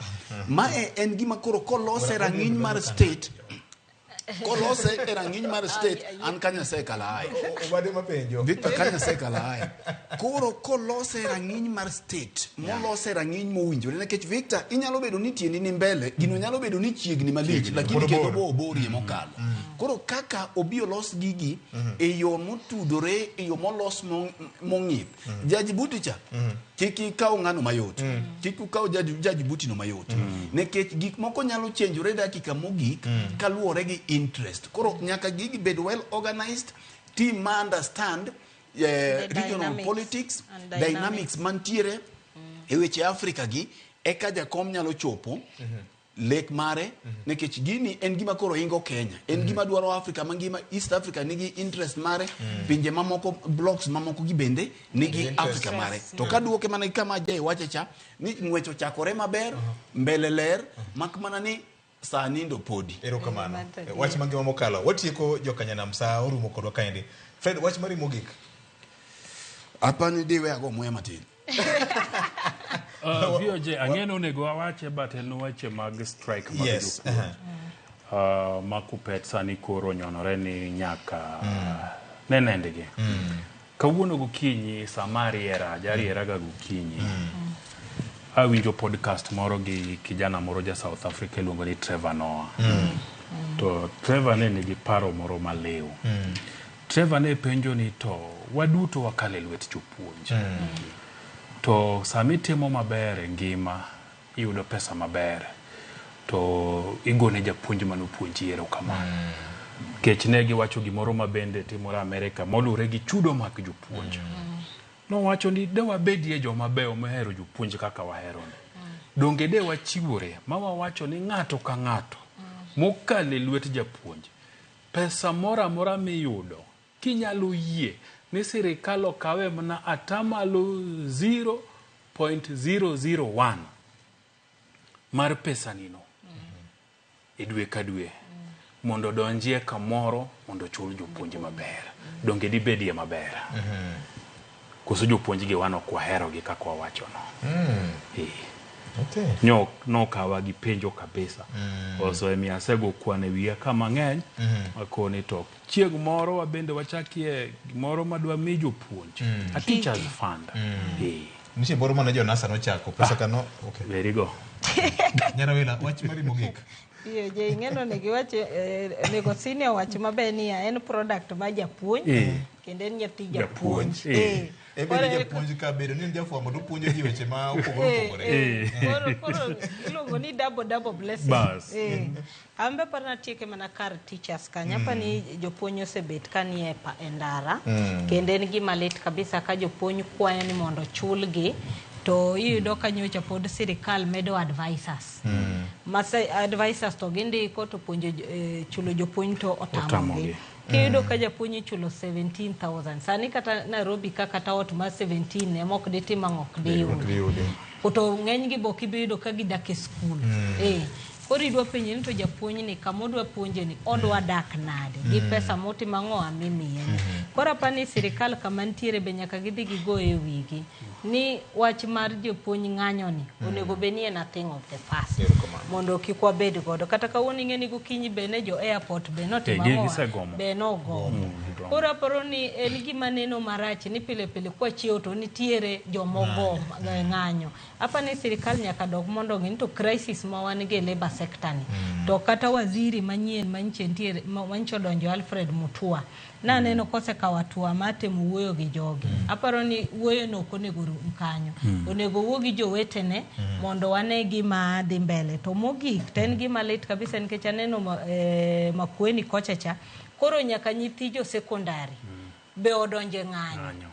mae en gima koro kolose rang'iny mar state an Kenya sekala ai
obade mapenjo
Victor Kenya sekala ai koro kolose rang'iny mar state molose rang'iny mowinjore nekech Victor inyalo bedo ni tiendi ni mbele gino nyalo bedo ni chiegni malich lakini kendo bo oborie mokalo koro kaka obi olos gigi e yo motudore e yo molos mong'ith Jaji Buticha kiki kaw ng'ano mayot kiki kaw Jaji Butino mayot nekech gik moko nyalo chenjore dakika mogik kaluwore gi interest koro nyaka gigi bed well organized team ma understand regional politics dynamics mantiere e weche Africa gi eka jakom nyalo chopo lek mare nekech gini en gima koro ingo Kenya en gima dwaro Africa mangima East Africa nigi interest mare pinje mamoko blocks mamoko gi bende nigi Africa mare to kaduoke mana kama je wachecha ni ng'wecho chakore maber mbele ler makmana ni sani ndo podi
erokamano wach mangima mokalo watieko jokanyana msa orumo kodwa kaendi Fred wach mari mogik
apani diwe ago moya matin
Vioje ang'eno onego wawache but en wache mag strike mag makupet sani koro nyonore ni nyaka nenendgi kawuono gokinyi samariera jariera ga gokinyi awinjo podcast moro gi kijana moro ja South Africa luongo ni Trevor Noah to Trevor ne nigi paro moro malew Trevor ne penjo ni to waduto wakale lwet jopuonj. To sami timo maber e ngima, iyudo pesa maber, to igone japuonj manopuonji erokamano. Kech ne giwacho gimoro mabende timore Amerika molure gi chudo mag jopuonj. Nowacho ni de wabedie joma beyo mohero jopuonj kaka waherone. Donge de wachiwore ma wawacho ni ng'ato ka ng'ato mokale lwet japuonj, pesa mora mora miyudo kinyalo yie ni sirikal okawe mana atamalo 0.001 mar pesa nino e dwe ka dwe mondo donjie kamoro mondo chul jopuonj maber. Donge di bedie maber. Koso jopuonj gi wano kwa hero gi kaka wawacho no.
Okay.
No kawa gi penjo kabisa. Oso emi asego kwane wiya kama ng'eny. Akoni to chieg moro wabende wachakie gimoro madwa mi jopuonj. A teachers fund.
Nishi boro mana jo nasa no chako pesa kano. Okay.
Very go.
Nyara wila wach mari mogik.
Iyo je ing'eno ne giwache nego senior wach maber ni en product ma japuonj kendo en nyathi japuonj.
Ebe japuonj ka bedo ni jafuamo to puonjo ji weche ma opogore.
Koro iluongo ni double blessing. Ambe parna tieke mana kar teachers kanya pa ni jopuonj osebet kanie e ndara kendo en gima lit kabisa ka jopuonj kwayo ni mondo chulgi. To iyudo kanyocha pod sirikal medo advisors. Masa advisors to gindi ko to puonjo chulo jopuonj to otamogi. Kiyudo ka japuonj chulo 17,000. Sani kata Nairobi kata ot ma 17 emok de tima ng'ok de yudi. Kuto ng'eny gi boki biyudo ka gidak e skul. Koro idwa penje ni to japuonj ni kamodwa puonje ni odwa dak nade gi pesa moti mang'o amimiye. Koro apani sirikal kama ntiere be nyaka gidhi gigo e wigi ni wach mar jopuonj ng'anyo ni onego benie nothing of the past mondo kik wabed godo kata kawuono ing'eni gokinyi be ne jo airport be notimo be nogomo. Koro aparo ni en gima neno marach ni pile pile kwa chiewo to nitiere jomogo ng'anyo. Apani sirikal nyaka dog mondo ng'in to crisis ma wan ge labor sector ni. To kata waziri manyien manchentiere mancho donjo Alfred Mutua na neno kose kawatua mate muwuoyo gi jogi. Aparo ni wuoyo no konego mkanyo. Onego wuo gi jowetene mondo wane gima dhi mbele. To mogik ten gima lit kabisa nikech aneno Makueni kochacha. Koro nyaka nyithi jo sekondari be odonje ng'anyo.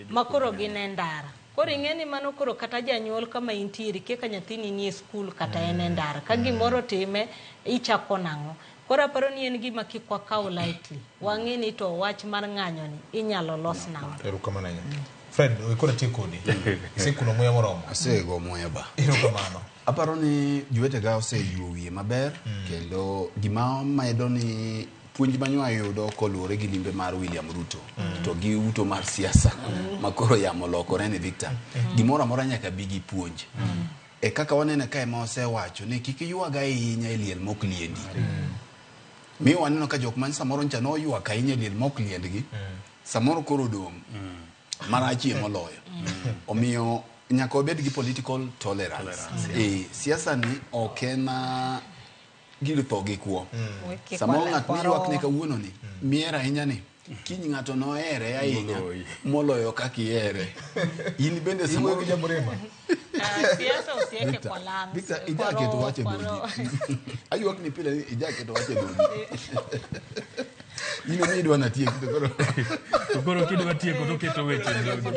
Makoro gine ndara. Koro ing'eni mano koro kata janyuol kama intiere keka nyathini ni e skul kata en ndara. Ka gimoro time ichako nang'o. Koro aparo ni en gima kik wakaw lightly. Wang'e ni to wach mar ng'anyo ni inyalo los nang'o.
Erokamano. Fred, wekona tie kodi. Sikuno muya moromo.
Asego muya ba.
Erokamano.
Aparo ni jowetega oseyuo wiye maber kendo gima medo ni puonj manyo ayudo koluore gi limbe mar William Ruto to gi uto mar siasa makoro yamo lokore ni Victor. Gimoro amora nyaka bi gi puonj. E kaka wanene kae ma osewacho ni kik yuaga ahinya e liel mok liendi. Mi waneno ka jok man samoro ncha no yuak ahinya e liel mok liendgi. Samoro koro dong marachie moloyo. Omiyo nyaka obed gi political tolerance. Siasa ni okena gir tho gi kuo. Samoro ng'at miyuak ne kawuono ni miera ahinya ni kiny ng'ato no ere ahinya moloyo kaka ihere. In bende samoro
jamrema. Siasa usieke kwa lams.
Victor, ijake to wache doji. Ayuak ni pile ijake to wache doji. Ino ni dwa natie kitokoro.
Tokoro kidwa tieko to keto weche doji.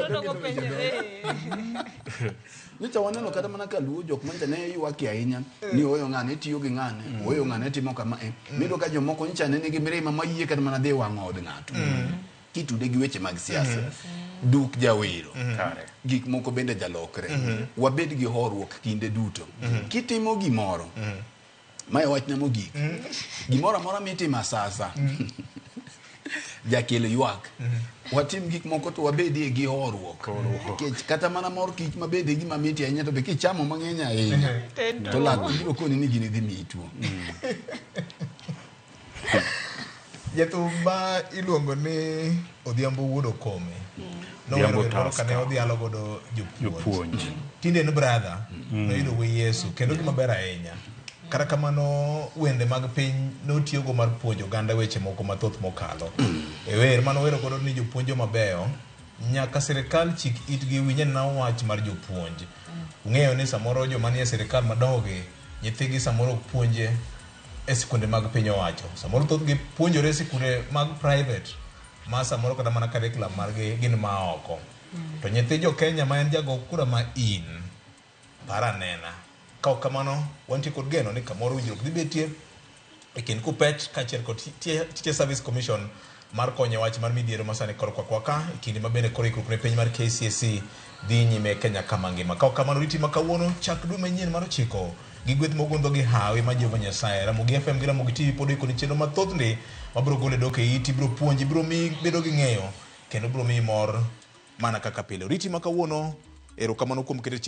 Nicha waneno kata mana ka luo jok mancha ne yuaki ahinya ni oyo ng'ane tiyo gi ng'ane, oyo ng'ane timo kama mido ka jomoko ncha ne nigi mirima mayie kata mana dhi wang'o od ng'ato. Kitude gi weche mag siasa. Duk jawero. Gik moko bende jalokre. Wabed gi horuok kinde duto. Kitimo gimoro. Mae wachna mogik. Gimoro amora mitimo sasa. Jakelo yuak. Watim gik moko to wabedie gi horuok. Kata mana mor kich mabede gima miti ahinya to be kichamo mang'eny ahinya. To lak biro koni ni gini dhi mituo.
Jathumba iluongo ni Odhiambo Wuod Okome. Nowero kane odhialo godo jopuonj. Tinde en brother. Noyudo wi Yesu. Kendo gima ber ahinya. kata kamano wende mag piny notiyogo mar puonjo oganda weche moko mathoth mokalo e wer manowero godo ni jopuonjo mabeyo nyaka sirikal chik itgi winje na wach mar jopuonj. Ung'eyo ni samoro joma nie sirikal madongogi nyithigi samoro ok puonje e sikunde mag piny owacho, samoro thothgi puonjore e sikunde mag private ma samoro kata mana curriculum margi gin ma oko. To nyithi jo Kenya ma en jago kura ma in para nena ka ok kamano wantie kod geno ni kamoro winjruok dhi betie e kind KUPPET kaachiel kod Teacher Service Commission mar konyo wach mar midhiero masani kor kwaka e kinde mabende koro ikruok ne piny mar KCSE dhi nyime Kenya kama ngima. Ka ok kamano riti ma kawuono chak dwe manyien mar 9 gi gweth mogundho gi hawi ma Jehova Nyasaye. Ramogi FM gi Ramogi TV pod ikoni chenro mathoth ndi mabiro gole dok e iti, biro puonji, biro mi bedo gi ng'eyo kendo biro mi mor mana kaka pile. Riti ma kawuono erokamano kuom keto